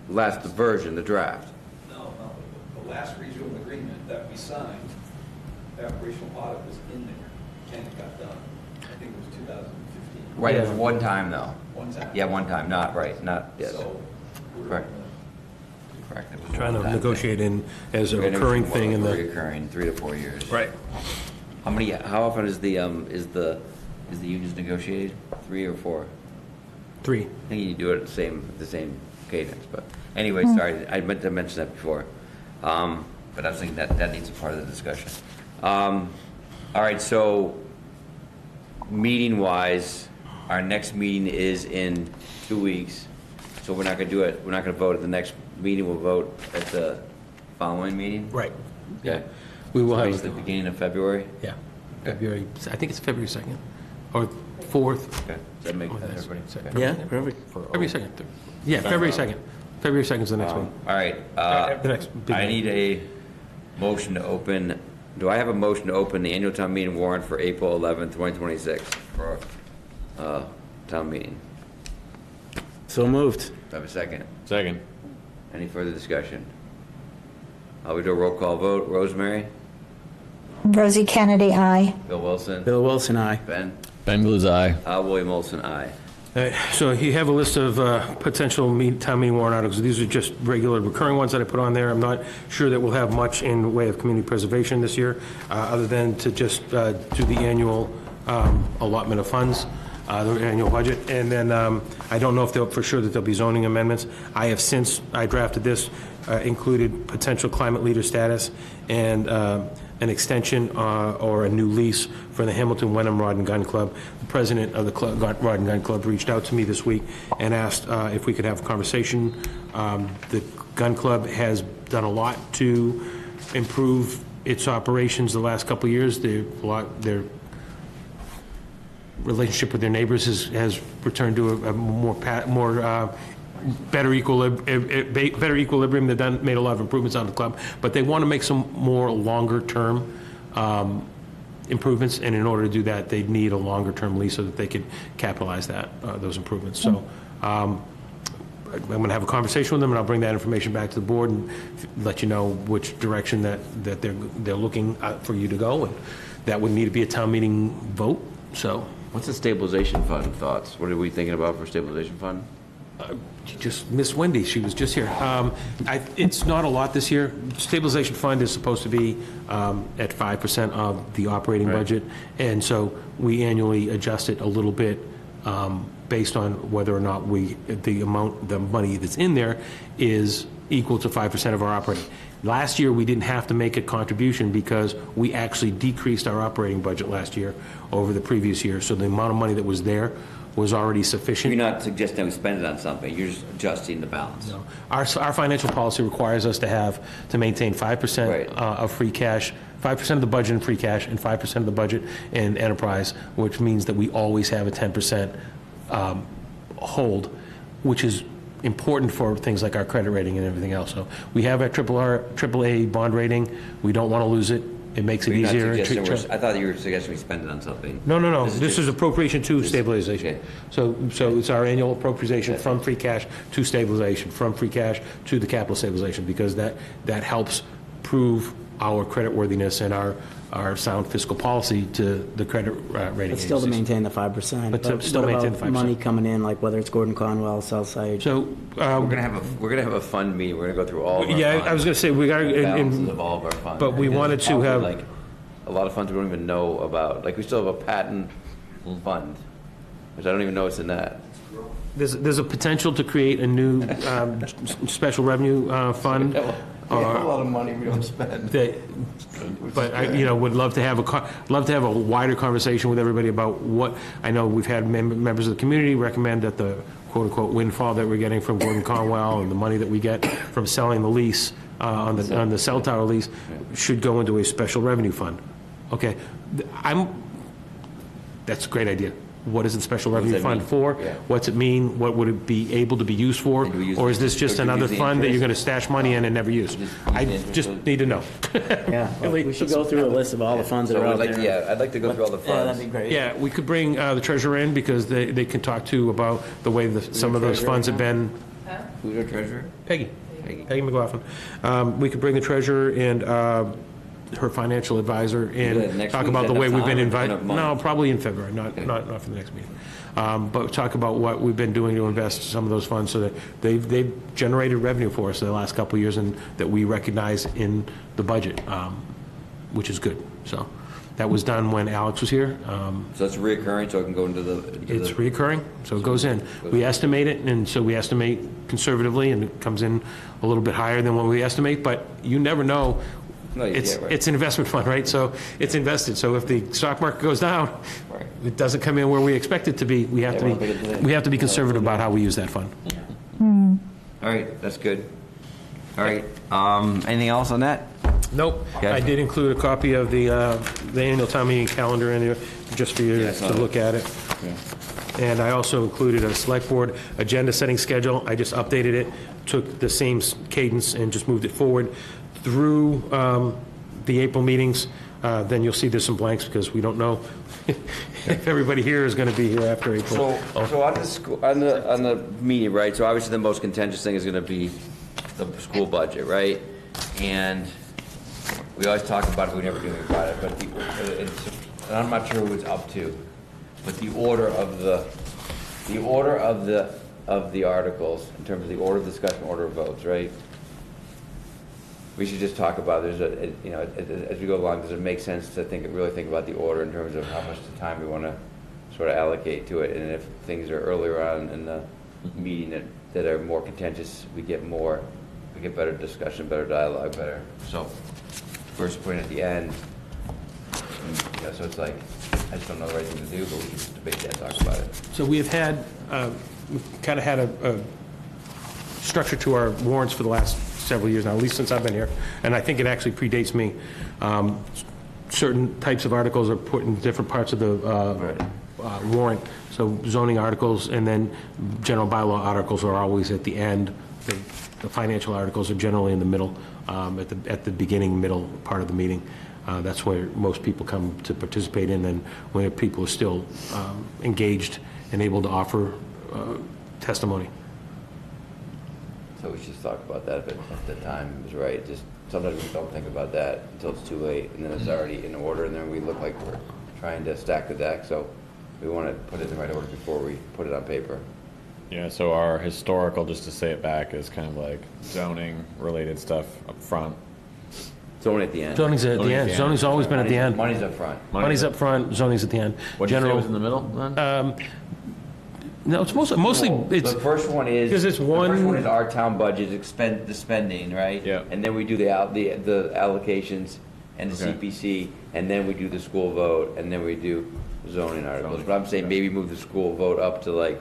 Last version, the draft. No, the last regional agreement that we signed, that regional audit was in there, and it got done. I think it was 2015. Right, it was one time though. One time. Yeah, one time, not, yes. So we're Correct. Correct. It was trying to one time. negotiate in as a We're gonna recurring do thing in the. Recurring, 3 to 4 years. Right. How often is the unions negotiated? 3 or 4? 3. I think you do it at the same cadence, but anyway, sorry, I meant to mention that before. But I was thinking that needs a part of the discussion. All right, so meeting-wise, our next meeting is in 2 weeks, so we're not gonna do it, we're not gonna vote at the next meeting, we'll vote at the following meeting? Right. Okay. We will So have it's the beginning of February? Yeah. February, I think it's February 2nd or 4th. Okay. Does that make sense, everybody? Okay. Yeah, perfect. February 2nd. Yeah, February 2nd. February 2nd is the next one. All right, The next big I one. need a motion to open, do I have a motion to open the annual town meeting warrant for April 11th, 2026 for town meeting? So moved. Do I have a second? Second. Any further discussion? We do a roll call vote. Rosemary? Rosie Kennedy, aye. Bill Wilson? Bill Wilson, aye. Ben? Ben Blue's eye. William Olson, aye. All right, so you have a list of potential town meeting warrant articles. These are just regular recurring ones that I put on there. I'm not sure that we'll have much in the way of community preservation this year, other than to just do the annual allotment of funds, the annual budget. And then I don't know if for sure that there'll be zoning amendments. I drafted this, included potential climate leader status and an extension or a new lease for the Hamilton Wenham Rod and Gun Club. The president of the Rod and Gun Club reached out to me this week and asked if we could have a conversation. The gun club has done a lot to improve its operations the last couple of years. Their relationship with their neighbors has returned to a better equilibrium. They've made a lot of improvements on the club, but they want to make some more longer-term improvements, and in order to do that, they need a longer-term lease so that they could capitalize those improvements. So I'm going to have a conversation with them, and I'll bring that information back to the board and let you know which direction that they're looking for you to go, and that would need to be a town meeting vote. So, what's the stabilization fund thoughts? What are we thinking about for stabilization fund? You just missed Wendy. She was just here. It's not a lot this year. Stabilization fund is supposed to be at 5% of the operating budget, and so we annually adjust it a little bit based on whether or not the money that's in there is equal to 5% of our operating. Last year, we didn't have to make a contribution because we actually decreased our operating budget last year over the previous year, so the amount of money that was there was already sufficient. You're not suggesting we spend it on something, you're just adjusting the balance. No. Our financial policy requires us to maintain 5% of free cash, 5% of the budget in free cash, and 5% of the budget in enterprise, which means that we always have a 10% hold, which is important for things like our credit rating and everything else. So we have a AAA bond rating. We don't want to lose it. It makes it You're not easier. suggesting I thought you were suggesting we spend it on something. No. This just- is appropriation to stabilization. okay. So it's our annual appropriation from free cash to stabilization, from free cash to the capital stabilization, because that helps prove our creditworthiness and our sound fiscal policy to the credit rating But still to agencies. maintain the 5%. But to still what maintain about the 5%. money coming in, like whether it's Gordon Conwell, Southside? So, We're gonna have a fund meeting. We're gonna go through all of our yeah, funds, I was going to say, we got the balances of all of our funds. but we And there's wanted to probably, have- like, a lot of funds we don't even know about. Like, we still have a patent fund, which I don't even know what's in that. there's a potential to create a new special revenue fund. We have a lot of money we don't spend. But I, would love to have a wider conversation with everybody about what, I know we've had members of the community recommend that the quote-unquote windfall that we're getting from Gordon Conwell and the money that we get from selling the lease, on the cell tower lease, should go into a special revenue fund. Okay, that's a great idea. What is the special What does revenue that fund mean? for? Yeah. What's it mean? What would it be able to be used for? And do we use Or is this the- just or do we another use the fund that you're interest? going to stash money in and never use? I just need to know. Yeah, well, we should go through a list of all the funds that So are I'd out like, there. yeah, I'd like to go through all the Yeah, funds. that'd be great. Yeah, we could bring the treasurer in, because they can talk too about the way some of those funds have been. Who's our treasurer? Peggy McLaughlin. We could bring the treasurer and her financial advisor that and next talk week? about Is the that way enough we've been time or invited. enough money? No, probably in February, not for the next meeting. But talk about what we've been doing to invest some of those funds, so that they've generated revenue for us the last couple of years, and that we recognize in the budget, which is good. So that was done when Alex was here. So it's reoccurring, so it can go into the. It's reoccurring, so it goes in. We estimate it, and so we estimate conservatively, and it comes in a little bit higher than what we estimate, but you never know. No, you It's can't, right. it's an investment fund, right? So it's invested. So if the stock market goes down, Right. it doesn't come in where we expect it to be, we have Yeah, to well, look at today. be, we have to be conservative about how we use that fund. All right, that's good. All right, anything else on that? Nope. Okay. I did include a copy of the annual town meeting calendar in there, just for you Yeah, I saw to that. look at it. And I also included a select board agenda setting schedule. I just updated it, took the same cadence and just moved it forward through the April meetings. Then you'll see there's some blanks, because we don't know if everybody here is going to be here after April. So on the school, on the meeting, right, so obviously the most contentious thing is gonna be the school budget, right? And we always talk about it, we never do anything about it, but and I'm not sure who it's up to, but the order of the articles, in terms of the order of discussion, order of votes, right? We should just talk about, as we go along, does it make sense to really think about the order in terms of how much time we want to sort of allocate to it? And if things are earlier on in the meeting that are more contentious, we get better discussion, better dialogue, better. So first point at the end, so it's like, I just don't know the right thing to do, but we can just debate that, talk about it. So we have had, we've kind of had a structure to our warrants for the last several years now, at least since I've been here, and I think it actually predates me. Certain types of articles are put in different parts of the warrant, so zoning articles, and then general bylaw articles are always at the end. The financial articles are generally in the middle, at the beginning, middle part of the meeting. That's where most people come to participate in, and where people are still engaged and able to offer testimony. So we should just talk about that if the time is right. Just sometimes we don't think about that until it's too late, and then it's already in order, and then we look like we're trying to stack the deck. So we want to put it in the right order before we put it on paper. Yeah, so our historical, just to say it back, is kind of like zoning-related stuff up front. Zoning at the end. Zoning's at the end. Zoning's always been at the end. Money's up front. Money's up front, zoning's at the end. What'd you say was in the middle, then? No, it's mostly, it's, The first one is. because it's The first one one, is our town budget, the spending, right? Yeah. And then we do the allocations and the Okay. CPC, and then we do the school vote, and then we do zoning articles. But I'm saying maybe move the school vote up to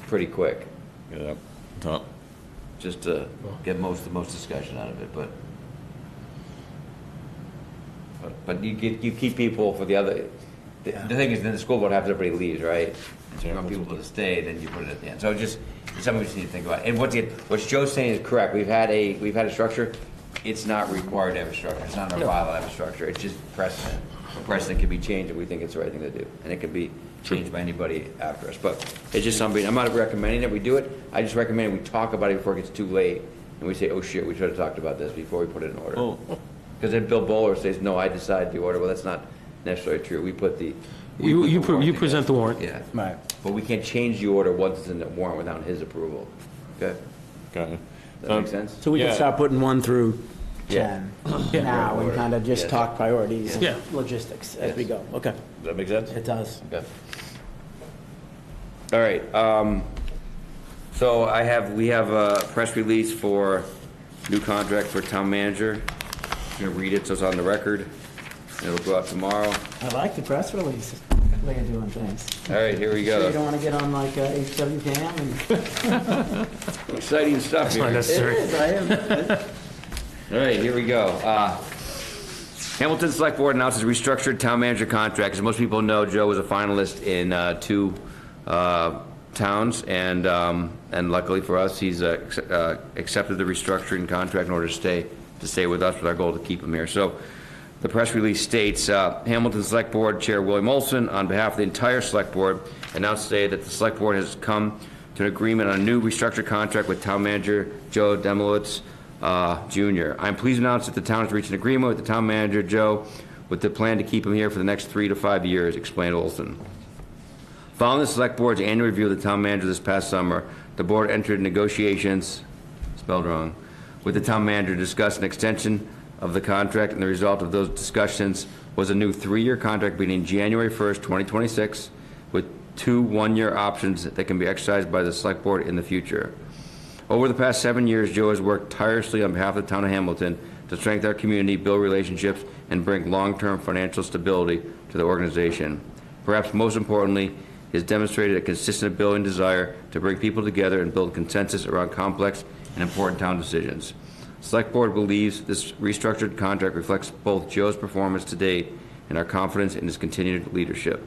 pretty quick, Get it up top. just to get the most discussion out of it, but you keep people for the other, the thing is, then the school vote happens, everybody leaves, right? If you want people to stay, then you put it at the end. So just, it's something we just need to think about. And what Joe's saying is correct. We've had a structure. it's not required to have a structure. It's not in our bylaw to have a structure. It's just precedent. Precedent can be changed if we think it's the right thing to do. And it can be changed by anybody after us. But it's just something, I'm not recommending that we do it. I just recommend we talk about it before it gets too late. And we say, oh shit, we should have talked about this before we put it in order. Because then Bill Bowler says, no, I decide the order. Well, that's not necessarily true. We put the... You present the warrant. Yeah. Right. But we can't change the order once it's in the warrant without his approval. Okay? Okay. Does that make sense? So we can start putting 1 through Yeah. 10 now and kind of just Yes. talk priorities and Yeah. logistics as we go. Okay. Does that make sense? It does. Okay. All right, so we have a press release for new contract for town manager. I'm gonna read it so it's on the record. It'll go out tomorrow. I like the press release. Way of doing things. All right, here we Sure you go. don't want to get on like HWCAM and... Exciting stuff here. not necessary. It is, I am. All right, here we go. Hamilton Select Board announces restructured town manager contract. As most people know, Joe was a finalist in 2 towns, and luckily for us, he's accepted the restructuring contract in order to stay with us, with our goal to keep him here. So the press release states, Hamilton Select Board Chair William Olson, on behalf of the entire Select Board, announced today that the Select Board has come to an agreement on a new restructured contract with Town Manager Joe Demowitz, Jr. I'm pleased to announce that the town has reached an agreement with the Town Manager Joe with the plan to keep him here for the next 3 to 5 years, explained Olson. Following the Select Board's annual review of the Town Manager this past summer, the Board entered negotiations, spelled wrong, with the Town Manager to discuss an extension of the contract, and the result of those discussions was a new 3-year contract beginning January 1st, 2026, with 2 one-year options that can be exercised by the Select Board in the future. Over the past 7 years, Joe has worked tirelessly on behalf of the town of Hamilton to strengthen our community, build relationships, and bring long-term financial stability to the organization. Perhaps most importantly, he has demonstrated a consistent ability and desire to bring people together and build consensus around complex and important town decisions. Select Board believes this restructured contract reflects both Joe's performance to date and our confidence in his continued leadership.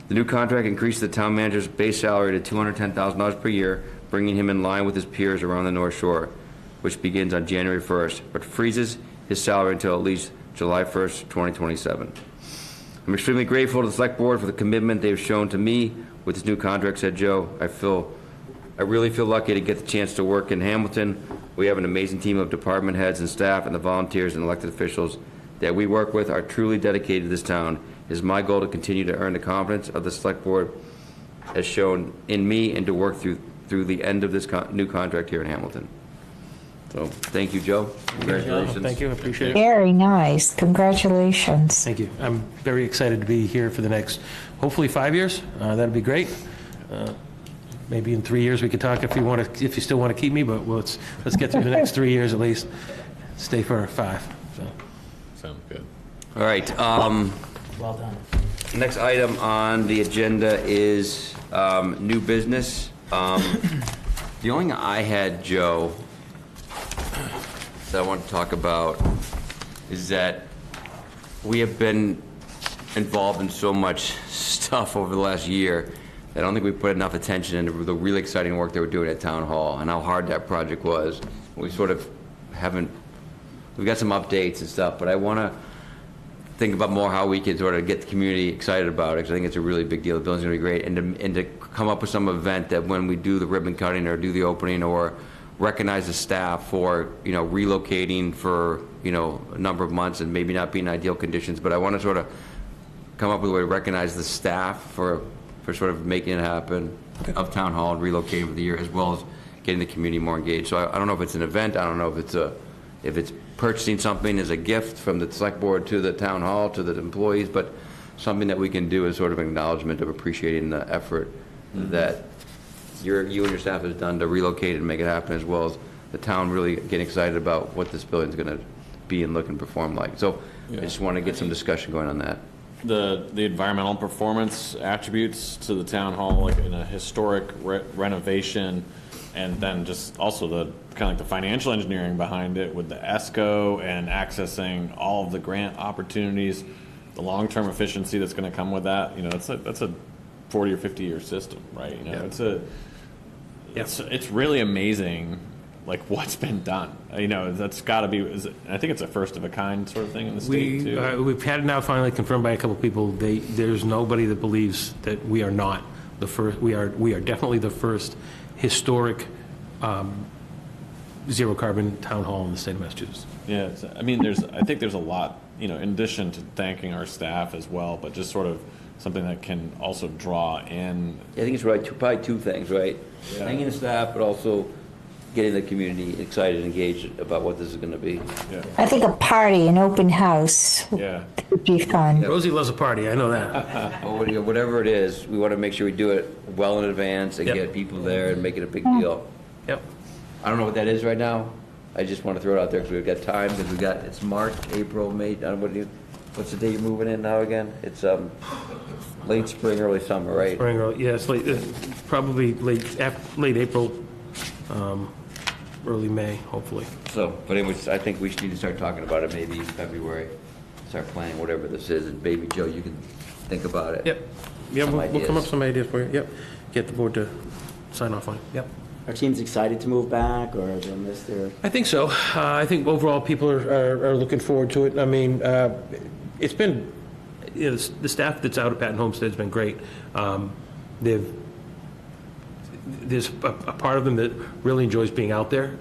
The new contract increases the town manager's base salary to $210,000 per year, bringing him in line with his peers around the North Shore, which begins on January 1st, but freezes his salary until at least July 1st, 2027. I'm extremely grateful to the Select Board for the commitment they've shown to me with this new contract, said Joe. I really feel lucky to get the chance to work in Hamilton. We have an amazing team of department heads and staff, and the volunteers and elected officials that we work with are truly dedicated to this town. It is my goal to continue to earn the confidence of the Select Board as shown in me and to work through the end of this new contract here in Hamilton. So, thank you, Joe. Congratulations. Thank you, I appreciate it. Very nice. Congratulations. Thank you. I'm very excited to be here for the next, hopefully 5 years. That'd be great. Maybe in 3 years we could talk if you still want to keep me, but let's get through the next 3 years at least. Stay for 5. So. Sounds good. All right. Well done. Next item on the agenda is new business. The only thing I had, Joe, that I want to talk about is that we have been involved in so much stuff over the last year that I don't think we put enough attention into the really exciting work they were doing at Town Hall and how hard that project was. We sort of we've got some updates and stuff, but I want to think about more how we can sort of get the community excited about it, because I think it's a really big deal. The building's going to be great, and to come up with some event that when we do the ribbon cutting or do the opening or recognize the staff for, relocating for, a number of months and maybe not being ideal conditions, but I want to sort of come up with a way to recognize the staff for sort of making it happen of Town Hall and relocating for the year, as well as getting the community more engaged. So I don't know if it's an event, I don't know if it's purchasing something as a gift from the Select Board to the Town Hall, to the employees, but something that we can do as sort of acknowledgement of appreciating the effort that you and your staff has done to relocate and make it happen, as well as the town really getting excited about what this building's going to be and look and perform like. So I just want to get some discussion going on that. The environmental performance attributes to the town hall, like in a historic renovation, and then just also the kind of like the financial engineering behind it with the ESCO and accessing all of the grant opportunities, the long-term efficiency that's going to come with that. That's a 40 or 50 year system, right? It's really amazing like what's been done. You know, that's got to be. I think it's a first of a kind sort of thing in the state too. We've had it now finally confirmed by a couple of people. There's nobody that believes that we are not the first. We are definitely the first historic zero carbon town hall in the state of Massachusetts. Yeah, I mean, I think there's a lot, you know, in addition to thanking our staff as well, but just sort of something that can also draw in. I think it's right, probably two things, right? Yeah. Thanking the staff, but also getting the community excited and engaged about what this is going to be. Yeah. I think a party, an open house Yeah. would be fun. Rosie loves a party, I know that. Or whatever it is, we want to make sure we do it well in advance and Yep. get people there and make it a big deal. Yep. I don't know what that is right now. I just want to throw it out there because we've got time, because it's March, April, May, what's the date you're moving in now again? It's late spring, early summer, right? Spring, yeah, it's late, probably late April, early May, hopefully. So, but anyways, I think we should need to start talking about it maybe in February. Start planning whatever this is, and maybe, Joe, you can think about it. Yep. Yeah, Some we'll come up ideas. with some ideas for you. Yep. Get the board to sign off on it. Yep. Our team's excited to move back, or they missed their... I think so. I think overall people are looking forward to it. I mean, it's been, you know, the staff that's out at Patton Homestead has been great. There's a part of them that really enjoys being out there,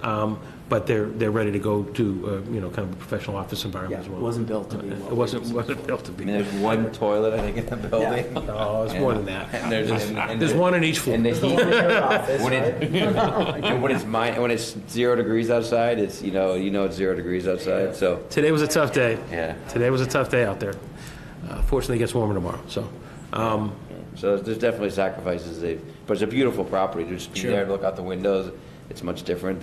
but they're ready to go to, you know, kind of a professional office environment Yeah, as well. it wasn't built to be. It wasn't built to be. I mean, there's one toilet, I think, in the building. No, it's more than that. And There's one in each floor. And the heat, office, when when it's 0 degrees outside, it's, you know it's 0 degrees outside, so. Today was a tough day. Yeah. Today was a tough day out there. Fortunately, it gets warmer tomorrow, so. So there's definitely sacrifices but it's a beautiful property, to just be Sure. there, look out the windows, it's much different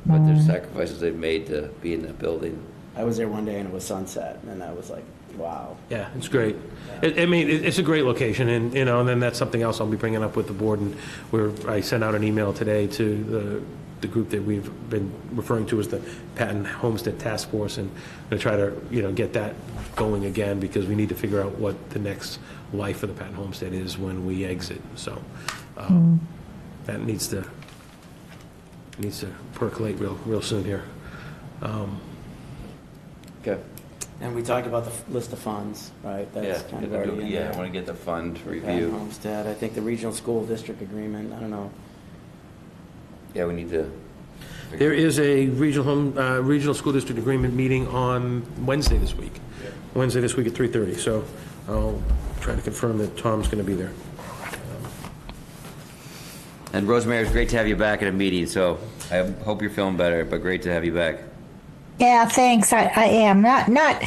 but there's sacrifices they've made to be in that building. I was there one day and it was sunset, and I was like, wow. Yeah, it's great. I mean, it's a great location, and, you know, and then that's something else I'll be bringing up with the board, and I sent out an email today to the group that we've been referring to as the Patton Homestead Task Force, and to try to, you know, get that going again, because we need to figure out what the next life of the Patton Homestead is when we exit, so that needs to percolate real soon here. Okay. And we talked about the list of funds, right? That's kind of already in Yeah, there. I want to get the fund Patton review. Homestead, I think the regional school district agreement, I don't know. Yeah, we need to. There is a regional school district agreement meeting on Wednesday this week. Wednesday this week at 3:30, so I'll try to confirm that Tom's going to be there. And Rosemary, it's great to have you back at a meeting, so I hope you're feeling better, but great to have you back. Yeah, thanks. I am not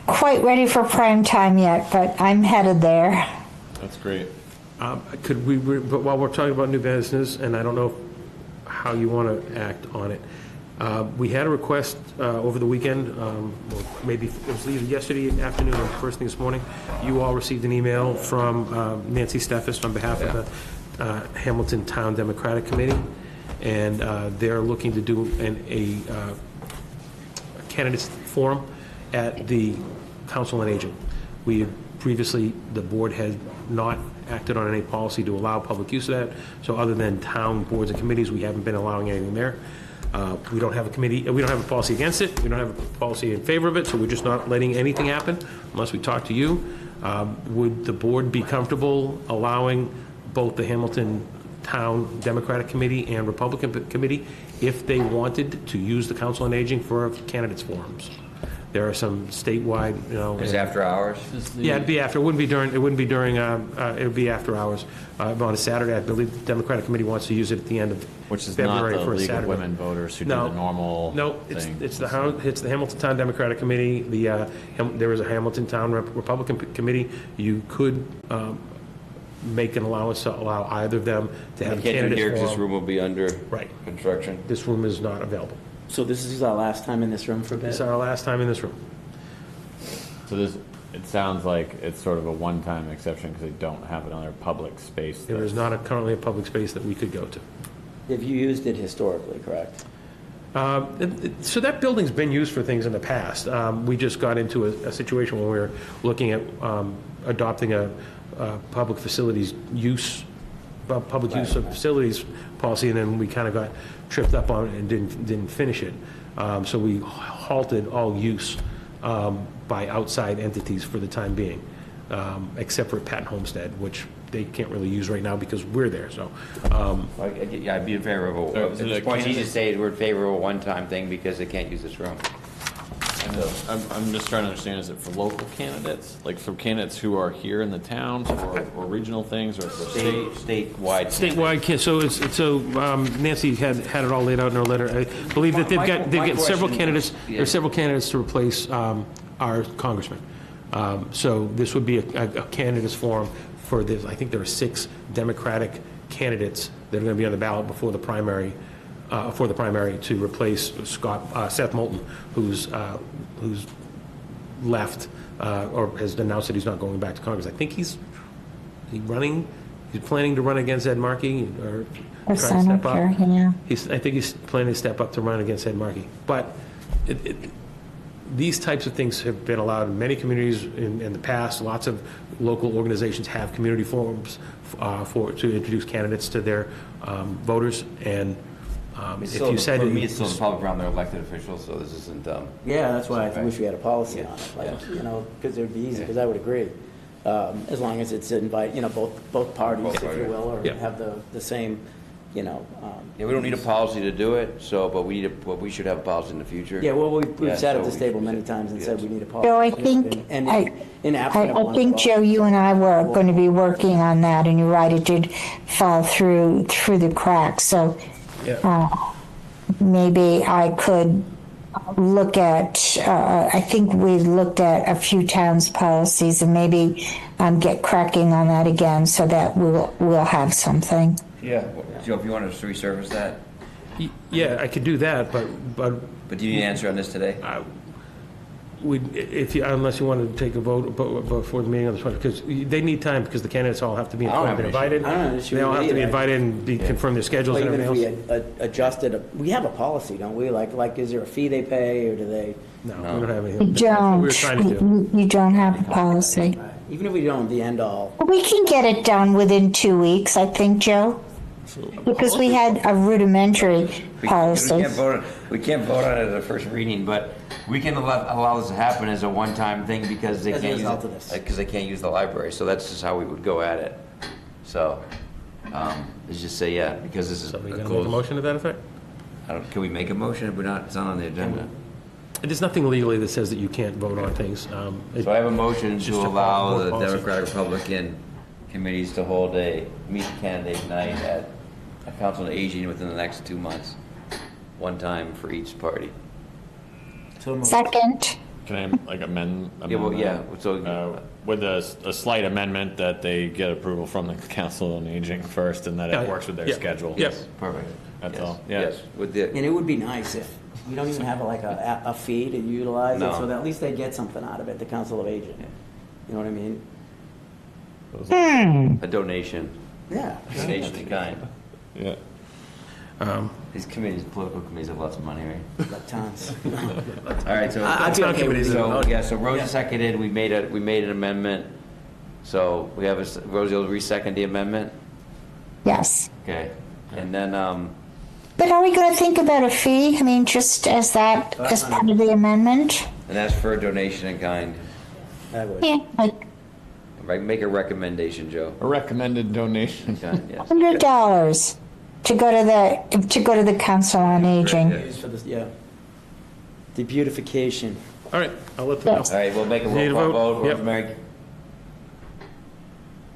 quite ready for prime time yet, but I'm headed there. That's great. Could we, but while we're talking about new business, and I don't know how you want to act on it, we had a request over the weekend, or maybe it was either yesterday afternoon or first thing this morning. You all received an email from Nancy Steffes on behalf of the Hamilton Town Democratic Committee, and they're looking to do a candidates forum at the Council on Aging. We had previously, the board had not acted on any policy to allow public use of that, so other than town boards and committees, we haven't been allowing anything there. We don't have a committee, we don't have a policy against it, we don't have a policy in favor of it, so we're just not letting anything happen unless we talk to you. Would the board be comfortable allowing both the Hamilton Town Democratic Committee and Republican Committee, if they wanted to use the Council on Aging for candidates forums? There are some statewide, you know. Is it after hours? Yeah, it'd be after. It wouldn't be during. It wouldn't be during. It would be after hours. On a Saturday, I believe the Democratic Committee wants to use it at the end of Which is February not the for a League of Saturday. Women Voters who No. do the normal No, thing. it's the Hamilton Town Democratic Committee. There is a Hamilton Town Republican Committee. You could make an allowance to allow either of them to have I can't do it candidates here because this forum. room will be under Right. construction. This room is not available. So this is our last time in this room for a bit? It's our last time in this room. So it sounds like it's sort of a one-time exception because they don't have another public space. There is not currently a public space that we could go to. Have you used it historically, correct? So that building's been used for things in the past. We just got into a situation where we were looking at adopting a public facilities use public use of facilities policy, and then we kind of got tripped up on it and didn't finish it. So we halted all use by outside entities for the time being, except for Patton Homestead, which they can't really use right now because we're there, so. Yeah, I'd be in favor of So at this point, you just say we're in favor of a one-time thing because they can't use this room. I'm just trying to understand, is it for local candidates? Like for candidates who are here in the towns or regional things or for state? Statewide. Statewide, so Nancy had it all laid out in her letter. I believe that they've got several candidates, there are several candidates to replace our congressman. So this would be a candidates forum for this. I think there are 6 Democratic candidates that are going to be on the ballot before the primary, to replace Seth Moulton, who's left or has announced that he's not going back to Congress. I think he's planning to run against Ed Markey or try to step up. Yeah. I think he's planning to step up to run against Ed Markey. But these types of things have been allowed in many communities in the past. Lots of local organizations have community forums to introduce candidates to their voters. And if you said for me, it's still the public around their elected officials, so this isn't. Yeah, that's why I wish we had a policy on it, like, because it would be easy, because I would agree. As long as it's both parties, if you will, or have the same, Yeah, we don't need a policy to do it, but we should have a policy in the future. Yeah, well, we've sat at this table many times and said we need a policy. Joe, I think, I think, Joe, you and I were going to be working on that, and you're right, it did fall through the cracks, so maybe I could look at, I think we looked at a few towns' policies, and maybe get cracking on that again so that we'll have something. Yeah, Joe, if you want to resurface that. Yeah, I could do that, but do you need an answer on this today? Unless you want to take a vote before the meeting on the 20th, because they need time, because the candidates all have to be invited. They all have to be invited and confirm their schedules and everything else. Even if we adjusted, we have a policy, don't we? Like, is there a fee they pay, or do they? No, we don't have anything. You That's what don't. we were trying to do. You don't have a policy. Even if we don't, the end all. We can get it done within 2 weeks, I think, Joe, because we had a rudimentary policy. We can't vote on it at the first reading, but we can allow this to happen as a one-time thing because they can't use the library. So that's just how we would go at it. So let's just say because this is. So we going to make a motion to that effect? Can we make a motion if we're not? It's not on the agenda. There's nothing legally that says that you can't vote on things. So I have a motion to allow the Democratic Republican committees to hold a meet candidate night at a Council on Aging within the next 2 months, one time for each party. Second. Can I amend? So with a slight amendment that they get approval from the Council on Aging first, and that it works with their schedule. Yes, perfect. That's all. Yes. And it would be nice if we don't even have a fee to utilize it, so that at least they get something out of it. The Council of Aging. You know what I mean? A donation. Yeah. Donation in kind. Yeah. These political committees have lots of money, right? Like tons. All right, so I'd be okay with it. So Rosie seconded. We made an amendment. So we have Rosie will resecond the amendment. Yes. Okay, and then But are we going to think about a fee? I mean, just as part of the amendment? and that's for a donation in kind. Yeah, like Right, make a recommendation, Joe. A recommended donation. In kind, yes. $100 to go to the Council on Aging. For this, the beautification. All right, I'll let them know. Yes. All right, we'll make a Need a roll call vote? vote. Yep.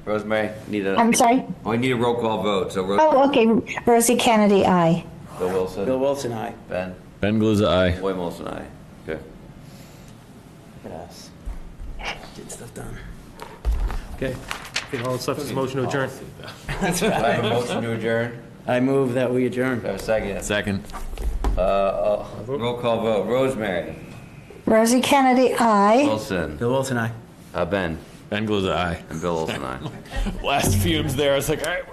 Rosemary, I'm sorry? We need a roll call vote. So Oh, okay. Rosie Kennedy, aye. Bill Wilson. Bill Wilson, aye. Ben. Ben Gluzza, aye. William Wilson, aye. Okay. Look at us. Get stuff done. Okay. All that's left is a motion to adjourn. Do I have a motion to adjourn? I move that we adjourn. Do I have a second? Second. Roll call vote. Rosemary. Rosie Kennedy, aye. Wilson. Bill Wilson, aye. Ben. Ben Gluzza, aye. And Bill Wilson, aye. Last fumes there. I was like, all right,